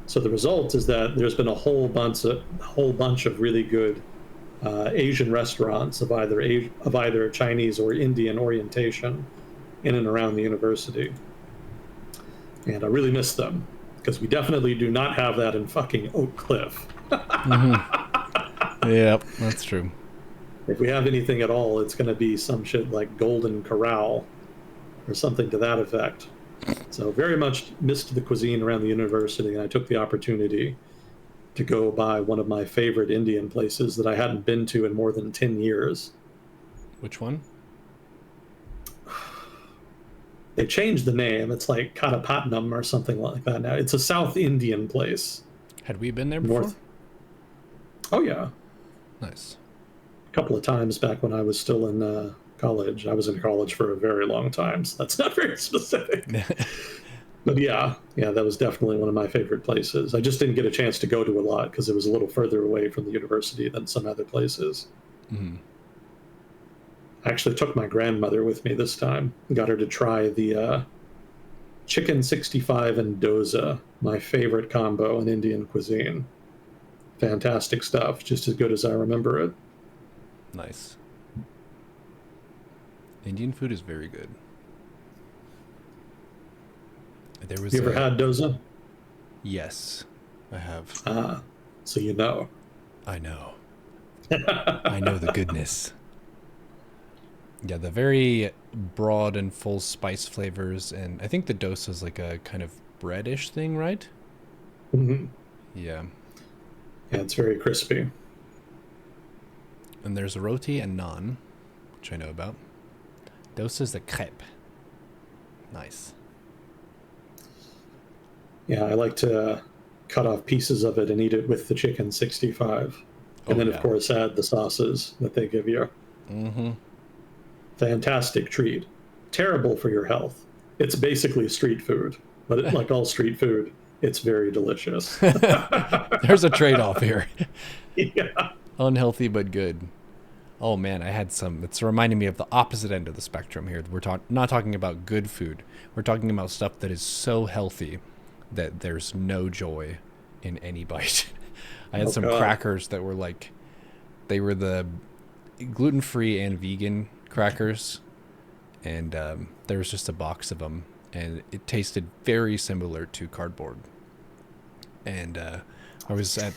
So the result is that there's been a whole bunch of really good Asian restaurants of either Chinese or Indian orientation in and around the university. And I really miss them because we definitely do not have that in fucking Oak Cliff. Yep, that's true. If we have anything at all, it's going to be some shit like Golden Corral or something to that effect. So very much missed the cuisine around the university, and I took the opportunity to go by one of my favorite Indian places that I hadn't been to in more than 10 years. Which one? They changed the name. It's like Katapatnam or something like that now. It's a South Indian place. Had we been there before? North. Oh, yeah. Nice. A couple of times back when I was still in college. I was in college for a very long time, so that's not very specific. But yeah, that was definitely one of my favorite places. I just didn't get a chance to go to a lot because it was a little further away from the university than some other places. I actually took my grandmother with me this time. Got her to try the chicken 65 and dosa, my favorite combo in Indian cuisine. Fantastic stuff, just as good as I remember it. Nice. Indian food is very good. There was You ever had dosa? Yes, I have. So you know. I know. I know the goodness. Yeah, the very broad and full spice flavors, and I think the dosa is like a kind of breadish thing, right? Mm-hmm. Yeah. Yeah, it's very crispy. And there's roti and naan, which I know about. Dosa is the crepe. Nice. Yeah, I like to cut off pieces of it and eat it with the chicken 65. And then, of course, add the sauces that they give you. Mm-hmm. Fantastic treat. Terrible for your health. It's basically street food, but like all street food, it's very delicious. There's a trade-off here. Yeah. Unhealthy but good. Oh man, I had some. It's reminding me of the opposite end of the spectrum here. We're not talking about good food. We're talking about stuff that is so healthy that there's no joy in any bite. I had some crackers that were like, they were the gluten-free and vegan crackers, and there was just a box of them, and it tasted very similar to cardboard. And I was at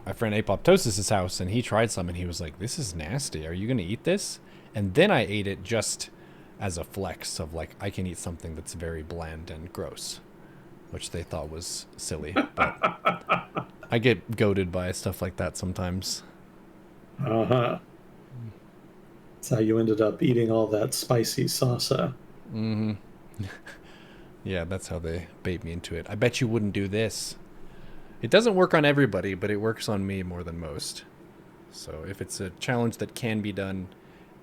my friend Apoptosis' house, and he tried some, and he was like, "This is nasty. Are you gonna eat this?" And then I ate it just as a flex of like, I can eat something that's very bland and gross, which they thought was silly. But I get goaded by stuff like that sometimes. Uh-huh. That's how you ended up eating all that spicy salsa. Mm-hmm. Yeah, that's how they bait me into it. I bet you wouldn't do this. It doesn't work on everybody, but it works on me more than most. So if it's a challenge that can be done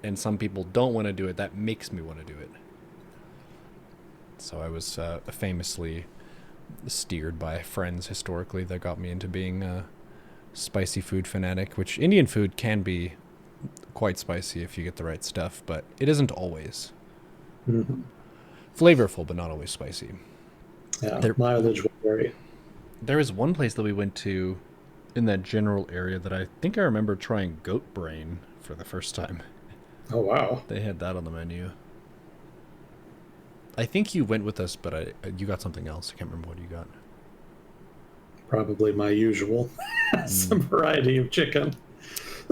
and some people don't want to do it, that makes me want to do it. So I was famously steered by friends historically that got me into being a spicy food fanatic, which Indian food can be quite spicy if you get the right stuff, but it isn't always. Mm-hmm. Flavorful, but not always spicy. Yeah, mileage will vary. There was one place that we went to in that general area that I think I remember trying goat brain for the first time. Oh, wow. They had that on the menu. I think you went with us, but you got something else. I can't remember what you got. Probably my usual. Some variety of chicken.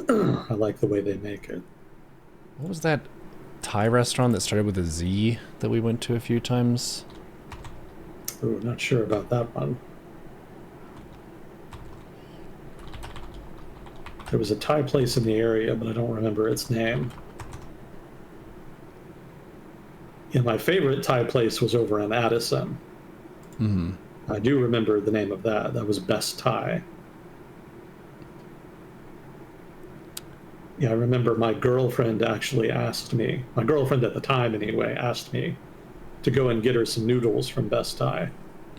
I like the way they make it. What was that Thai restaurant that started with a Z that we went to a few times? Ooh, not sure about that one. There was a Thai place in the area, but I don't remember its name. Yeah, my favorite Thai place was over in Addison. Mm-hmm. I do remember the name of that. That was Best Thai. Yeah, I remember my girlfriend actually asked me, my girlfriend at the time anyway, asked me to go and get her some noodles from Best Thai.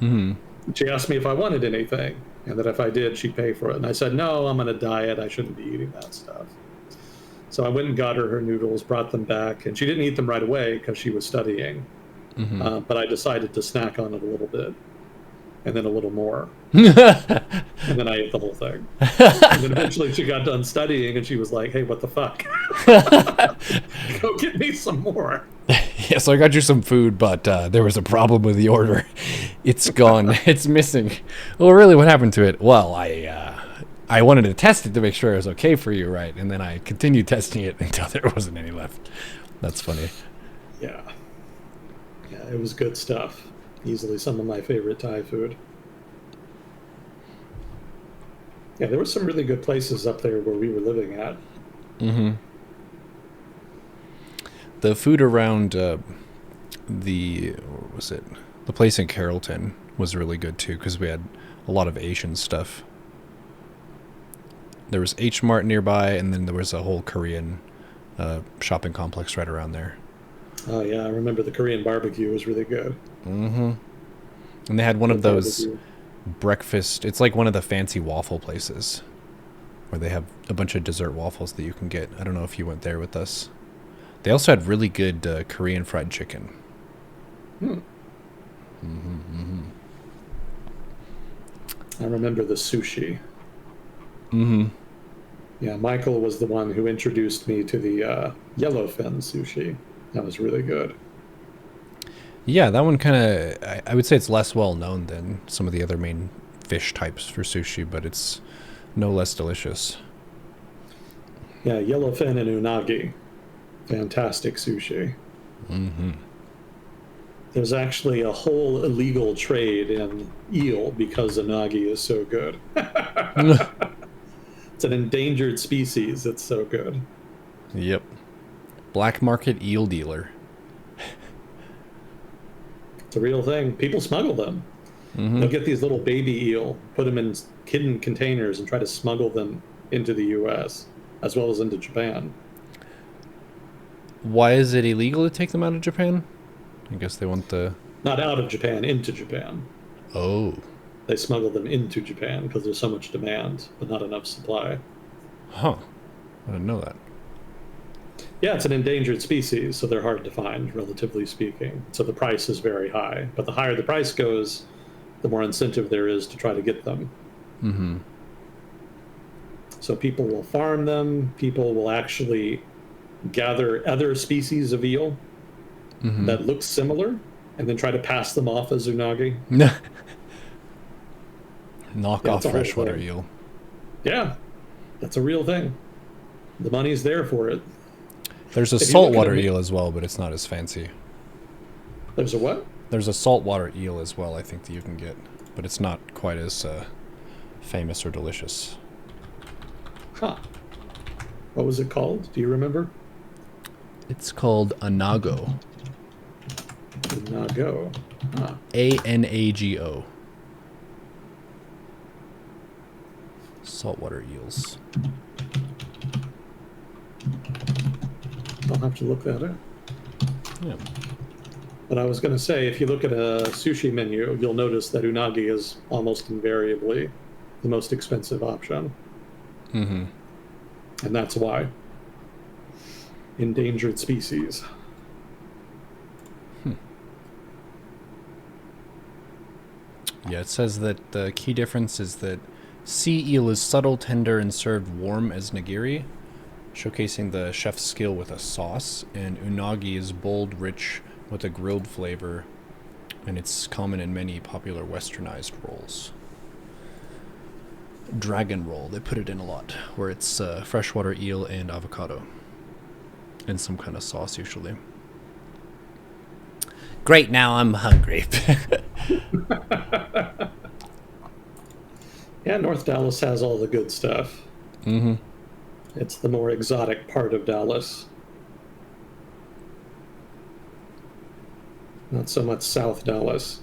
Mm-hmm. She asked me if I wanted anything, and that if I did, she'd pay for it. And I said, no, I'm on a diet. I shouldn't be eating that stuff. So I went and got her noodles, brought them back, and she didn't eat them right away because she was studying. Mm-hmm. But I decided to snack on it a little bit, and then a little more. And then I ate the whole thing. And then eventually she got done studying, and she was like, hey, what the fuck? Go get me some more. Yeah, so I got you some food, but there was a problem with the order. It's gone. It's missing. Well, really, what happened to it? Well, I wanted to test it to make sure it was okay for you, right? And then I continued testing it until there wasn't any left. That's funny. Yeah. Yeah, it was good stuff. Easily some of my favorite Thai food. Yeah, there were some really good places up there where we were living at. Mm-hmm. The food around what was it? The place in Carrollton was really good too because we had a lot of Asian stuff. There was H Mart nearby, and then there was a whole Korean shopping complex right around there. Oh yeah, I remember the Korean barbecue was really good. Mm-hmm. And they had one of those Barbecue. breakfast. It's like one of the fancy waffle places where they have a bunch of dessert waffles that you can get. I don't know if you went there with us. They also had really good Korean fried chicken. Hmm. Mm-hmm. I remember the sushi. Mm-hmm. Yeah, Michael was the one who introduced me to the yellowfin sushi. That was really good. Yeah, that one kind of, I would say it's less well known than some of the other main fish types for sushi, but it's no less delicious. Yeah, yellowfin and unagi. Fantastic sushi. Mm-hmm. There's actually a whole illegal trade in eel because unagi is so good. It's an endangered species. It's so good. Yep. Black market eel dealer. It's a real thing. People smuggle them. Mm-hmm. They'll get these little baby eel, put them in hidden containers, and try to smuggle them into the U.S. as well as into Japan. Why is it illegal to take them out of Japan? I guess they want the... Not out of Japan, into Japan. Oh. They smuggle them into Japan because there's so much demand, but not enough supply. Huh. I didn't know that. Yeah, it's an endangered species, so they're hard to find, relatively speaking. So the price is very high. But the higher the price goes, the more incentive there is to try to get them. Mm-hmm. So people will farm them. People will actually gather other species of eel that look similar and then try to pass them off as unagi. Knock Yeah, off it's a whole freshwater thing. eel. Yeah, that's a real thing. The money's there for it. There's a If you look at saltwater it- eel as well, but it's not as fancy. There's a what? There's a saltwater eel as well, I think, that you can get, but it's not quite as famous or delicious. Huh. What was it called? Do you remember? It's called anago. Did not go. Huh. Anago. Saltwater eels. I'll have to look that up. Yeah. But I was going to say, if you look at a sushi menu, you'll notice that unagi is almost invariably the most expensive option. Mm-hmm. And that's why. Endangered species. Yeah, it says that the key difference is that sea eel is subtle, tender, and served warm as nigiri, showcasing the chef's skill with a sauce, and unagi is bold, rich, with a grilled flavor, and it's common in many popular westernized rolls. Dragon roll, they put it in a lot, where it's freshwater eel and avocado, and some kind of sauce usually. Great, now I'm hungry. Yeah, North Dallas has all the good stuff. Mm-hmm. It's the more exotic part of Dallas. Not so much South Dallas.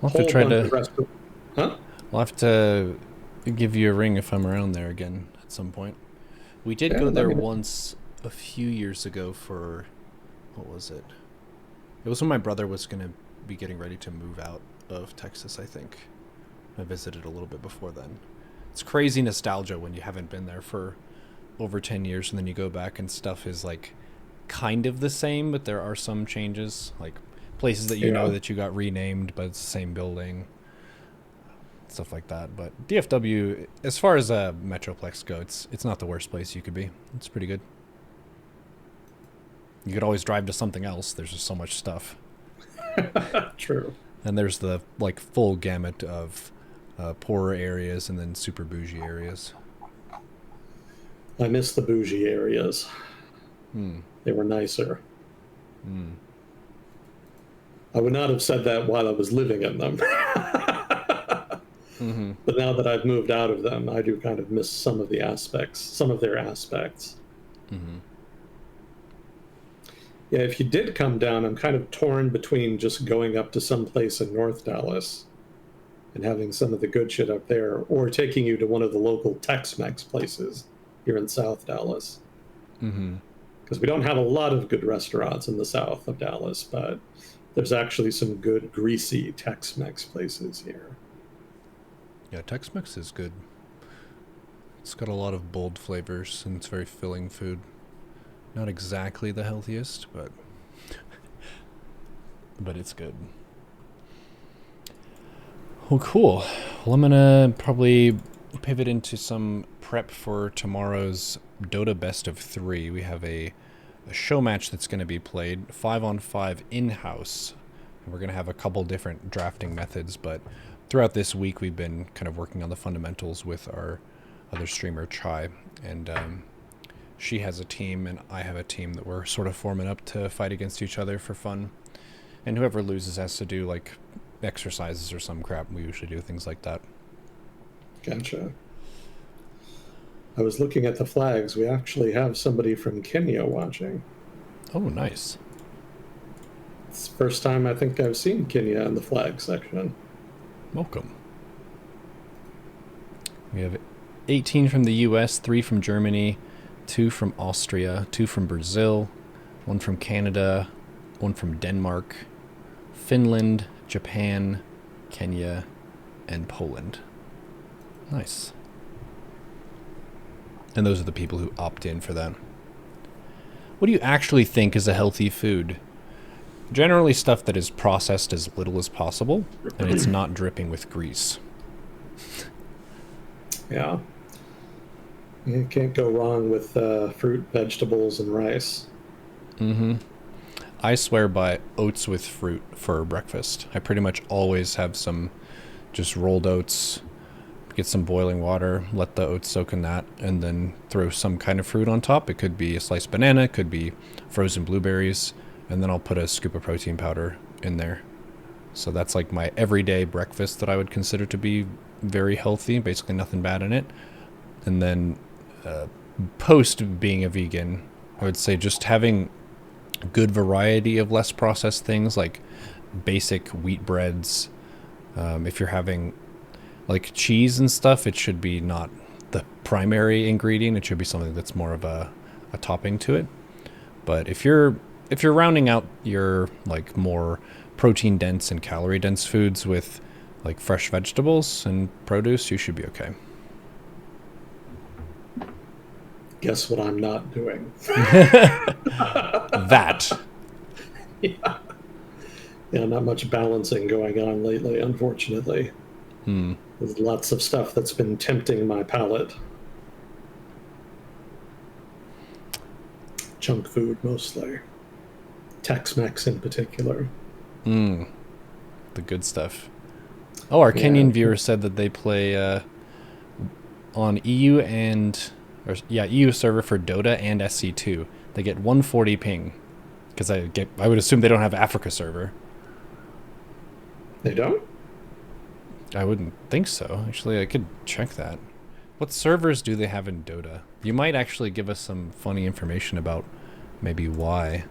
I'll have to Whole try bunch to. of restaurants. Huh? I'll have to give you a ring if I'm around there again at some point. We did Yeah, go let there me know. once a few years ago for, what was it? It was when my brother was going to be getting ready to move out of Texas, I think. I visited a little bit before then. It's crazy nostalgia when you haven't been there for over 10 years and then you go back and stuff is like kind of the same, but there are some changes, like places that you know Yeah. that you got renamed, but it's the same building, stuff like that. But DFW, as far as a Metroplex go, it's not the worst place you could be. It's pretty good. You could always drive to something else. There's just so much stuff. True. And there's the like full gamut of poorer areas and then super bougie areas. I miss the bougie areas. Hmm. They were nicer. Hmm. I would not have said that while I was living in them. Mm-hmm. But now that I've moved out of them, I do kind of miss some of the aspects, some of their aspects. Mm-hmm. Yeah, if you did come down, I'm kind of torn between just going up to some place in North Dallas and having some of the good shit up there, or taking you to one of the local Tex-Mex places here in South Dallas. Mm-hmm. Because we don't have a lot of good restaurants in the south of Dallas, but there's actually some good greasy Tex-Mex places here. Yeah, Tex-Mex is good. It's got a lot of bold flavors and it's very filling food. Not exactly the healthiest, but it's good. Well, cool. Well, I'm gonna probably pivot into some prep for tomorrow's Dota Best of 3. We have a show match that's going to be played 5-on-5 in-house. And we're going to have a couple different drafting methods, but throughout this week we've been kind of working on the fundamentals with our other streamer Chai, and she has a team and I have a team that we're sort of forming up to fight against each other for fun. And whoever loses has to do like exercises or some crap. We usually do things like that. Gotcha. I was looking at the flags. We actually have somebody from Kenya watching. Oh, nice. It's the first time I think I've seen Kenya in the flag section. Welcome. We have 18 from the US, 3 from Germany, 2 from Austria, 2 from Brazil, 1 from Canada, 1 from Denmark, Finland, Japan, Kenya, and Poland. Nice. And those are the people who opt in for that. What do you actually think is a healthy food? Generally stuff that is processed as little as possible, and it's not dripping with grease. Yeah. You can't go wrong with fruit, vegetables, and rice. Mm-hmm. I swear by oats with fruit for breakfast. I pretty much always have some just rolled oats, get some boiling water, let the oats soak in that, and then throw some kind of fruit on top. It could be a sliced banana, it could be frozen blueberries, and then I'll put a scoop of protein powder in there. So that's like my everyday breakfast that I would consider to be very healthy, basically nothing bad in it. And then post being a vegan, I would say just having good variety of less processed things like basic wheat breads. If you're having like cheese and stuff, it should be not the primary ingredient. It should be something that's more of a topping to it. But if you're rounding out your like more protein dense and calorie dense foods with like fresh vegetables and produce, you should be okay. Guess what I'm not doing? That. Yeah. Yeah, not much balancing going on lately, unfortunately. Hmm. There's lots of stuff that's been tempting my palate. Junk food mostly. Tex-Mex in particular. Mm. The good stuff. Oh, our Yeah. Kenyan viewer said that they play on EU EU server for Dota and SC2. They get 140 ping. Because I would assume they don't have Africa server. They don't? I wouldn't think so. Actually, I could check that. What servers do they have in Dota? You might actually give us some funny information about maybe why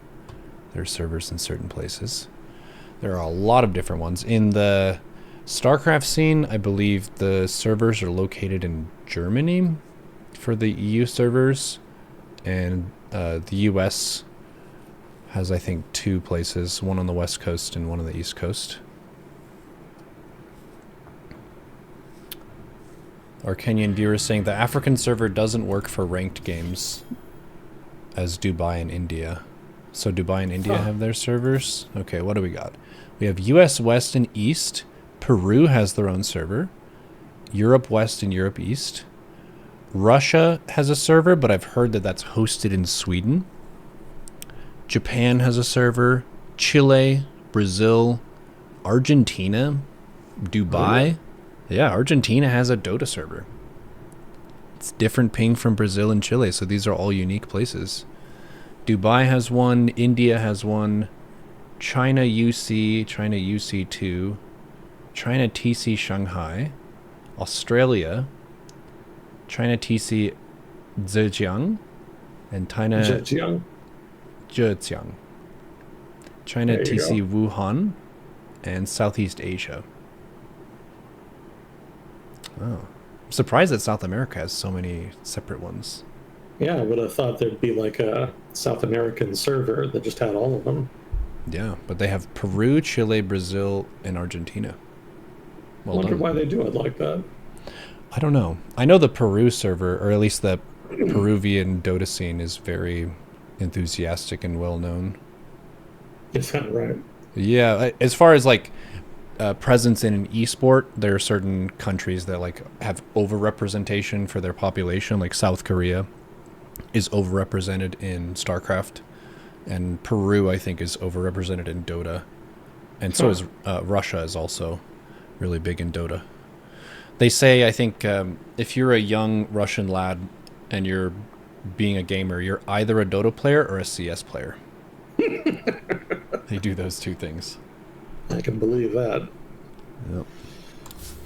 there's servers in certain places. There are a lot of different ones. In the StarCraft scene, I believe the servers are located in Germany for the EU servers, and the US has, I think, 2 places, one on the West Coast and one on the East Coast. Our Kenyan viewer is saying the African server doesn't work for ranked games as Dubai and India. So Dubai and India have their servers? Okay, what do we got? We have US West and East. Peru has their own server. Europe West and Europe East. Russia has a server, but I've heard that that's hosted in Sweden. Japan has a server. Chile, Brazil, Argentina, Dubai. Yeah, Argentina has a Dota server. It's different ping from Brazil and Chile, so these are all unique places. Dubai has one, India has one, China UC2, China TC Shanghai, Australia, China TC Zhejiang, and China Zhejiang. China TC Wuhan, and Southeast Asia. Oh. I'm surprised that South America has so many separate ones. Yeah, I would have thought there'd be like a South American server that just had all of them. Yeah, but they have Peru, Chile, Brazil, and Argentina. I wonder why they do it like that. I don't know. I know the Peru server, or at least the Peruvian Dota scene, is very enthusiastic and well known. Is that right? Yeah, as far as like presence in an esport, there are certain countries that like have overrepresentation for their population, like South Korea is overrepresented in StarCraft, and Peru I think is overrepresented in Dota, and so is Russia is also really big in Dota. They say, I think, if you're a young Russian lad and you're being a gamer, you're either a Dota player or a CS player. They do those 2 things. I can believe that. Yep.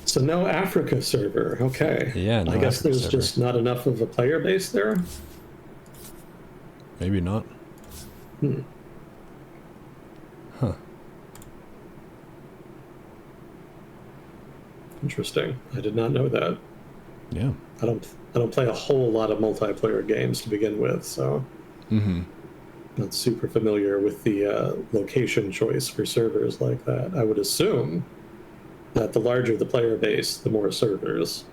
So no Africa server. Okay. Yeah, no I guess Africa there's server. just not enough of a player base there. Maybe not. Huh. Interesting. I did not know that. Yeah. I don't play a whole lot of multiplayer games to begin with, so not super familiar with the location choice for servers like that. I would assume that the larger the player base, the more servers.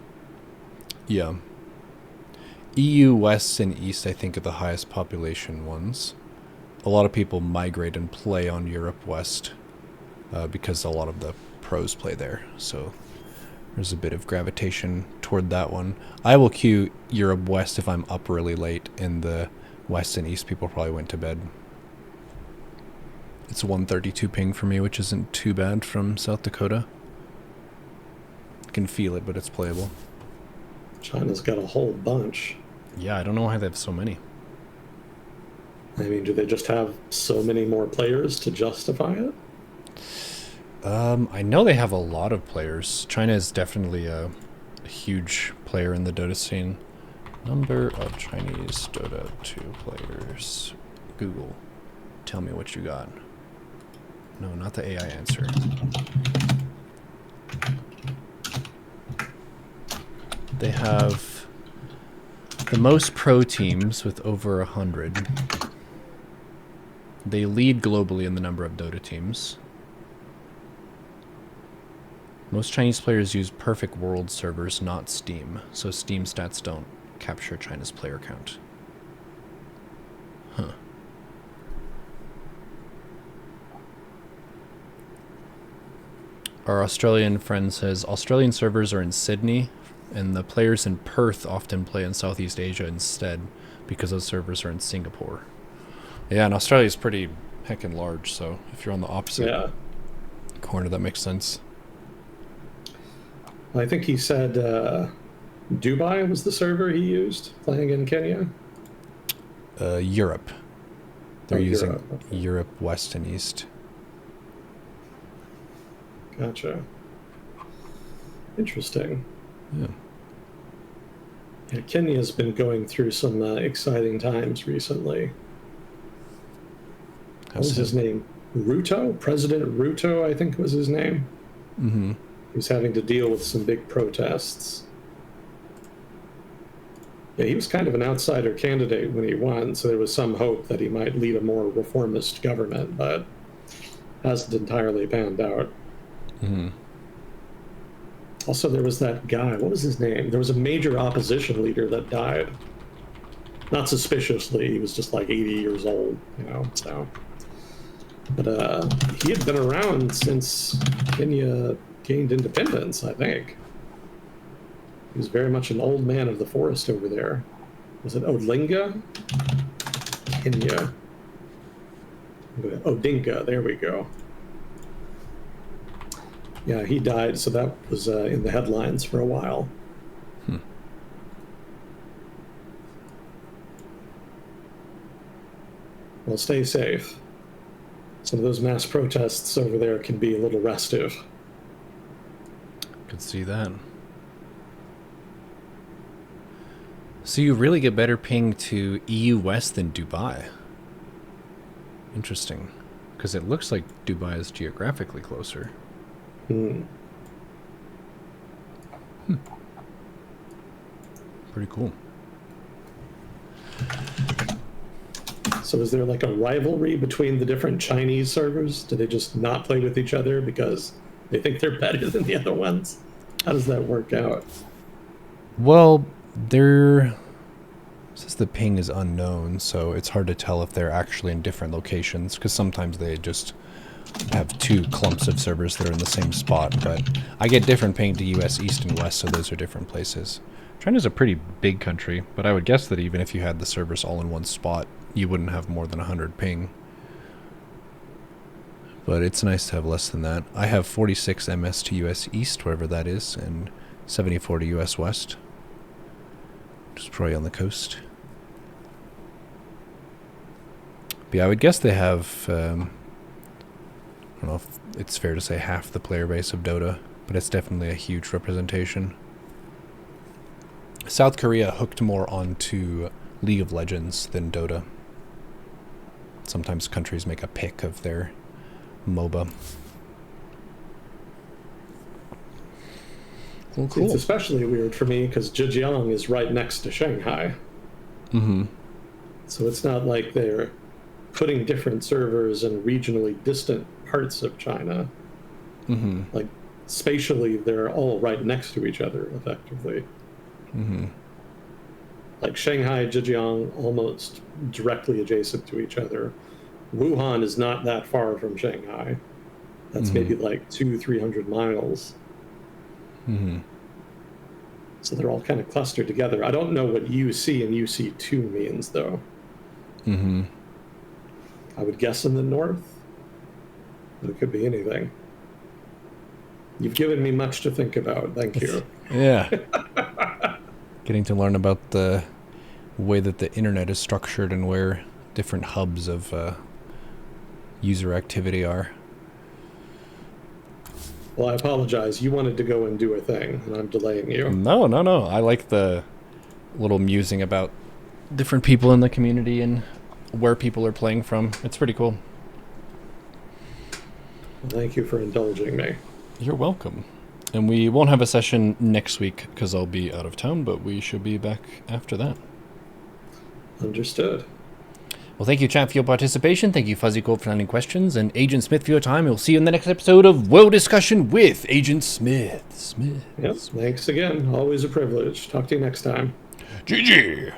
Yeah. EU West and East, I think, are the highest population ones. A lot of people migrate and play on Europe West because a lot of the pros play there. So there's a bit of gravitation toward that one. I will queue Europe West if I'm up really late, and the West and East people probably went to bed. It's 132 ping for me, which isn't too bad from South Dakota. I can feel it, but it's playable. China's got a whole bunch. Yeah, I don't know why they have so many. I mean, do they just have so many more players to justify it? I know they have a lot of players. China is definitely a huge player in the Dota scene. Number of Chinese Dota 2 players. Google, tell me what you got. No, not the AI answer. They have the most pro teams with over 100. They lead globally in the number of Dota teams. Most Chinese players use Perfect World servers, not Steam, so Steam stats don't capture China's player count. Huh. Our Australian friend says Australian servers are in Sydney, and the players in Perth often play in Southeast Asia instead because those servers are in Singapore. Yeah, and Australia is pretty heckin' large, so if you're on the opposite corner, that makes sense. I think he said Dubai was the server he used playing in Kenya. Europe. They're using Europe. Okay. Europe West and East. Gotcha. Interesting. Yeah. Yeah, Kenya's been going through some exciting times recently. What was his name? Ruto? President Ruto, I think was his name. Mm-hmm. He was having to deal with some big protests. Yeah, he was kind of an outsider candidate when he won, so there was some hope that he might lead a more reformist government, but hasn't entirely panned out. Mm-hmm. Also, there was that guy. What was his name? There was a major opposition leader that died. Not suspiciously, he was just like 80 years old, so. But he had been around since Kenya gained independence, I think. He was very much an old man of the forest over there. Was it Odinga? Kenya. Odinga, there we go. Yeah, he died, so that was in the headlines for a while. Well, stay safe. Some of those mass protests over there can be a little restive. Could see that. So you really get better ping to EU West than Dubai. Interesting. Because it looks like Dubai is geographically closer. Pretty cool. So is there like a rivalry between the different Chinese servers? Do they just not play with each other because they think they're better than the other ones? How does that work out? Well, since the ping is unknown, so it's hard to tell if they're actually in different locations, because sometimes they just have two clumps of servers that are in the same spot, but I get different ping to US East and West, so those are different places. China's a pretty big country, but I would guess that even if you had the servers all in one spot, you wouldn't have more than 100 ping. But it's nice to have less than that. I have 46 MS to US East, wherever that is, and 74 to US West. Just probably on the coast. But yeah, I would guess they have, I don't know if it's fair to say half the player base of Dota, but it's definitely a huge representation. South Korea hooked more onto League of Legends than Dota. Sometimes countries make a pick of their MOBA. Well, cool. It's especially weird for me because Zhejiang is right next to Shanghai. Mm-hmm. So it's not like they're putting different servers in regionally distant parts of China. Mm-hmm. Like, spatially, they're all right next to each other, effectively. Mm-hmm. Like Shanghai, Zhejiang, almost directly adjacent to each other. Wuhan is not that far from Shanghai. That's maybe like 200-300 miles. Mm-hmm. So they're all kind of clustered together. I don't know what UC and UC2 means, though. Mm-hmm. I would guess in the north, but it could be anything. You've given me much to think about. Thank you. Yeah. Getting to learn about the way that the internet is structured and where different hubs of user activity are. Well, I apologize. You wanted to go and do a thing, and I'm delaying you. No. I like the little musing about different people in the community and where people are playing from. It's pretty cool. Well, thank you for indulging me. You're welcome. And we won't have a session next week because I'll be out of town, but we should be back after that. Understood. Well, thank you, chat, for your participation. Thank you, Fuzzy Cold, for landing questions. And Agent Smith, for your time. We'll see you in the next episode of World Discussion with Agent Smith. Yep. Thanks again. Always a privilege. Talk to you next time. GG.